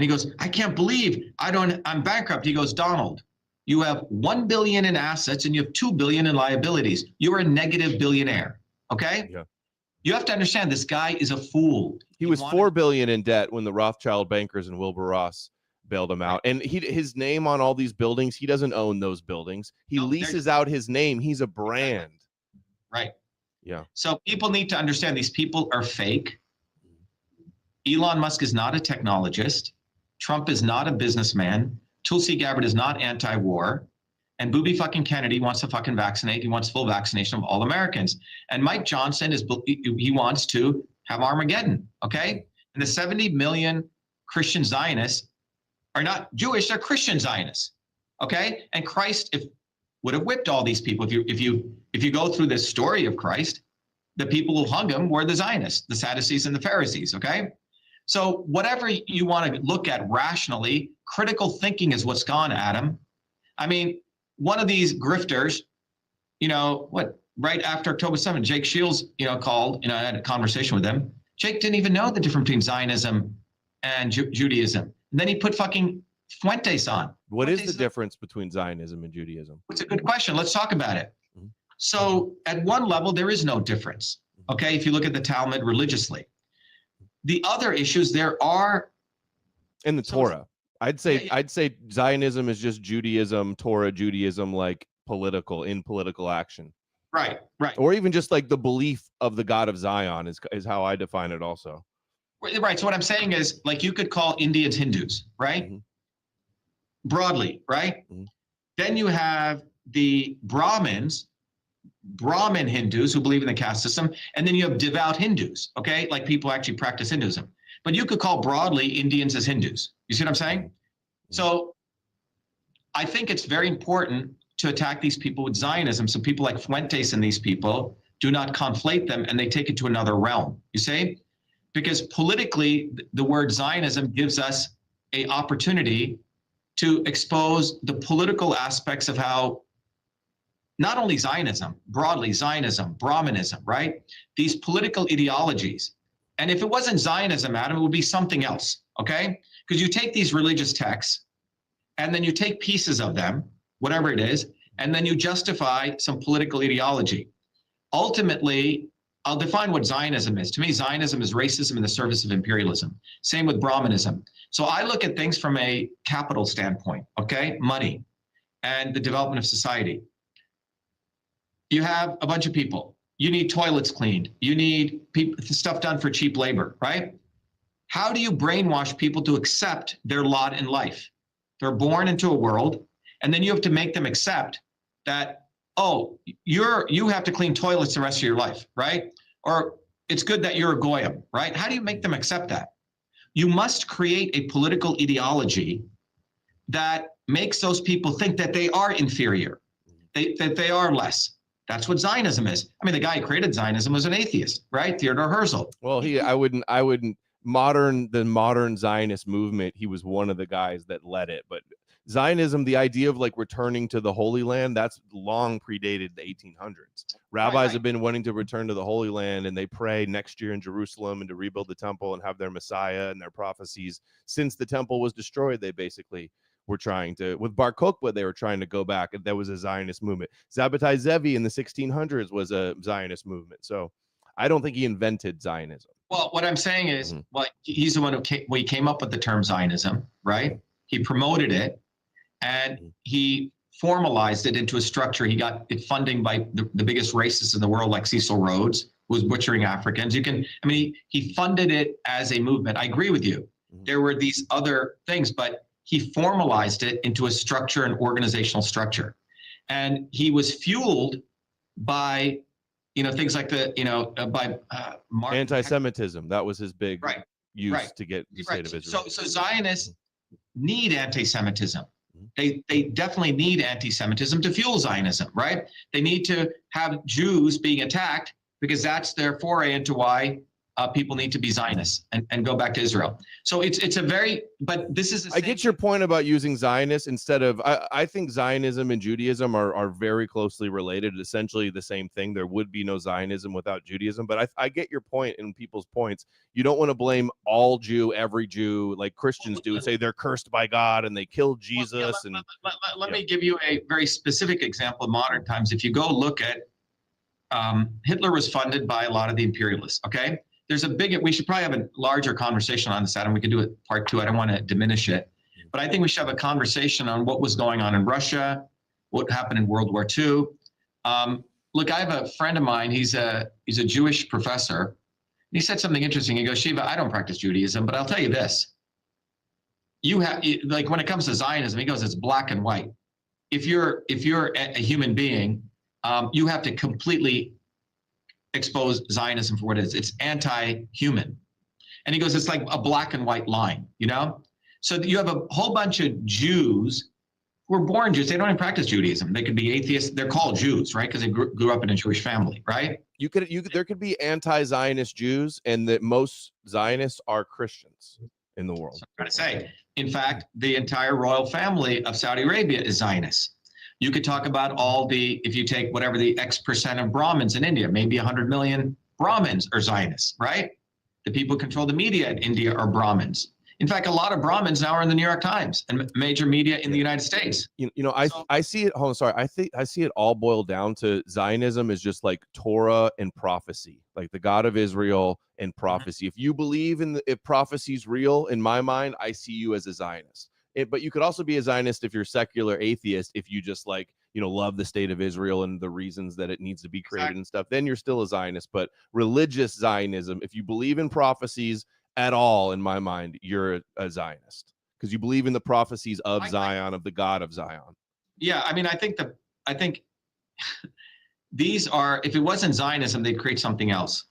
goes, I can't believe I'm bankrupt. He goes, Donald, you have $1 billion in assets and you have $2 billion in liabilities. You're a negative billionaire. Okay. Yeah. You have to understand, this guy is a fool.
He was $4 billion in debt when the Rothschild bankers and Wilbur Ross bailed him out. And his name on all these buildings, he doesn't own those buildings. He leases out his name. He's a brand.
Right.
Yeah.
So people need to understand these people are fake. Elon Musk is not a technologist. Trump is not a businessman. Tulsi Gabbard is not anti-war. And booby fucking Kennedy wants to fucking vaccinate. He wants full vaccination of all Americans. And Mike Johnson he wants to have Armageddon. Okay. And the 70 million Christian Zionists are not Jewish, they're Christian Zionists. Okay. And Christ would have whipped all these people. If you go through this story of Christ, the people who hung him were the Zionists, the Sadducees and the Pharisees. Okay. So whatever you want to look at rationally, critical thinking is what's gone, Adam. I mean, one of these grifters, right after October 7th, Jake Shields, called, I had a conversation with him. Jake didn't even know the difference between Zionism and Judaism. And then he put fucking Fuentes on.
What is the difference between Zionism and Judaism?
It's a good question. Let's talk about it. Mm-hmm. So at one level, there is no difference. Okay. If you look at the Talmud religiously, the other issues there are.
In the Torah. I'd say Zionism is just Judaism, Torah Judaism, like political action.
Right.
Or even just like the belief of the God of Zion is how I define it also.
Right. So what I'm saying is, like, you could call Indians Hindus, right? Mm-hmm. Broadly, right? Mm-hmm. Then you have the Brahmin Hindus who believe in the caste system, and then you have devout Hindus, okay? Like people who actually practice Hinduism. But you could call broadly Indians as Hindus. You see what I'm saying? So I think it's very important to attack these people with Zionism. So people like Fuentes and these people do not conflate them, and they take it to another realm. You see? Because politically, the word Zionism gives us an opportunity to expose the political aspects of how not only Zionism, broadly Zionism, Brahmanism, right? These political ideologies. And if it wasn't Zionism, Adam, it would be something else, okay? Because you take these religious texts and then you take pieces of them, whatever it is, and then you justify some political ideology. Ultimately, I'll define what Zionism is. To me, Zionism is racism in the service of imperialism. Same with Brahmanism. So I look at things from a capital standpoint, okay? Money and the development of society. You have a bunch of people. You need toilets cleaned. You need stuff done for cheap labor, right? How do you brainwash people to accept their lot in life? They're born into a world, and then you have to make them accept that, oh, you have to clean toilets the rest of your life, right? Or it's good that you're a goyim, right? How do you make them accept that? You must create a political ideology that makes those people think that they are inferior, that they are less. That's what Zionism is. I mean, the guy who created Zionism was an atheist, right? Theodore Herzl.
Well, I wouldn't the modern Zionist movement, he was one of the guys that led it. But Zionism, the idea of like returning to the Holy Land, that's long predated the 1800s. Rabbis have been wanting to return to the Holy Land, and they pray next year in Jerusalem and to rebuild the temple and have their Messiah and their prophecies. Since the temple was destroyed, they basically were trying to, with Bar Kokhba, they were trying to go back, and there was a Zionist movement. Zabbatai Zevi in the 1600s was a Zionist movement. So I don't think he invented Zionism.
Well, what I'm saying is,
Mhm.
well, he's the one who came up with the term Zionism, right? He promoted it, and he formalized it into a structure. He got it funding by the biggest racists in the world, like Cecil Rhodes, who was butchering Africans. He funded it as a movement. I agree with you. There were these other things, but he formalized it into a structure, an organizational structure. And he was fueled by, things like
Anti-Semitism. That was his big
Right.
use to get the state of Israel.
So Zionists need anti-Semitism. They definitely need anti-Semitism to fuel Zionism, right? They need to have Jews being attacked because that's their foray into why people need to be Zionists and go back to Israel. So but this is
I get your point about using Zionists instead of, I think Zionism and Judaism are very closely related, essentially the same thing. There would be no Zionism without Judaism, but I get your point and people's points. You don't want to blame all Jew, every Jew, like Christians do, and say they're cursed by God and they killed Jesus.
Let me give you a very specific example of modern times. If you go look at, Hitler was funded by a lot of the imperialists, okay? We should probably have a larger conversation on this, Adam. We could do it part 2. I don't want to diminish it, but I think we should have a conversation on what was going on in Russia, what happened in World War II. Look, I have a friend of mine. He's a Jewish professor. He said something interesting. He goes, Shiva, I don't practice Judaism, but I'll tell you this. Like when it comes to Zionism, he goes, it's black and white. If you're a human being, you have to completely expose Zionism for what it is. It's anti-human. And he goes, it's like a black and white line, So you have a whole bunch of Jews who are born Jews. They don't even practice Judaism. They could be atheists. They're called Jews, right? Because they grew up in a Jewish family, right?
There could be anti-Zionist Jews, and that most Zionists are Christians in the world.
I'm trying to say. In fact, the entire royal family of Saudi Arabia is Zionist. You could talk about if you take whatever the X% of Brahmins in India, maybe 100 million Brahmins are Zionists, right? The people who control the media in India are Brahmins. In fact, a lot of Brahmins now are in the New York Times and major media in the United States.
I see it. Hold on, sorry. I see it all boiled down to Zionism is just like Torah and prophecy, like the God of Israel and prophecy. If you believe if prophecy's real, in my mind, I see you as a Zionist. But you could also be a Zionist if you're secular atheist, if you just love the state of Israel and the reasons that it needs to be created and stuff, then you're still a Zionist. But religious Zionism, if you believe in prophecies at all, in my mind, you're a Zionist because you believe in the prophecies of Zion, of the God of Zion.
Yeah, I think these are, if it wasn't Zionism, they'd create something else.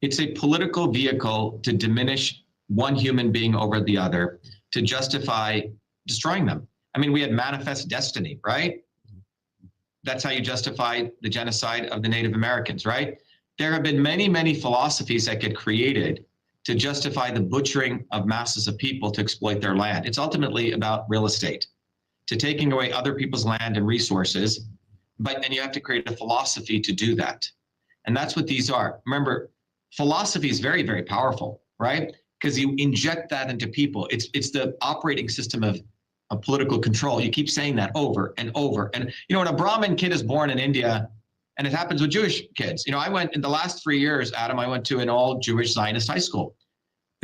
It's a political vehicle to diminish one human being over the other, to justify destroying them. We had manifest destiny, right? That's how you justify the genocide of the Native Americans, right? There have been many, many philosophies that get created to justify the butchering of masses of people to exploit their land. It's ultimately about real estate, to taking away other people's land and resources, and you have to create a philosophy to do that. And that's what these are. Remember, philosophy is very, very powerful, right? Because you inject that into people. It's the operating system of political control. You keep saying that over and over. And, when a Brahmin kid is born in India, and it happens with Jewish kids. I went in the last 3 years, Adam, I went to an all Jewish Zionist high school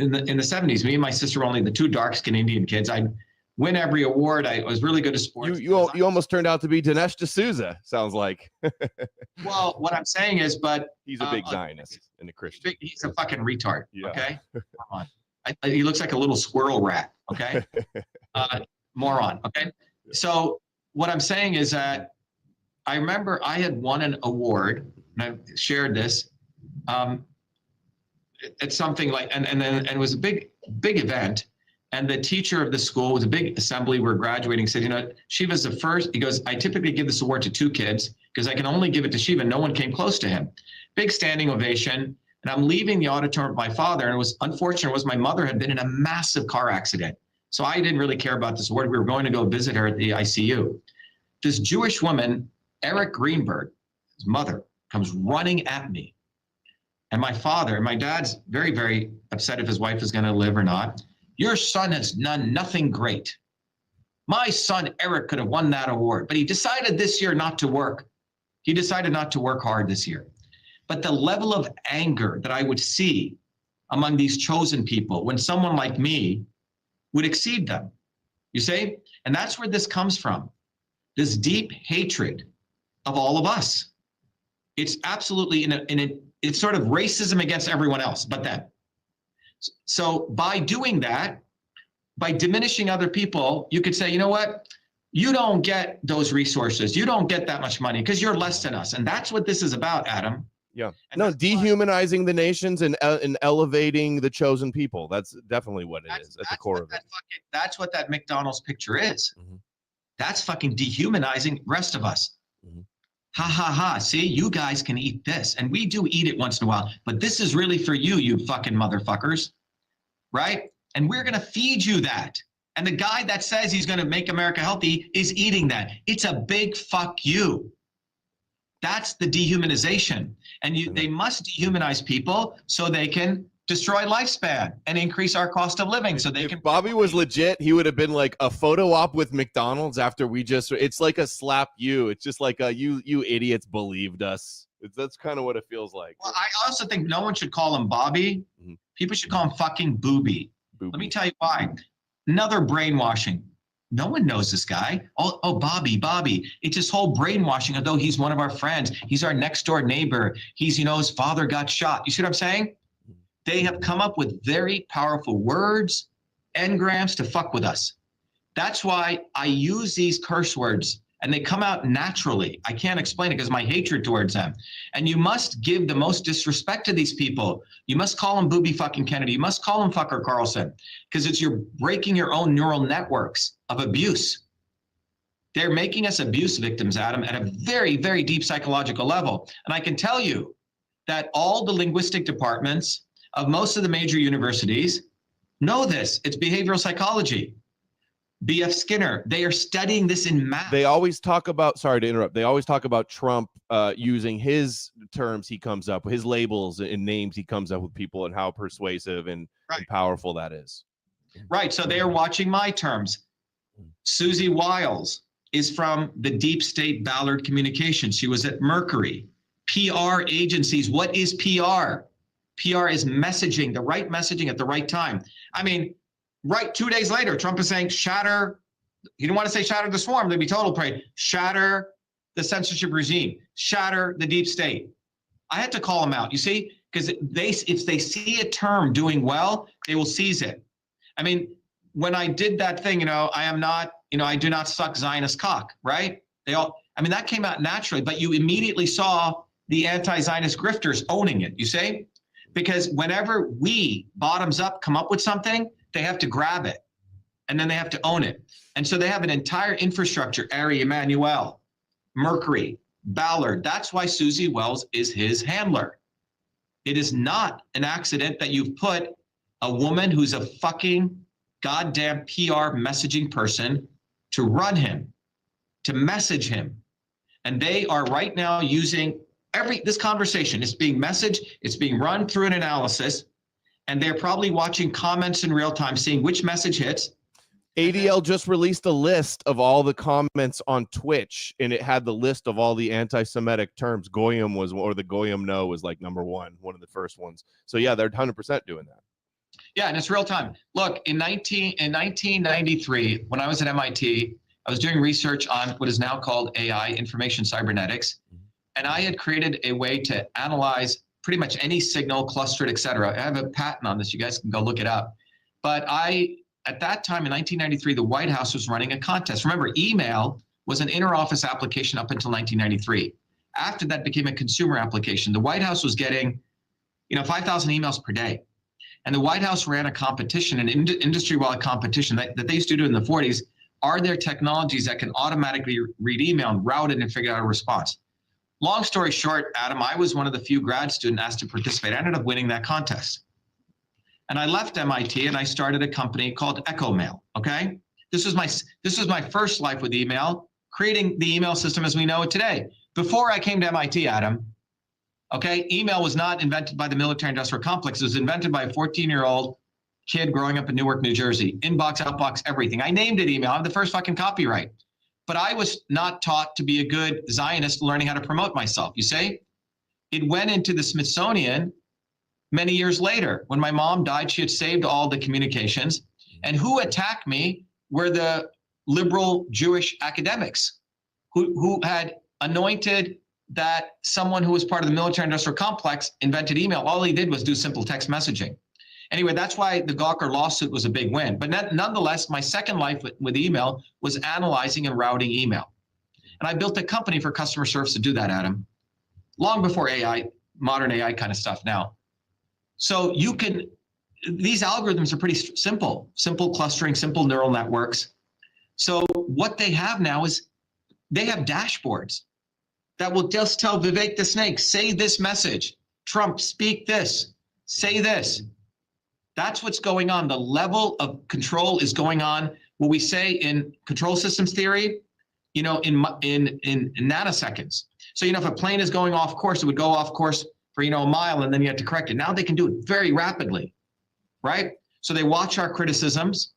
in the 70s. Me and my sister were only the 2 dark-skinned Indian kids. I'd win every award. I was really good at sports.
You almost turned out to be Dinesh D'Souza, sounds like.
Well, what I'm saying is, but
he's a big Zionist and a Christian.
He's a fucking retard.
Yeah.
Okay, come on. He looks like a little squirrel rat. Okay, moron. Okay, so what I'm saying is that I remember I had won an award, and I shared this. It's something like, and it was a big event. And the teacher of the school, was a big assembly, we're graduating, said, Shiva's the first. He goes, I typically give this award to 2 kids because I can only give it to Shiva. No one came close to him. Big standing ovation. And I'm leaving the auditorium with my father. And it was unfortunate my mother had been in a massive car accident. So I didn't really care about this award. We were going to go visit her at the ICU. This Jewish woman, Eric Greenberg, his mother, comes running at me. And my dad's very, very upset if his wife is going to live or not. Your son has done nothing great. My son, Eric, could have won that award, but he decided this year not to work. He decided not to work hard this year. But the level of anger that I would see among these chosen people when someone like me would exceed them? You see? And that's where this comes from. This deep hatred of all of us. It's absolutely it's sort of racism against everyone else but them. So by doing that, by diminishing other people, you could say, you know what? You don't get those resources. You don't get that much money because you're less than us. And that's what this is about, Adam.
Yeah.
And
No, dehumanizing the nations and elevating the chosen people. That's definitely what it is at the core of it.
That's what that McDonald's picture is.
Mm-hmm.
That's fucking dehumanizing the rest of us.
Mm-hmm.
Ha ha ha. See, you guys can eat this. And we do eat it once in a while. But this is really for you, you fucking motherfuckers. Right? And we're going to feed you that. And the guy that says he's going to make America healthy is eating that. It's a big fuck you. That's the dehumanization. And they must dehumanize people so they can destroy lifespan and increase our cost of living so they can.
If Bobby was legit, he would have been like a photo op with McDonald's after it's like a slap you. It's just like you idiots believed us. That's kind of what it feels like.
Well, I also think no one should call him Bobby. Mm-hmm. People should call him fucking Booby. Let me tell you why. Another brainwashing. No one knows this guy. Oh, Bobby. It's this whole brainwashing, although he's one of our friends. He's our next door neighbor. He's, his father got shot. You see what I'm saying? They have come up with very powerful words, engrams to fuck with us. That's why I use these curse words and they come out naturally. I can't explain it because my hatred towards them. And you must give the most disrespect to these people. You must call him Booby fucking Kennedy. You must call him fucker Carlson because you're breaking your own neural networks of abuse. They're making us abuse victims, Adam, at a very, very deep psychological level. And I can tell you that all the linguistic departments of most of the major universities know this. It's behavioral psychology. B.F. Skinner, they are studying this in math.
They always talk about, sorry to interrupt, they always talk about Trump using his terms he comes up with, his labels and names he comes up with people and how persuasive and powerful that is.
Right, so they are watching my terms. Susie Wiles is from the deep state Ballard Communications. She was at Mercury. PR agencies, what is PR? PR is messaging, the right messaging at the right time. I mean, right 2 days later, Trump is saying shatter, he didn't want to say shatter the swarm, there'd be total parade. Shatter the censorship regime, shatter the deep state. I had to call him out, you see, because if they see a term doing well, they will seize it. I mean, when I did that thing, I am not, I do not suck Zionist cock, right? That came out naturally, but you immediately saw the anti-Zionist grifters owning it, you see? Because whenever we, bottoms up, come up with something, they have to grab it, and then they have to own it. And so they have an entire infrastructure, Ari Emanuel, Mercury, Ballard. That's why Susie Wells is his handler. It is not an accident that you've put a woman who's a fucking goddamn PR messaging person to run him, to message him. And they are right now using this conversation. It's being messaged, it's being run through an analysis, and they're probably watching comments in real time, seeing which message hits.
ADL just released a list of all the comments on Twitch, and it had the list of all the anti-Semitic terms. Goyim or the Goyim no was like number one of the first ones. So yeah, they're 100% doing that.
Yeah, and it's real time. Look, in 1993, when I was at MIT, I was doing research on what is now called AI, information cybernetics, and I had created a way to analyze pretty much any signal, clustered, et cetera. I have a patent on this. You guys can go look it up. But at that time in 1993, the White House was running a contest. Remember, email was an inter-office application up until 1993. After that became a consumer application. The White House was getting, 5,000 emails per day. And the White House ran a competition, an industry-wide competition that they used to do in the 40s. Are there technologies that can automatically read email and route it and figure out a response? Long story short, Adam, I was one of the few grad students asked to participate. I ended up winning that contest. And I left MIT and I started a company called Echo Mail, okay? This was my first life with email, creating the email system as we know it today. Before I came to MIT, Adam, okay, email was not invented by the military-industrial complex. It was invented by a 14-year-old kid growing up in Newark, New Jersey. Inbox, outbox, everything. I named it email. I have the first fucking copyright. But I was not taught to be a good Zionist learning how to promote myself, you see? It went into the Smithsonian many years later. When my mom died, she had saved all the communications. And who attacked me were the liberal Jewish academics who had anointed that someone who was part of the military industrial complex invented email. All he did was do simple text messaging. Anyway, that's why the Gawker lawsuit was a big win. But nonetheless, my second life with email was analyzing and routing email. And I built a company for customer service to do that, Adam, long before AI, modern AI kind of stuff now. So these algorithms are pretty simple clustering, simple neural networks. So what they have now is they have dashboards that will just tell Vivek the Snake, say this message. Trump, speak this, say this. That's what's going on. The level of control is going on. What we say in control systems theory, in nanoseconds. So, if a plane is going off course, it would go off course for, a mile, and then you have to correct it. Now they can do it very rapidly, right? So they watch our criticisms,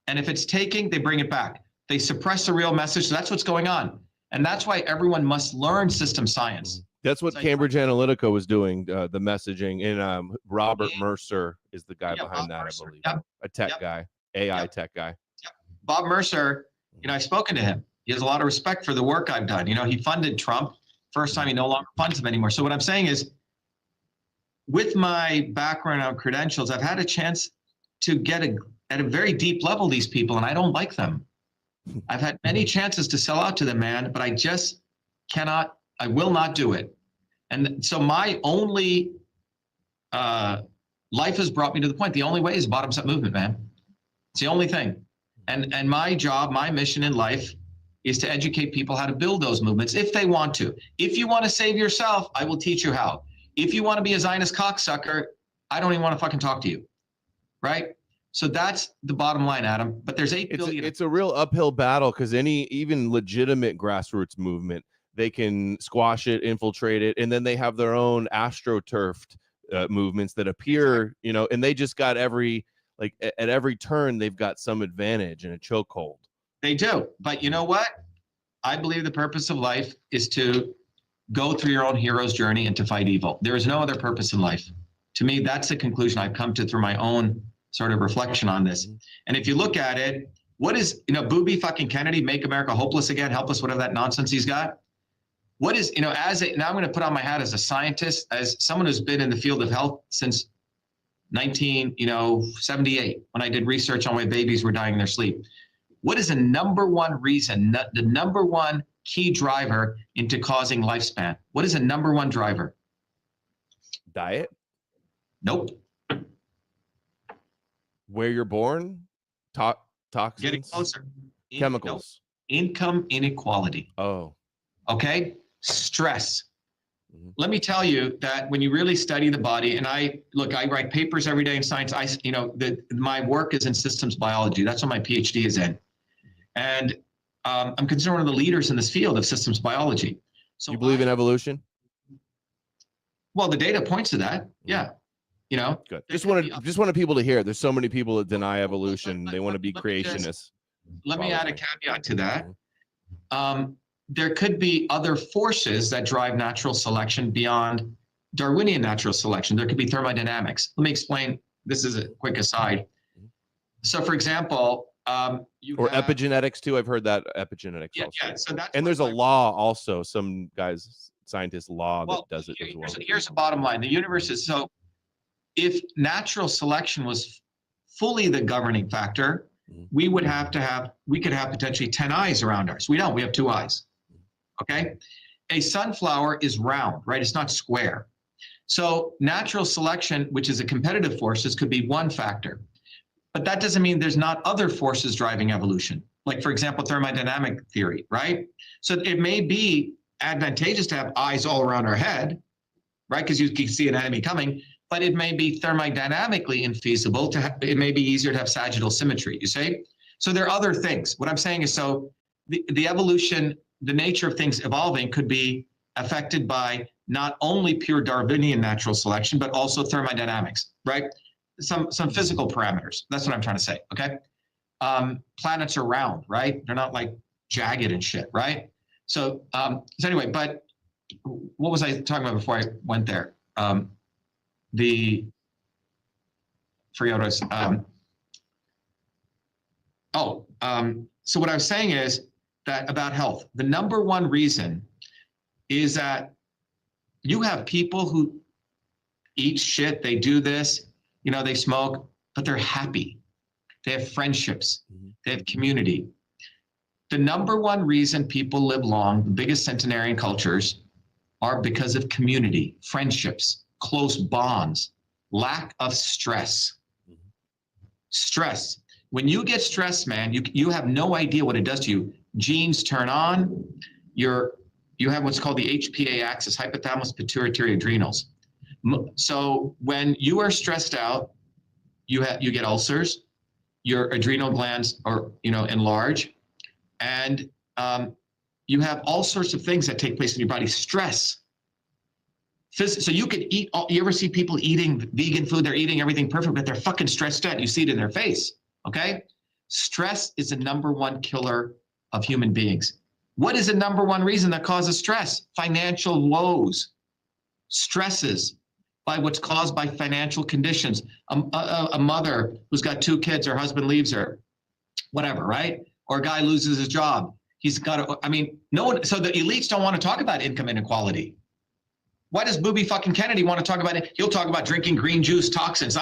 and if it's taking, they bring it back. They suppress the real message. So that's what's going on. And that's why everyone must learn system science.
That's what Cambridge Analytica was doing, the messaging. And Robert Mercer is the guy behind that,
Mercer.
I believe.
Yep.
A tech guy, AI tech guy.
Yep. Bob Mercer, I've spoken to him. He has a lot of respect for the work I've done. He funded Trump. First time he no longer funds him anymore. So what I'm saying is, with my background and credentials, I've had a chance to get at a very deep level these people, and I don't like them. I've had many chances to sell out to them, man, but I just cannot, I will not do it. And so my only life has brought me to the point. The only way is bottoms up movement, man. It's the only thing. And my job, my mission in life is to educate people how to build those movements if they want to. If you want to save yourself, I will teach you how. If you want to be a Zionist cocksucker, I don't even want to fucking talk to you, right? So that's the bottom line, Adam. But there's 8 billion.
It's a real uphill battle because even legitimate grassroots movement, they can squash it, infiltrate it, and then they have their own astroturfed movements that appear, and they just got at every turn, they've got some advantage and a chokehold.
They do. But you know what? I believe the purpose of life is to go through your own hero's journey and to fight evil. There is no other purpose in life. To me, that's the conclusion I've come to through my own sort of reflection on this. And if you look at it, what is, Booby fucking Kennedy, make America hopeless again, helpless, whatever that nonsense he's got? What is, now I'm going to put on my hat as a scientist, as someone who's been in the field of health since 1978, when I did research on why babies were dying in their sleep. What is the number one reason, the number one key driver into causing lifespan? What is the number one driver?
Diet?
Nope.
Where you're born? Toxins?
Getting closer.
Chemicals?
No. Income inequality.
Oh.
Okay? Stress. Let me tell you that when you really study the body, and I write papers every day in science. My work is in systems biology. That's what my PhD is in. And I'm considered one of the leaders in this field of systems biology. So
you believe in evolution?
Well, the data points to that. Yeah.
Good. Just wanted people to hear. There's so many people that deny evolution. They want to be creationists.
Let me add a caveat to that. There could be other forces that drive natural selection beyond Darwinian natural selection. There could be thermodynamics. Let me explain. This is a quick aside. So, for example,
epigenetics too. I've heard that epigenetics.
Yeah,
also.
yeah. So that's
there's a law also. Some scientists law that does it as well.
Here's the bottom line. The universe is so. If natural selection was fully the governing factor, we could have potentially 10 eyes around ours. We don't. We have 2 eyes. Okay. A sunflower is round, right? It's not square. So natural selection, which is a competitive forces, could be one factor. But that doesn't mean there's not other forces driving evolution. Like, for example, thermodynamic theory, right? So it may be advantageous to have eyes all around our head, right? Because you can see an enemy coming, but it may be thermodynamically infeasible it may be easier to have sagittal symmetry, you see? So there are other things. What I'm saying is, so the evolution, the nature of things evolving could be affected by not only pure Darwinian natural selection, but also thermodynamics, right? Some physical parameters. That's what I'm trying to say, okay? Planets are round, right? They're not like jagged and shit, right? So anyway, but what was I talking about before I went there? forget what I was, so what I was saying is that about health, the number one reason is that you have people who eat shit, they do this, you know, they smoke, but they're happy. They have friendships, they have community. The number one reason people live long, the biggest centenarian cultures, are because of community, friendships, close bonds, lack of stress. Stress. When you get stressed, man, you have no idea what it does to you. Genes turn on. You have what's called the HPA axis, hypothalamus, pituitary, adrenals. So when you are stressed out, you get ulcers. Your adrenal glands are enlarge, and you have all sorts of things that take place in your body. Stress. So you could eat. You ever see people eating vegan food? They're eating everything perfect, but they're fucking stressed out. You see it in their face. Okay, stress is the number one killer of human beings. What is the number one reason that causes stress? Financial woes, stresses by what's caused by financial conditions. A mother who's got 2 kids, her husband leaves her, whatever, right? Or a guy loses his job. He's got to, no one, so the elites don't want to talk about income inequality. Why does Booby fucking Kennedy want to talk about it? He'll talk about drinking green juice, toxins.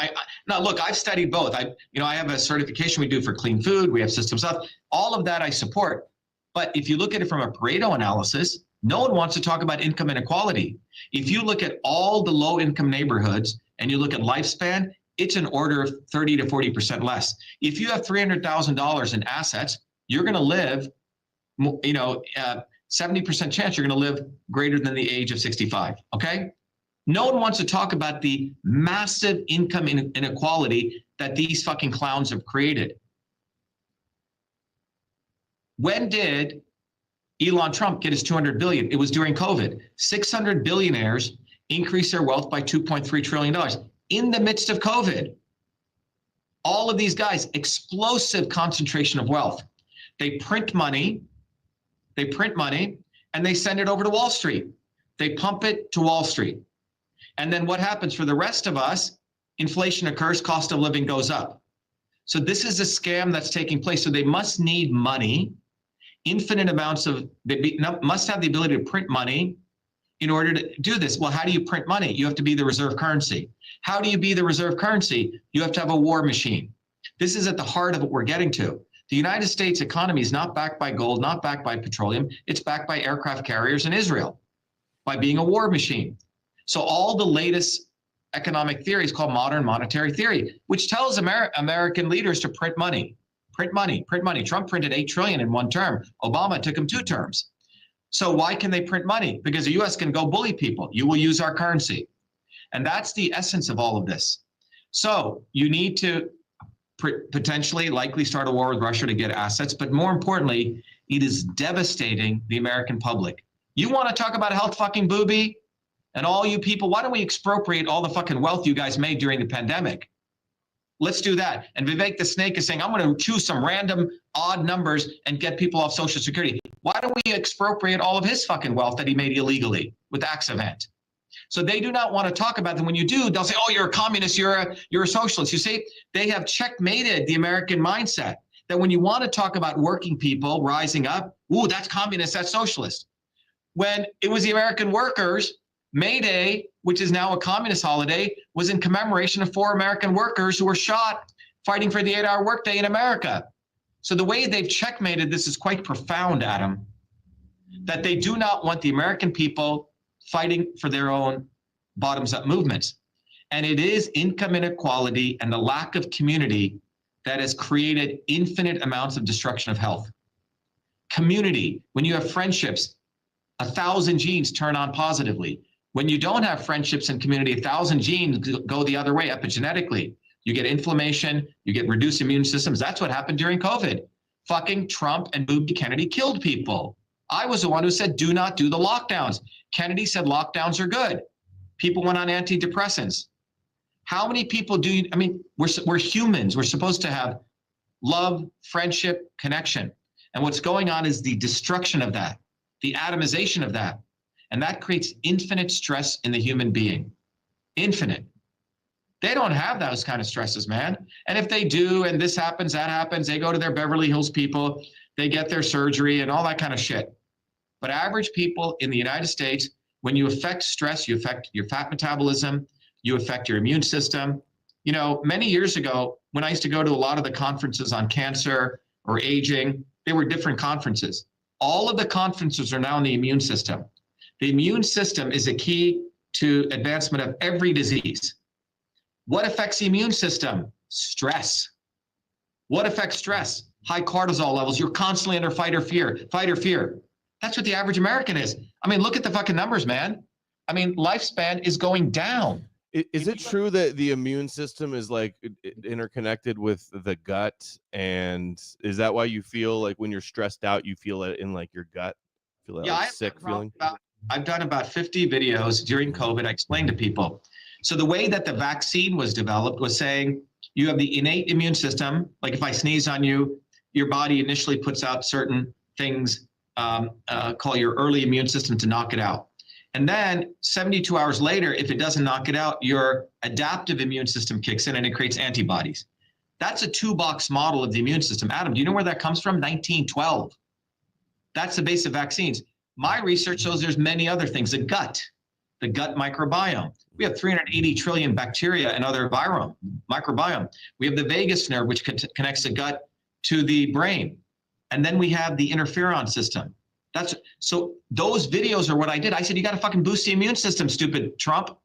Now look, I've studied both. I have a certification we do for clean food. We have system stuff. All of that I support. But if you look at it from a Pareto analysis, no one wants to talk about income inequality. If you look at all the low income neighborhoods and you look at lifespan, it's an order of 30 to 40% less. If you have $300,000 in assets, you're going to live, 70% chance you're going to live greater than the age of 65, okay? No one wants to talk about the massive income inequality that these fucking clowns have created. When did Elon Trump get his 200 billion? It was during COVID. 600 billionaires increased their wealth by $2.3 trillion in the midst of COVID. All of these guys, explosive concentration of wealth. They print money, and they send it over to Wall Street. They pump it to Wall Street. And then what happens for the rest of us? Inflation occurs, cost of living goes up. So this is a scam that's taking place. So they must need money, infinite amounts of, must have the ability to print money in order to do this. Well, how do you print money? You have to be the reserve currency. How do you be the reserve currency? You have to have a war machine. This is at the heart of what we're getting to. The United States economy is not backed by gold, not backed by petroleum. It's backed by aircraft carriers in Israel, by being a war machine. So all the latest economic theory is called modern monetary theory, which tells American leaders to print money, print money, print money. Trump printed 8 trillion in one term. Obama took him 2 terms. So why can they print money? Because the US can go bully people. You will use our currency. And that's the essence of all of this. So you need to potentially likely start a war with Russia to get assets, but more importantly, it is devastating the American public. You want to talk about health, fucking booby, and all you people, why don't we expropriate all the fucking wealth you guys made during the pandemic? Let's do that. And Vivek the Snake is saying, I'm going to choose some random odd numbers and get people off Social Security. Why don't we expropriate all of his fucking wealth that he made illegally with Axevant? So they do not want to talk about them. When you do, they'll say, oh, you're a communist, you're a socialist. You see, they have checkmated the American mindset that when you want to talk about working people rising up, ooh, that's communist, that's socialist. When it was the American workers, May Day, which is now a communist holiday, was in commemoration of 4 American workers who were shot fighting for the 8-hour workday in America. So the way they've checkmated this is quite profound, Adam, that they do not want the American people fighting for their own bottoms-up movements. And it is income inequality and the lack of community that has created infinite amounts of destruction of health. Community, when you have friendships, 1,000 genes turn on positively. When you don't have friendships and community, 1,000 genes go the other way epigenetically. You get inflammation, you get reduced immune systems. That's what happened during COVID. Fucking Trump and Booby Kennedy killed people. I was the one who said, do not do the lockdowns. Kennedy said lockdowns are good. People went on antidepressants. How many people do you, we're humans. We're supposed to have love, friendship, connection. And what's going on is the destruction of that, the atomization of that. And that creates infinite stress in the human being. Infinite. They don't have those kind of stresses, man. And if they do, and this happens, that happens, they go to their Beverly Hills people, they get their surgery and all that kind of shit. But average people in the United States, when you affect stress, you affect your fat metabolism, you affect your immune system. You know, many years ago, when I used to go to a lot of the conferences on cancer or aging, they were different conferences. All of the conferences are now in the immune system. The immune system is a key to advancement of every disease. What affects the immune system? Stress. What affects stress? High cortisol levels. You're constantly under fight or fear. That's what the average American is. I mean, look at the fucking numbers, man. I mean, lifespan is going down.
Is it true that the immune system is like interconnected with the gut? And is that why you feel like when you're stressed out, you feel it in like your gut? Feel that like sick feeling?
I've done about 50 videos during COVID. I explained to people. So the way that the vaccine was developed was saying you have the innate immune system. Like if I sneeze on you, your body initially puts out certain things, call your early immune system to knock it out. And then 72 hours later, if it doesn't knock it out, your adaptive immune system kicks in and it creates antibodies. That's a 2-box model of the immune system. Adam, do you know where that comes from? 1912. That's the base of vaccines. My research shows there's many other things. The gut microbiome. We have 380 trillion bacteria and other microbiome. We have the vagus nerve, which connects the gut to the brain. And then we have the interferon system. So those videos are what I did. I said, you got to fucking boost the immune system, stupid Trump.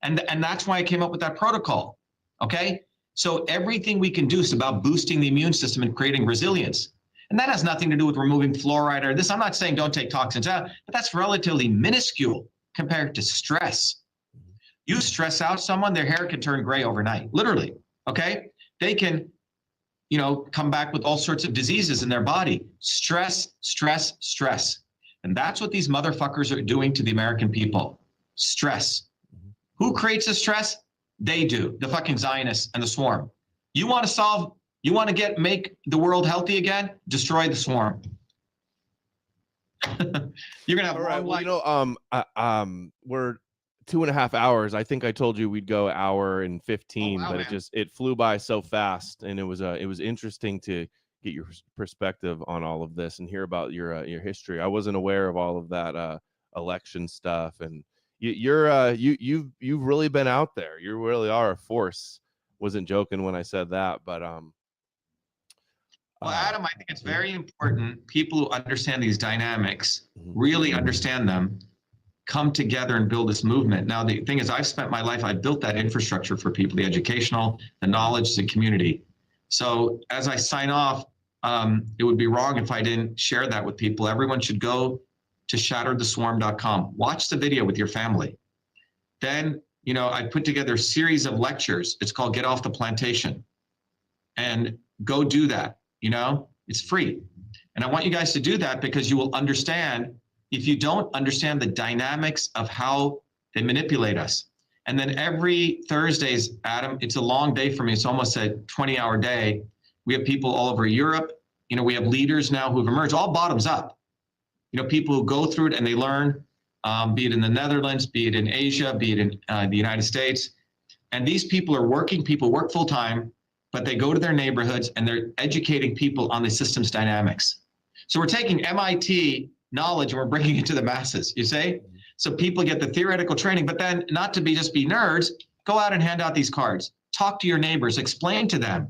And that's why I came up with that protocol. Okay. So everything we can do is about boosting the immune system and creating resilience. And that has nothing to do with removing fluoride or this. I'm not saying don't take toxins out, but that's relatively minuscule compared to stress. You stress out someone, their hair can turn gray overnight, literally. Okay. They can, come back with all sorts of diseases in their body. Stress, stress, stress. And that's what these motherfuckers are doing to the American people. Stress. Who creates the stress? They do. The fucking Zionists and the swarm. You want to make the world healthy again? Destroy the swarm. You're gonna have
all right. Well, we're 2.5 hours. I think I told you we'd go 1 hour and 15, but it flew by so fast, and it was interesting to get your perspective on all of this and hear about your history. I wasn't aware of all of that election stuff, and you've really been out there. You really are a force. Wasn't joking when I said that, but
well, Adam, I think it's very important people who understand these dynamics, really understand them, come together and build this movement. Now, the thing is, I've built that infrastructure for people, the educational, the knowledge, the community. So as I sign off, it would be wrong if I didn't share that with people. Everyone should go to shattertheswarm.com. Watch the video with your family. Then, I put together a series of lectures. It's called Get Off the Plantation. And go do that. It's free. And I want you guys to do that because you will understand. If you don't understand the dynamics of how they manipulate us. And then every Thursdays, Adam, it's a long day for me. It's almost a 20-hour day. We have people all over Europe. We have leaders now who have emerged, all bottoms up. People who go through it and they learn, be it in the Netherlands, be it in Asia, be it in the United States. And these people are working, people work full time, but they go to their neighborhoods and they're educating people on the systems dynamics. So we're taking MIT knowledge and we're bringing it to the masses, you say? So people get the theoretical training, but then not to just be nerds, go out and hand out these cards. Talk to your neighbors, explain to them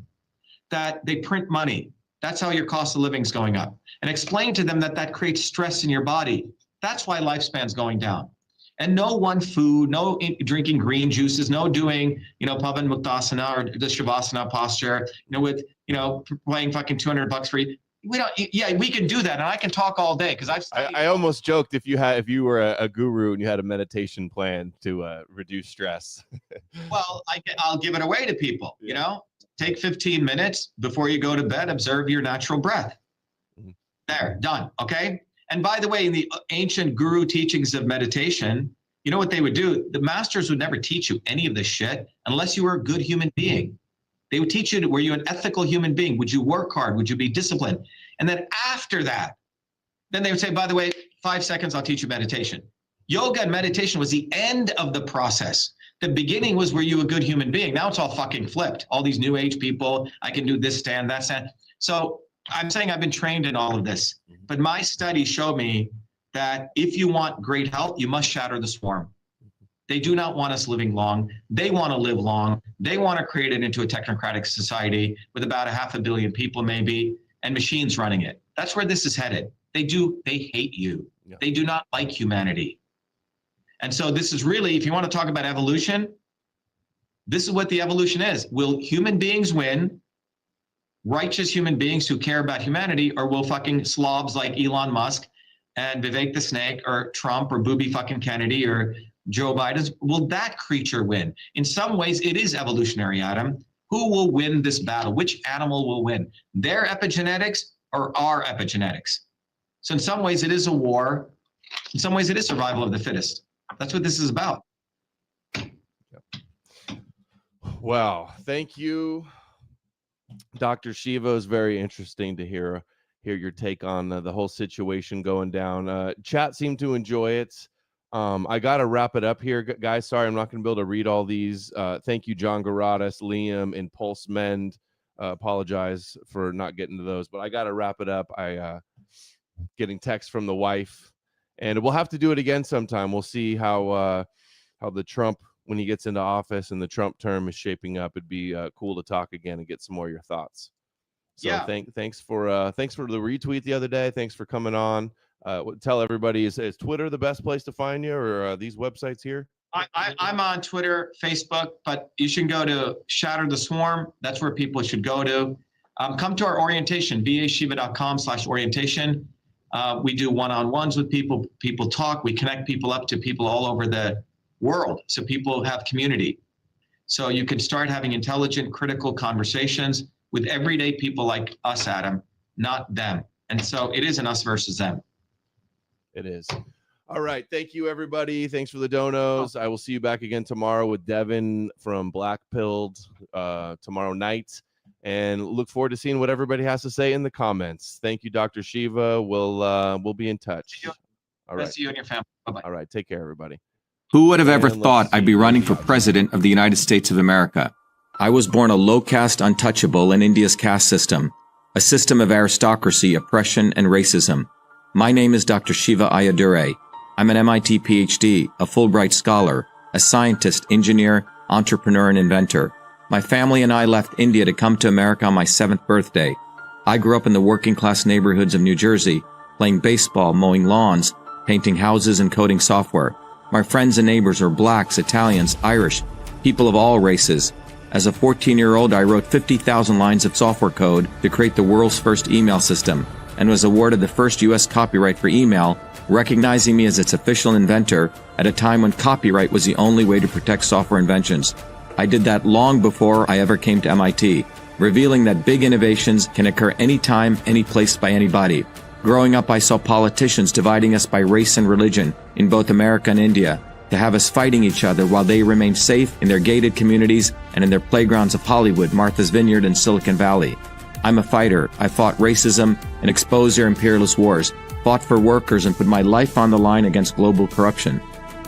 that they print money. That's how your cost of living is going up. And explain to them that creates stress in your body. That's why lifespan's going down. And no one food, no drinking green juices, no doing, Pavan Muktasana or the Shavasana posture, with, paying fucking $200 for you. We can do that, and I can talk all day because
I almost joked if you were a guru and you had a meditation plan to reduce stress.
Well, I'll give it away to people. Take 15 minutes before you go to bed. Observe your natural breath. There, done. Okay. And by the way, in the ancient guru teachings of meditation, you know what they would do? The masters would never teach you any of this shit unless you were a good human being. They would teach you, were you an ethical human being? Would you work hard? Would you be disciplined? And then after that, then they would say, by the way, 5 seconds, I'll teach you meditation. Yoga and meditation was the end of the process. The beginning was, were you a good human being? Now it's all fucking flipped. All these new age people, I can do this stand, that stand. So I'm saying I've been trained in all of this, but my studies show me that if you want great health, you must shatter the swarm. They do not want us living long. They want to live long. They want to create it into a technocratic society with about 500 million people maybe, and machines running it. That's where this is headed. They hate you. Yeah. They do not like humanity. And so this is really, if you want to talk about evolution, this is what the evolution is. Will human beings win, righteous human beings who care about humanity, or will fucking slobs like Elon Musk and Vivek the Snake or Trump or Booby fucking Kennedy or Joe Biden, will that creature win? In some ways, it is evolutionary, Adam. Who will win this battle? Which animal will win? Their epigenetics or our epigenetics? So in some ways, it is a war. In some ways, it is survival of the fittest. That's what this is about.
Wow. Thank you, Dr. Shiva. Is very interesting to hear your take on the whole situation going down. Chat seemed to enjoy it. I got to wrap it up here, guys. Sorry, I'm not going to be able to read all these. Thank you, John Garadas, Liam, and Pulse Mend. Apologize for not getting to those, but I got to wrap it up. Getting text from the wife, and we'll have to do it again sometime. We'll see how the Trump, when he gets into office and the Trump term is shaping up. It'd be cool to talk again and get some more of your thoughts. So yeah. Thanks for the retweet the other day. Thanks for coming on. Tell everybody, is Twitter the best place to find you, or these websites here?
I'm on Twitter, Facebook, but you should go to Shatter the Swarm. That's where people should go to. Come to our orientation, vashiva.com/orientation. We do one-on-ones with people. People talk. We connect people up to people all over the world, so people have community. So you can start having intelligent, critical conversations with everyday people like us, Adam, not them. And so it is an us versus them.
It is. All right. Thank you, everybody. Thanks for the donos. I will see you back again tomorrow with Devin from Black Pilled tomorrow night. And look forward to seeing what everybody has to say in the comments. Thank you, Dr. Shiva. We'll be in touch. All right.
See you and your family. Bye-bye.
All right. Take care, everybody.
Who would have ever thought I'd be running for president of the United States of America? I was born a low-caste untouchable in India's caste system, a system of aristocracy, oppression, and racism. My name is Dr. Shiva Ayyadurai. I'm an MIT PhD, a Fulbright scholar, a scientist, engineer, entrepreneur, and inventor. My family and I left India to come to America on my 7th birthday. I grew up in the working-class neighborhoods of New Jersey, playing baseball, mowing lawns, painting houses, and coding software. My friends and neighbors are blacks, Italians, Irish, people of all races. As a 14-year-old, I wrote 50,000 lines of software code to create the world's first email system, and was awarded the first U.S. copyright for email, recognizing me as its official inventor at a time when copyright was the only way to protect software inventions. I did that long before I ever came to MIT, revealing that big innovations can occur anytime, any place, by anybody. Growing up, I saw politicians dividing us by race and religion in both America and India, to have us fighting each other while they remain safe in their gated communities and in their playgrounds of Hollywood, Martha's Vineyard, and Silicon Valley. I'm a fighter. I fought racism and exposed their imperialist wars, fought for workers, and put my life on the line against global corruption.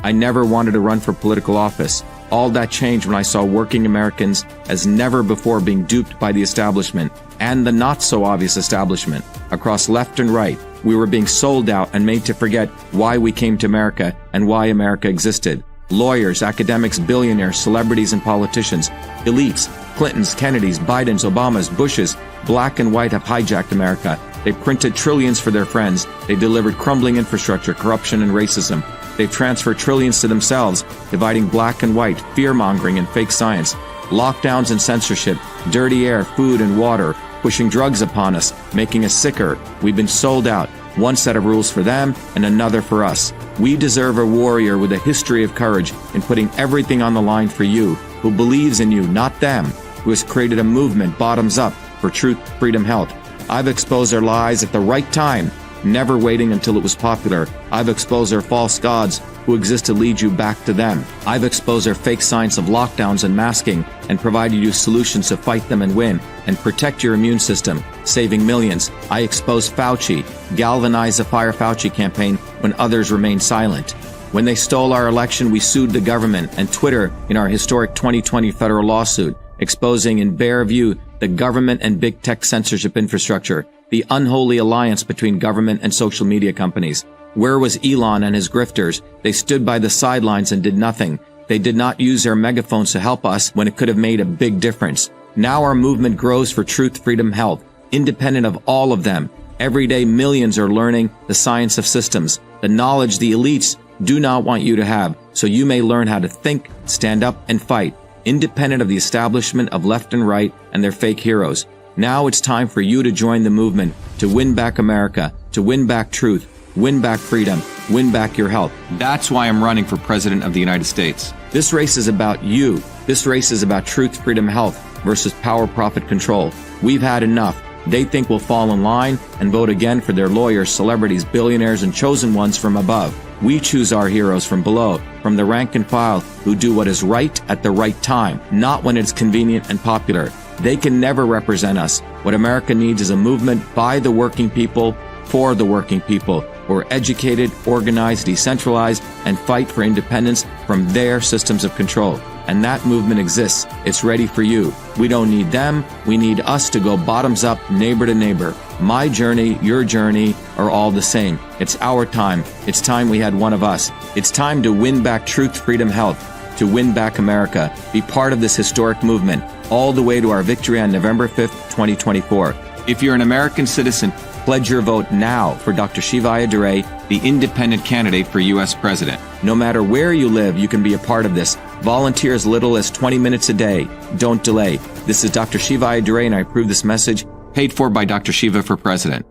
I never wanted to run for political office. All that changed when I saw working Americans as never before being duped by the establishment and the not-so-obvious establishment. Across left and right, we were being sold out and made to forget why we came to America and why America existed. Lawyers, academics, billionaires, celebrities, and politicians, elites, Clintons, Kennedys, Bidens, Obamas, Bushes, black and white, have hijacked America. They printed trillions for their friends. They delivered crumbling infrastructure, corruption, and racism. They've transferred trillions to themselves, dividing black and white, fear-mongering, and fake science. Lockdowns and censorship, dirty air, food, and water, pushing drugs upon us, making us sicker. We've been sold out. One set of rules for them and another for us. We deserve a warrior with a history of courage in putting everything on the line for you, who believes in you, not them, who has created a movement bottoms up for truth, freedom, health. I've exposed their lies at the right time, never waiting until it was popular. I've exposed their false gods who exist to lead you back to them. I've exposed their fake science of lockdowns and masking and provided you solutions to fight them and win and protect your immune system, saving millions. I exposed Fauci, galvanized the Fire Fauci campaign when others remained silent. When they stole our election, we sued the government and Twitter in our historic 2020 federal lawsuit, exposing in bare view the government and big tech censorship infrastructure, the unholy alliance between government and social media companies. Where was Elon and his grifters? They stood by the sidelines and did nothing. They did not use their megaphones to help us when it could have made a big difference. Now our movement grows for truth, freedom, health, independent of all of them. Every day, millions are learning the science of systems, the knowledge the elites do not want you to have, so you may learn how to think, stand up, and fight, independent of the establishment of left and right and their fake heroes. Now it's time for you to join the movement, to win back America, to win back truth, win back freedom, win back your health. That's why I'm running for President of the United States. This race is about you. This race is about truth, freedom, health versus power, profit, control. We've had enough. They think we'll fall in line and vote again for their lawyers, celebrities, billionaires, and chosen ones from above. We choose our heroes from below, from the rank and file, who do what is right at the right time, not when it's convenient and popular. They can never represent us. What America needs is a movement by the working people, for the working people, who are educated, organized, decentralized, and fight for independence from their systems of control. And that movement exists. It's ready for you. We don't need them. We need us to go bottoms up, neighbor to neighbor. My journey, your journey are all the same. It's our time. It's time we had one of us. It's time to win back truth, freedom, health, to win back America. Be part of this historic movement all the way to our victory on November 5th, 2024. If you're an American citizen, pledge your vote now for Dr. Shiva Ayyadurai, the independent candidate for U.S. President. No matter where you live, you can be a part of this. Volunteer as little as 20 minutes a day. Don't delay. This is Dr. Shiva Ayyadurai, and I approve this message, paid for by Dr. Shiva for President.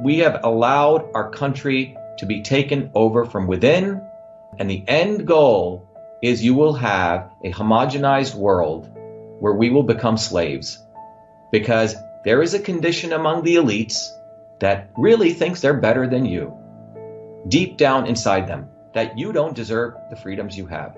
We have allowed our country to be taken over from within, and the end goal is you will have a homogenized world where we will become slaves, because there is a condition among the elites that really thinks they're better than you, deep down inside them, that you don't deserve the freedoms you have.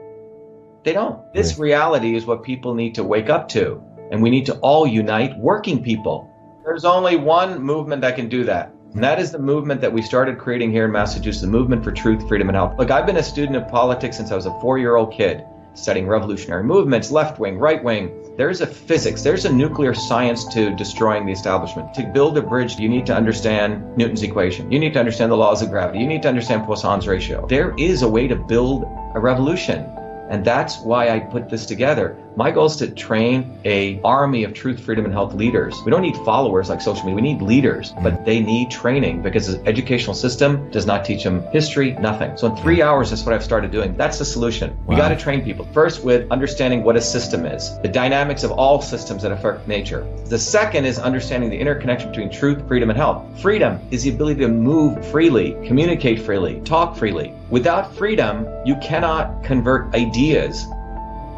They don't. This reality is what people need to wake up to, and we need to all unite working people. There's only one movement that can do that, and that is the movement that we started creating here in Massachusetts, the movement for truth, freedom, and health. Look, I've been a student of politics since I was a 4-year-old kid, studying revolutionary movements, left wing, right wing. There's a physics, there's a nuclear science to destroying the establishment. To build a bridge, you need to understand Newton's equation. You need to understand the laws of gravity. You need to understand Poisson's ratio. There is a way to build a revolution. And that's why I put this together. My goal is to train an army of truth, freedom, and health leaders. We don't need followers like social media. We need leaders, but they need training because the educational system does not teach them history, nothing. So in 3 hours, that's what I've started doing. That's the solution. We got to train people. First, with understanding what a system is, the dynamics of all systems that affect nature. The second is understanding the interconnection between truth, freedom, and health. Freedom is the ability to move freely, communicate freely, talk freely. Without freedom, you cannot convert ideas,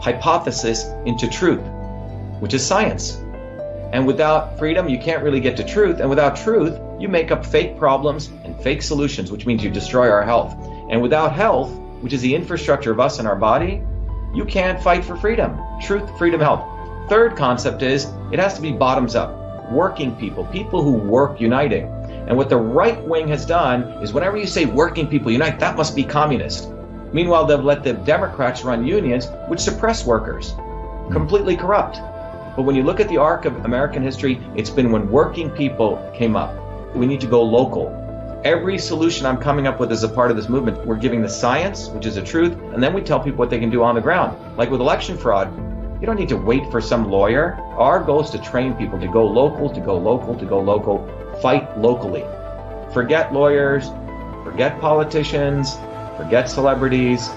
hypothesis into truth, which is science. And without freedom, you can't really get to truth. And without truth, you make up fake problems and fake solutions, which means you destroy our health. And without health, which is the infrastructure of us and our body, you can't fight for freedom. Truth, freedom, health. Third concept is it has to be bottoms up. Working people, people who work uniting. And what the right wing has done is whenever you say working people unite, that must be communist. Meanwhile, they've let the Democrats run unions, which suppress workers, completely corrupt. But when you look at the arc of American history, it's been when working people came up. We need to go local. Every solution I'm coming up with as a part of this movement, we're giving the science, which is the truth, and then we tell people what they can do on the ground. Like with election fraud, you don't need to wait for some lawyer. Our goal is to train people to go local, to go local, to go local, fight locally. Forget lawyers, forget politicians, forget celebrities.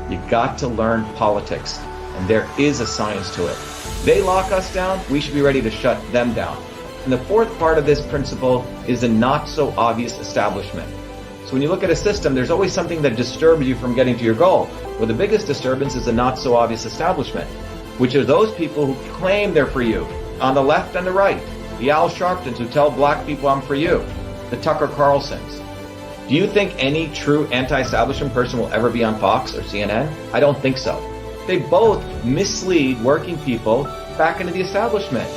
You got to learn politics, and there is a science to it. They lock us down, we should be ready to shut them down. And the fourth part of this principle is the not so obvious establishment. So when you look at a system, there's always something that disturbs you from getting to your goal. Well, the biggest disturbance is the not so obvious establishment, which are those people who claim they're for you, on the left and the right. The Al Sharptons who tell black people I'm for you. The Tucker Carlsons. Do you think any true anti-establishment person will ever be on Fox or CNN? I don't think so. They both mislead working people back into the establishment.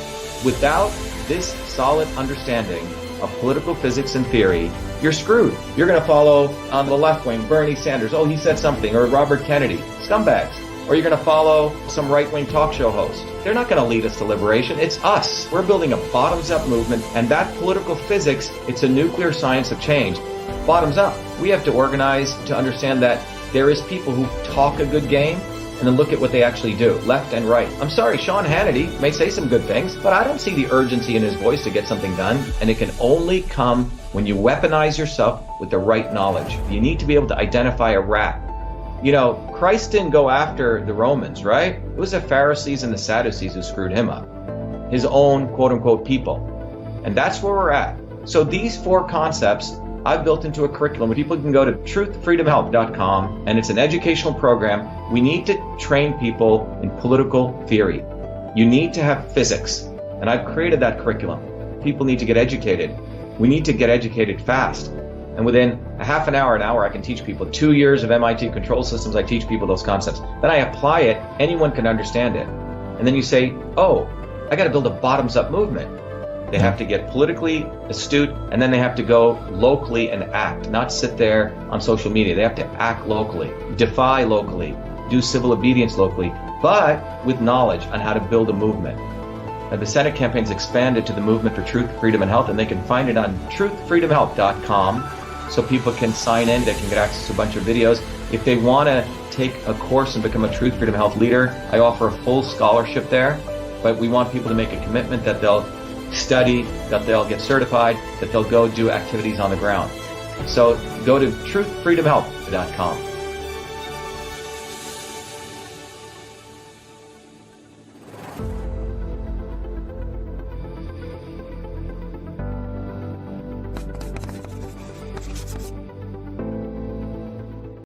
Without this solid understanding, of political physics and theory, you're screwed. You're going to follow on the left wing, Bernie Sanders. Oh, he said something. Or Robert Kennedy. Scumbags. Or you're going to follow some right-wing talk show host. They're not going to lead us to liberation. It's us. We're building a bottoms-up movement, and that political physics, it's a nuclear science of change. Bottoms up. We have to organize to understand that there is people who talk a good game, and then look at what they actually do, left and right. I'm sorry, Sean Hannity may say some good things, but I don't see the urgency in his voice to get something done, and it can only come when you weaponize yourself with the right knowledge. You need to be able to identify a rat. You know, Christ didn't go after the Romans, right? It was the Pharisees and the Sadducees who screwed him up. His own quote-unquote people. And that's where we're at. So these 4 concepts I've built into a curriculum. People can go to truthfreedomhelp.com, and it's an educational program. We need to train people in political theory. You need to have physics, and I've created that curriculum. People need to get educated. We need to get educated fast. And within a half an hour, I can teach people. 2 years of MIT control systems, I teach people those concepts. Then I apply it, anyone can understand it. And then you say, oh, I got to build a bottoms-up movement. They have to get politically astute, and then they have to go locally and act, not sit there on social media. They have to act locally, defy locally, do civil obedience locally, but with knowledge on how to build a movement. Now, the Senate campaign's expanded to the Movement for Truth, Freedom, and Health, and they can find it on truthfreedomhelp.com, so people can sign in. They can get access to a bunch of videos. If they want to take a course and become a Truth, Freedom, Health leader, I offer a full scholarship there, but we want people to make a commitment that they'll study, that they'll get certified, that they'll go do activities on the ground. So go to truthfreedomhelp.com.